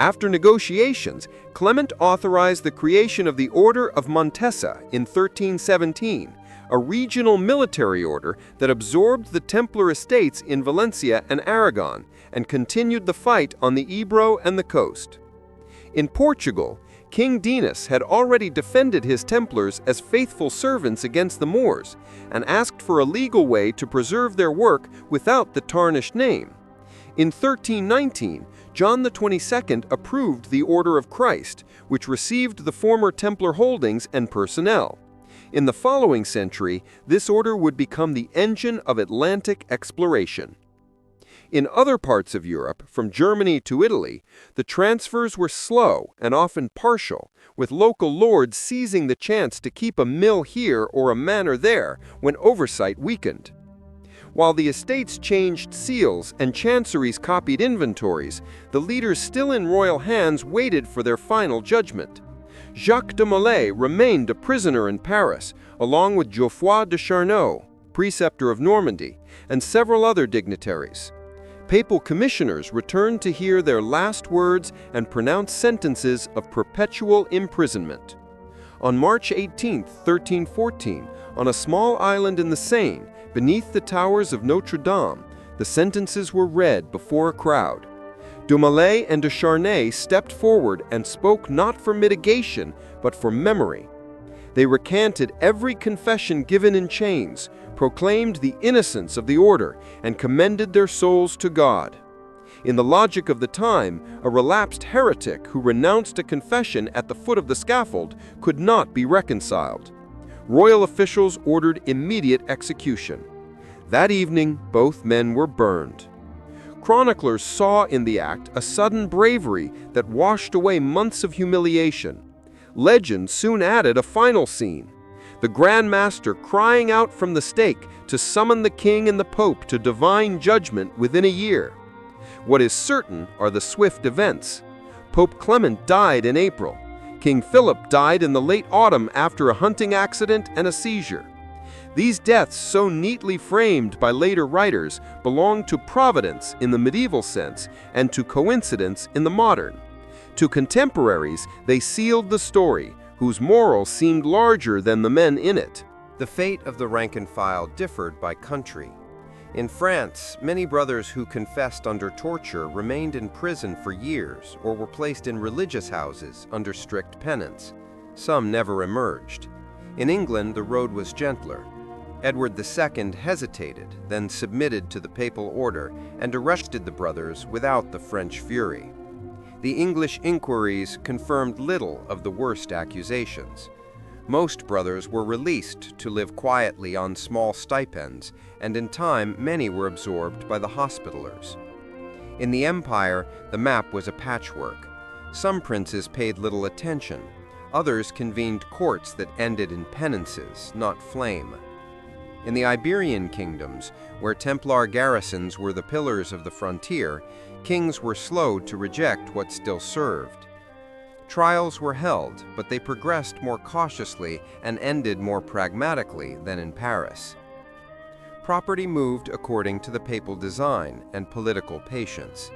After negotiations, Clement authorized the creation of the Order of Montesa in 1317, a regional military order that absorbed the Templar estates in Valencia and Aragon and continued the fight on the Ebro and the coast. In Portugal, King Dinas had already defended his Templars as faithful servants against the Moors and asked for a legal way to preserve their work without the tarnished name. In 1319, John XXII approved the Order of Christ, which received the former Templar holdings and personnel. In the following century, this order would become the engine of Atlantic exploration. In other parts of Europe, from Germany to Italy, the transfers were slow and often partial, with local lords seizing the chance to keep a mill here or a manor there when oversight weakened. While the estates changed seals and chanceries copied inventories, the leaders still in royal hands waited for their final judgment. Jacques de Molay remained a prisoner in Paris, along with Geoffroy de Charnoz, preceptor of Normandy, and several other dignitaries. Papal commissioners returned to hear their last words and pronounce sentences of perpetual imprisonment. On March 18, 1314, on a small island in the Seine, beneath the towers of Notre Dame, the sentences were read before a crowd. De Molay and de Charnay stepped forward and spoke not for mitigation, but for memory. They recanted every confession given in chains, proclaimed the innocence of the order, and commended their souls to God. In the logic of the time, a relapsed heretic who renounced a confession at the foot of the scaffold could not be reconciled. Royal officials ordered immediate execution. That evening, both men were burned. Chroniclers saw in the act a sudden bravery that washed away months of humiliation. Legend soon added a final scene: the Grand Master crying out from the stake to summon the king and the pope to divine judgment within a year. What is certain are the swift events. Pope Clement died in April. King Philip died in the late autumn after a hunting accident and a seizure. These deaths, so neatly framed by later writers, belong to providence in the medieval sense and to coincidence in the modern. To contemporaries, they sealed the story, whose moral seemed larger than the men in it. The fate of the rank and file differed by country. In France, many brothers who confessed under torture remained in prison for years or were placed in religious houses under strict penance. Some never emerged. In England, the road was gentler. Edward II hesitated, then submitted to the papal order and arrested the brothers without the French fury. The English inquiries confirmed little of the worst accusations. Most brothers were released to live quietly on small stipends, and in time many were absorbed by the Hospitallers. In the Empire, the map was a patchwork. Some princes paid little attention. Others convened courts that ended in penances, not flame. In the Iberian kingdoms, where Templar garrisons were the pillars of the frontier, kings were slow to reject what still served. Trials were held, but they progressed more cautiously and ended more pragmatically than in Paris. Property moved according to the papal design and political patience.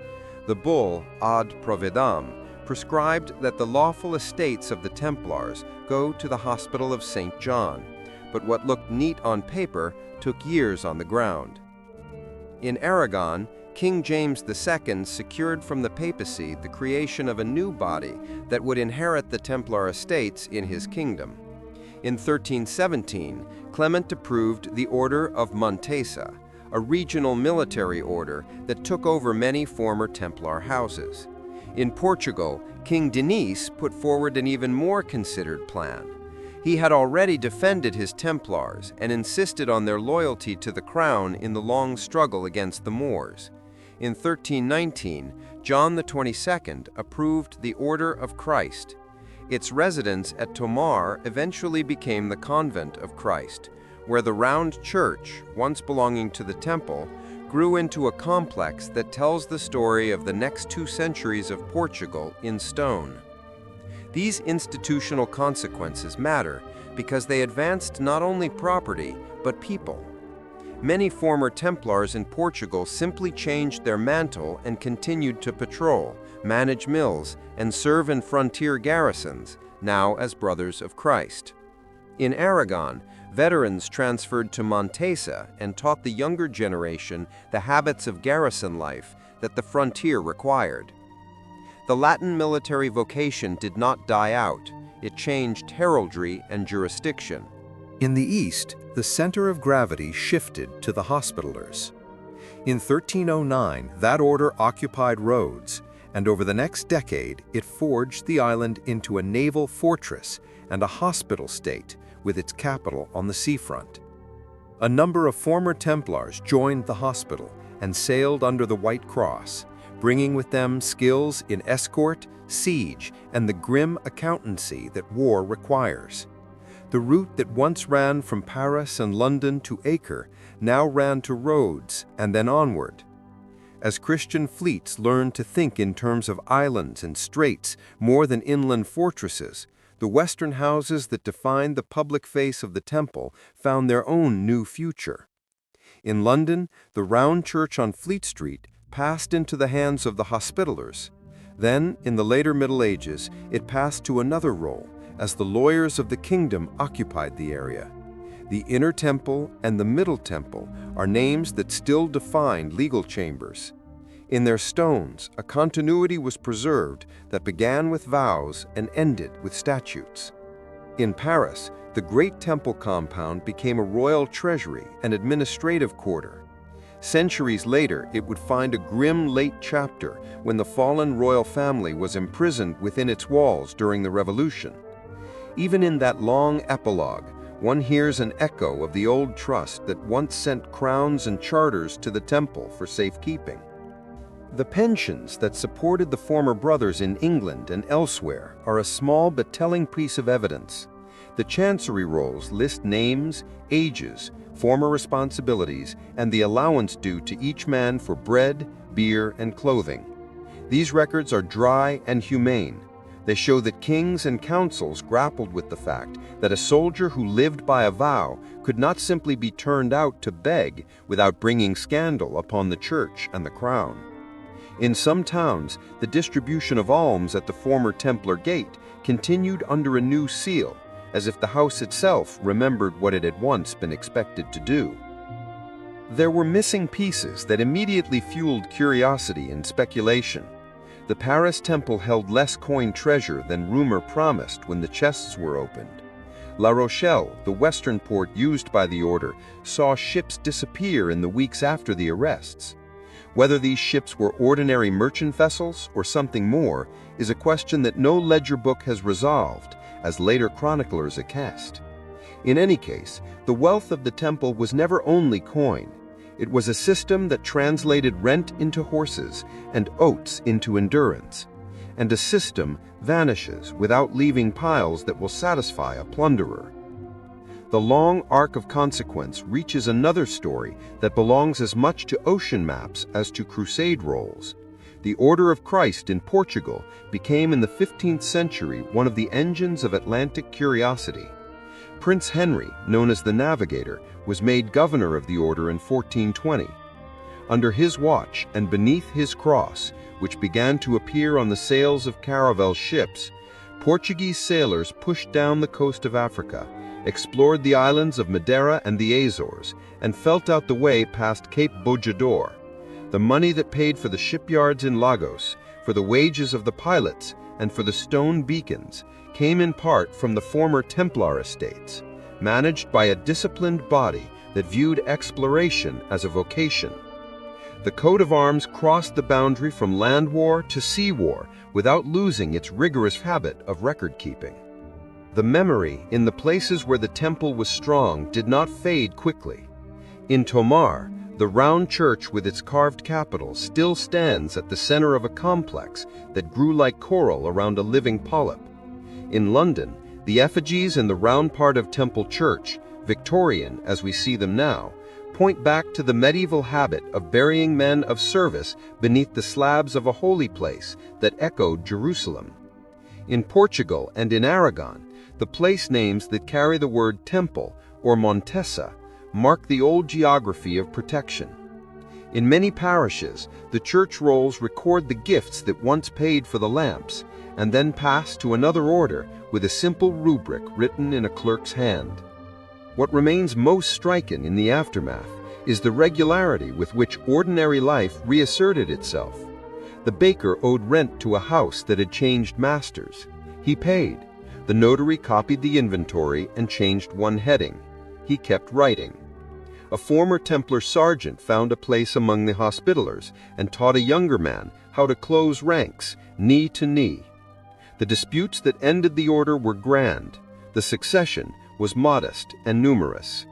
The bull Ad Providam prescribed that the lawful estates of the Templars go to the Hospital of St. John, but what looked neat on paper took years on the ground. In Aragon, King James II secured from the papacy the creation of a new body that would inherit the Templar estates in his kingdom. In 1317, Clement approved the Order of Montesa, a regional military order that took over many former Templar houses. In Portugal, King Denis put forward an even more considered plan. He had already defended his Templars and insisted on their loyalty to the crown in the long struggle against the Moors. In 1319, John XXII approved the Order of Christ. Its residence at Tomar eventually became the Convent of Christ, where the round church, once belonging to the temple, grew into a complex that tells the story of the next 2 centuries of Portugal in stone. These institutional consequences matter because they advanced not only property, but people. Many former Templars in Portugal simply changed their mantle and continued to patrol, manage mills, and serve in frontier garrisons, now as Brothers of Christ. In Aragon, veterans transferred to Montesa and taught the younger generation the habits of garrison life that the frontier required. The Latin military vocation did not die out. It changed heraldry and jurisdiction. In the East, the center of gravity shifted to the Hospitallers. In 1309, that order occupied Rhodes, and over the next decade, it forged the island into a naval fortress and a hospital state with its capital on the seafront. A number of former Templars joined the hospital and sailed under the White Cross, bringing with them skills in escort, siege, and the grim accountancy that war requires. The route that once ran from Paris and London to Acre now ran to Rhodes and then onward. As Christian fleets learned to think in terms of islands and straits more than inland fortresses, the western houses that defined the public face of the temple found their own new future. In London, the round church on Fleet Street passed into the hands of the Hospitallers. Then, in the later Middle Ages, it passed to another role, as the lawyers of the kingdom occupied the area. The Inner Temple and the Middle Temple are names that still define legal chambers. In their stones, a continuity was preserved that began with vows and ended with statutes. In Paris, the Great Temple compound became a royal treasury and administrative quarter. Centuries later, it would find a grim late chapter when the fallen royal family was imprisoned within its walls during the Revolution. Even in that long epilogue, one hears an echo of the old trust that once sent crowns and charters to the temple for safekeeping. The pensions that supported the former brothers in England and elsewhere are a small but telling piece of evidence. The chancery rolls list names, ages, former responsibilities, and the allowance due to each man for bread, beer, and clothing. These records are dry and humane. They show that kings and councils grappled with the fact that a soldier who lived by a vow could not simply be turned out to beg without bringing scandal upon the church and the crown. In some towns, the distribution of alms at the former Templar gate continued under a new seal, as if the house itself remembered what it had once been expected to do. There were missing pieces that immediately fueled curiosity and speculation. The Paris temple held less coin treasure than rumor promised when the chests were opened. La Rochelle, the western port used by the order, saw ships disappear in the weeks after the arrests. Whether these ships were ordinary merchant vessels or something more is a question that no ledger book has resolved, as later chroniclers attest. In any case, the wealth of the temple was never only coin. It was a system that translated rent into horses and oats into endurance. And a system vanishes without leaving piles that will satisfy a plunderer. The long arc of consequence reaches another story that belongs as much to ocean maps as to crusade rolls. The Order of Christ in Portugal became in the 15th century one of the engines of Atlantic curiosity. Prince Henry, known as the Navigator, was made governor of the order in 1420. Under his watch and beneath his cross, which began to appear on the sails of caravel ships, Portuguese sailors pushed down the coast of Africa, explored the islands of Madeira and the Azores, and felt out the way past Cape Bojador. The money that paid for the shipyards in Lagos, for the wages of the pilots, and for the stone beacons came in part from the former Templar estates, managed by a disciplined body that viewed exploration as a vocation. The coat of arms crossed the boundary from land war to sea war without losing its rigorous habit of record-keeping. The memory in the places where the temple was strong did not fade quickly. In Tomar, the round church with its carved capital still stands at the center of a complex that grew like coral around a living polyp. In London, the effigies in the round part of Temple Church, Victorian as we see them now, point back to the medieval habit of burying men of service beneath the slabs of a holy place that echoed Jerusalem. In Portugal and in Aragon, the place names that carry the word temple or Montessa mark the old geography of protection. In many parishes, the church rolls record the gifts that once paid for the lamps, and then pass to another order with a simple rubric written in a clerk's hand. What remains most striking in the aftermath is the regularity with which ordinary life reasserted itself. The baker owed rent to a house that had changed masters. He paid. The notary copied the inventory and changed one heading. He kept writing. A former Templar sergeant found a place among the Hospitallers and taught a younger man how to close ranks, knee to knee. The disputes that ended the order were grand. The succession was modest and numerous.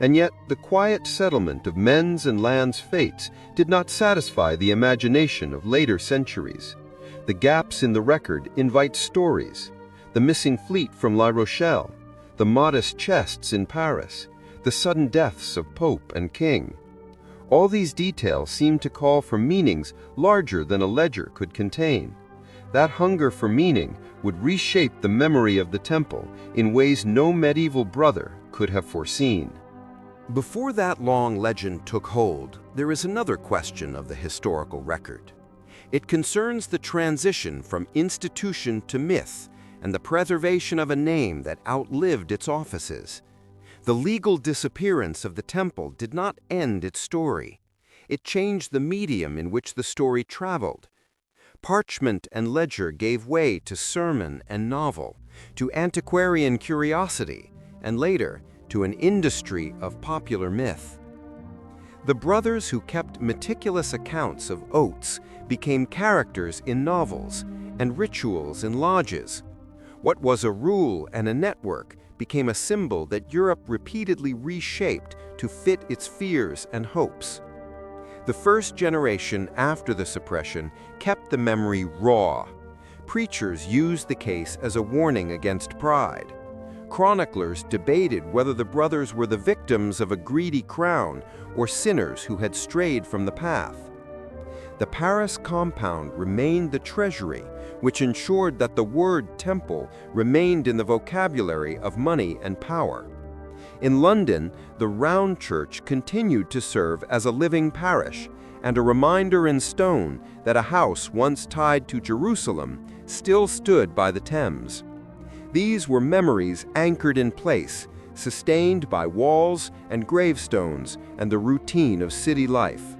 And yet the quiet settlement of men's and land's fates did not satisfy the imagination of later centuries. The gaps in the record invite stories. The missing fleet from La Rochelle, the modest chests in Paris, the sudden deaths of Pope and King. All these details seem to call for meanings larger than a ledger could contain. That hunger for meaning would reshape the memory of the temple in ways no medieval brother could have foreseen. Before that long legend took hold, there is another question of the historical record. It concerns the transition from institution to myth and the preservation of a name that outlived its offices. The legal disappearance of the temple did not end its story. It changed the medium in which the story traveled. Parchment and ledger gave way to sermon and novel, to antiquarian curiosity, and later to an industry of popular myth. The brothers who kept meticulous accounts of oaths became characters in novels and rituals in lodges. What was a rule and a network became a symbol that Europe repeatedly reshaped to fit its fears and hopes. The first generation after the suppression kept the memory raw. Preachers used the case as a warning against pride. Chroniclers debated whether the brothers were the victims of a greedy crown or sinners who had strayed from the path. The Paris compound remained the treasury, which ensured that the word temple remained in the vocabulary of money and power. In London, the Round Church continued to serve as a living parish and a reminder in stone that a house once tied to Jerusalem still stood by the Thames. These were memories anchored in place, sustained by walls and gravestones and the routine of city life.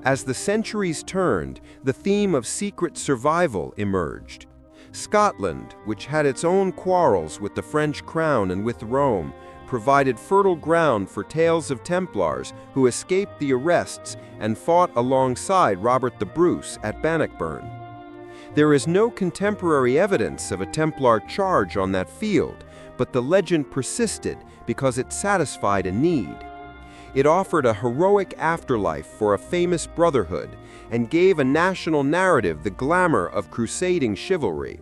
As the centuries turned, the theme of secret survival emerged. Scotland, which had its own quarrels with the French crown and with Rome, provided fertile ground for tales of Templars who escaped the arrests and fought alongside Robert the Bruce at Bannockburn. There is no contemporary evidence of a Templar charge on that field, but the legend persisted because it satisfied a need. It offered a heroic afterlife for a famous brotherhood and gave a national narrative the glamour of crusading chivalry.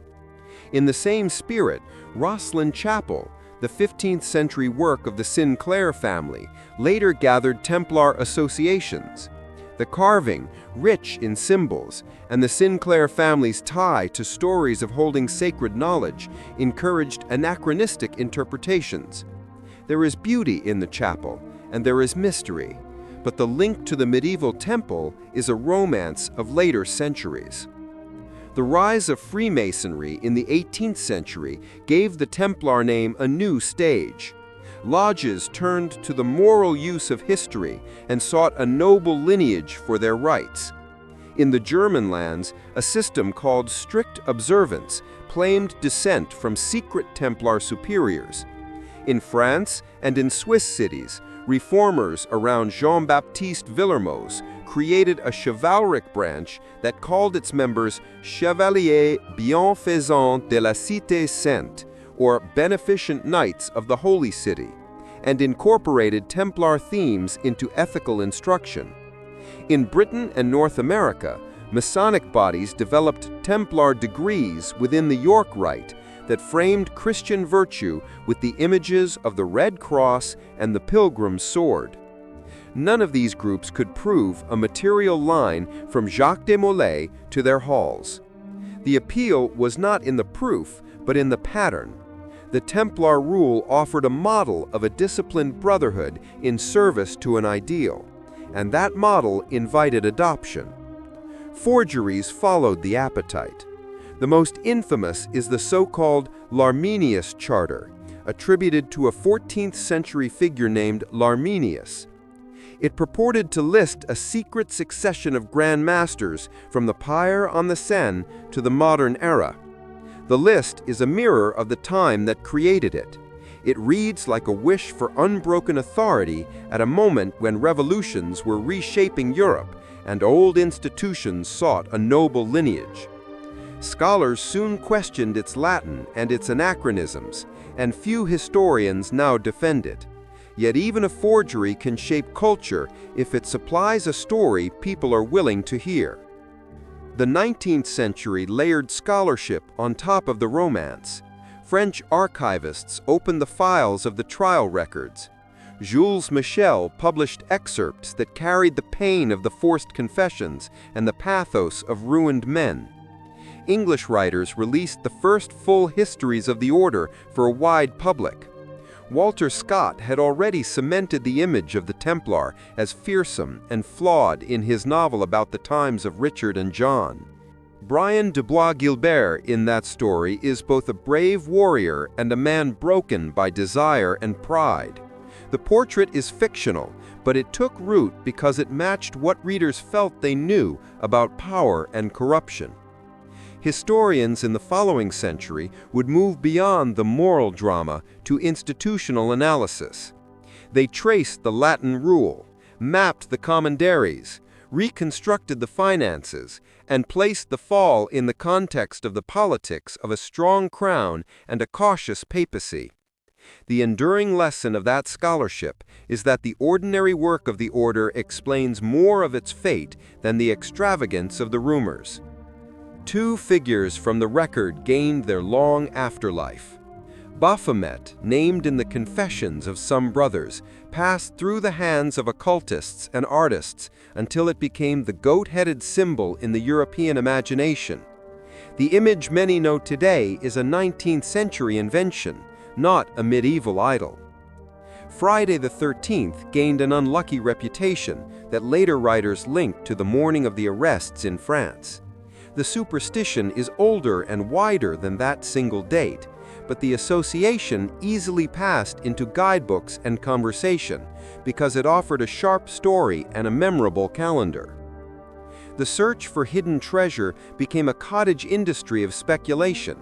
In the same spirit, Rosslyn Chapel, the 15th century work of the Sinclair family, later gathered Templar associations. The carving, rich in symbols, and the Sinclair family's tie to stories of holding sacred knowledge encouraged anachronistic interpretations. There is beauty in the chapel, and there is mystery, but the link to the medieval temple is a romance of later centuries. The rise of Freemasonry in the 18th century gave the Templar name a new stage. Lodges turned to the moral use of history and sought a noble lineage for their rites. In the German lands, a system called strict observance claimed descent from secret Templar superiors. In France and in Swiss cities, reformers around Jean-Baptiste Villermoz created a chivalric branch that called its members Chevaliers Bienfaisants de la Cité Sainte, or beneficent knights of the Holy City, and incorporated Templar themes into ethical instruction. In Britain and North America, Masonic bodies developed Templar degrees within the York Rite that framed Christian virtue with the images of the Red Cross and the Pilgrim's Sword. None of these groups could prove a material line from Jacques de Molay to their halls. The appeal was not in the proof, but in the pattern. The Templar rule offered a model of a disciplined brotherhood in service to an ideal, and that model invited adoption. Forgeries followed the appetite. The most infamous is the so-called Larminius Charter, attributed to a 14th century figure named Larminius. It purported to list a secret succession of Grand Masters from the Pyre on the Seine to the modern era. The list is a mirror of the time that created it. It reads like a wish for unbroken authority at a moment when revolutions were reshaping Europe and old institutions sought a noble lineage. Scholars soon questioned its Latin and its anachronisms, and few historians now defend it. Yet even a forgery can shape culture if it supplies a story people are willing to hear. The 19th century layered scholarship on top of the romance. French archivists opened the files of the trial records. Jules Michel published excerpts that carried the pain of the forced confessions and the pathos of ruined men. English writers released the first full histories of the order for a wide public. Walter Scott had already cemented the image of the Templar as fearsome and flawed in his novel about the times of Richard and John. Brian de Bois-Guilbert in that story is both a brave warrior and a man broken by desire and pride. The portrait is fictional, but it took root because it matched what readers felt they knew about power and corruption. Historians in the following century would move beyond the moral drama to institutional analysis. They traced the Latin rule, mapped the commanderies, reconstructed the finances, and placed the fall in the context of the politics of a strong crown and a cautious papacy. The enduring lesson of that scholarship is that the ordinary work of the order explains more of its fate than the extravagance of the rumors. Two figures from the record gained their long afterlife. Baphomet, named in the confessions of some brothers, passed through the hands of occultists and artists until it became the goat-headed symbol in the European imagination. The image many know today is a 19th century invention, not a medieval idol. Friday the 13th gained an unlucky reputation that later writers linked to the morning of the arrests in France. The superstition is older and wider than that single date, but the association easily passed into guidebooks and conversation because it offered a sharp story and a memorable calendar. The search for hidden treasure became a cottage industry of speculation.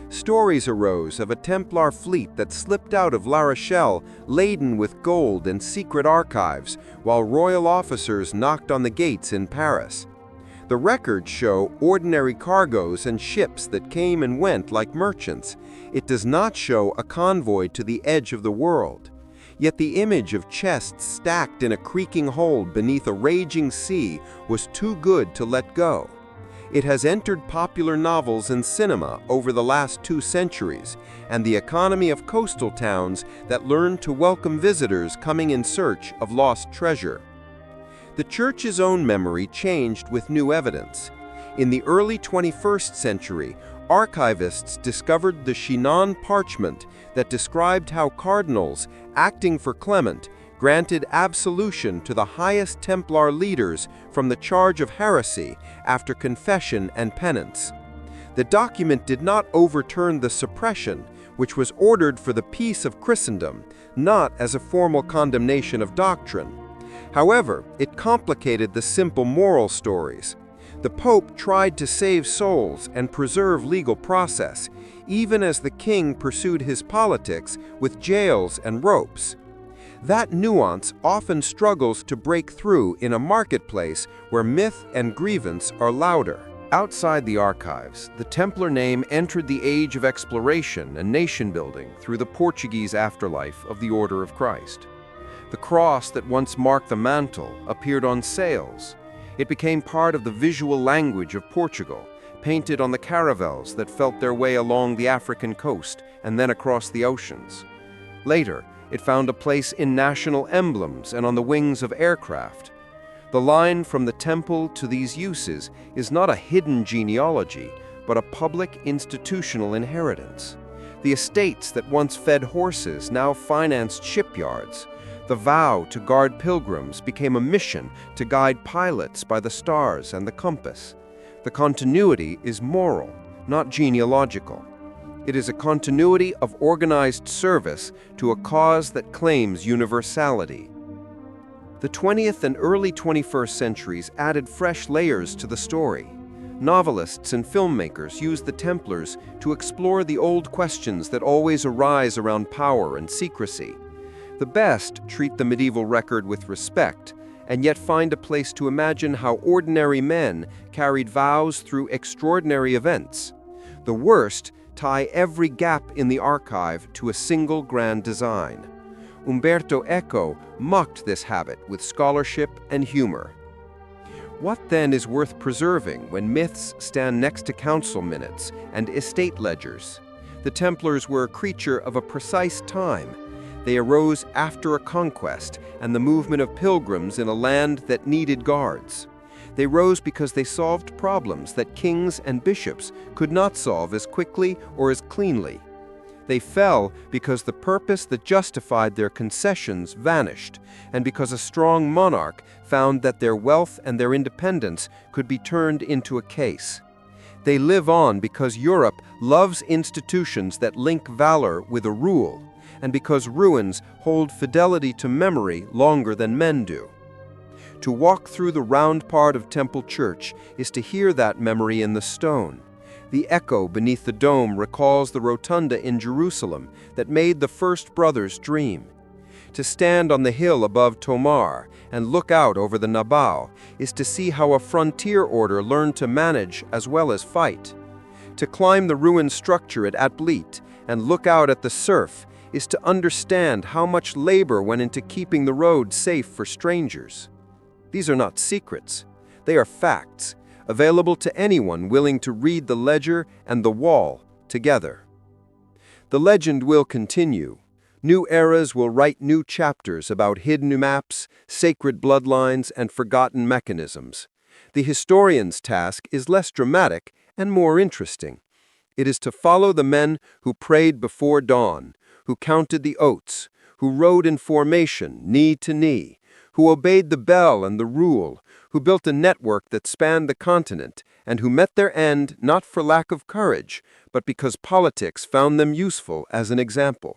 Stories arose of a Templar fleet that slipped out of La Rochelle laden with gold and secret archives, while royal officers knocked on the gates in Paris. The records show ordinary cargoes and ships that came and went like merchants. It does not show a convoy to the edge of the world. Yet the image of chests stacked in a creaking hold beneath a raging sea was too good to let go. It has entered popular novels and cinema over the last 2 centuries, and the economy of coastal towns that learned to welcome visitors coming in search of lost treasure. The Church's own memory changed with new evidence. In the early 21st century, archivists discovered the Chinon parchment that described how cardinals, acting for Clement, granted absolution to the highest Templar leaders from the charge of heresy after confession and penance. The document did not overturn the suppression, which was ordered for the peace of Christendom, not as a formal condemnation of doctrine. However, it complicated the simple moral stories. The Pope tried to save souls and preserve legal process, even as the king pursued his politics with jails and ropes. That nuance often struggles to break through in a marketplace where myth and grievance are louder. Outside the archives, the Templar name entered the age of exploration and nation-building through the Portuguese afterlife of the Order of Christ. The cross that once marked the mantle appeared on sails. It became part of the visual language of Portugal, painted on the caravels that felt their way along the African coast and then across the oceans. Later, it found a place in national emblems and on the wings of aircraft. The line from the temple to these uses is not a hidden genealogy, but a public institutional inheritance. The estates that once fed horses now financed shipyards. The vow to guard pilgrims became a mission to guide pilots by the stars and the compass. The continuity is moral, not genealogical. It is a continuity of organized service to a cause that claims universality. The 20th and early 21st centuries added fresh layers to the story. Novelists and filmmakers used the Templars to explore the old questions that always arise around power and secrecy. The best treat the medieval record with respect, and yet find a place to imagine how ordinary men carried vows through extraordinary events. The worst tie every gap in the archive to a single grand design. Umberto Eco mocked this habit with scholarship and humor. What then is worth preserving when myths stand next to council minutes and estate ledgers? The Templars were a creature of a precise time. They arose after a conquest and the movement of pilgrims in a land that needed guards. They rose because they solved problems that kings and bishops could not solve as quickly or as cleanly. They fell because the purpose that justified their concessions vanished, and because a strong monarch found that their wealth and their independence could be turned into a case. They live on because Europe loves institutions that link valor with a rule, and because ruins hold fidelity to memory longer than men do. To walk through the round part of Temple Church is to hear that memory in the stone. The echo beneath the dome recalls the rotunda in Jerusalem that made the first brothers dream. To stand on the hill above Tomar and look out over the Nabal is to see how a frontier order learned to manage as well as fight. To climb the ruined structure at Atblit and look out at the surf is to understand how much labor went into keeping the road safe for strangers. These are not secrets. They are facts, available to anyone willing to read the ledger and the wall together. The legend will continue. New eras will write new chapters about hidden maps, sacred bloodlines, and forgotten mechanisms. The historian's task is less dramatic and more interesting. It is to follow the men who prayed before dawn, who counted the oats, who rode in formation, knee to knee, who obeyed the bell and the rule, who built a network that spanned the continent, and who met their end not for lack of courage, but because politics found them useful as an example.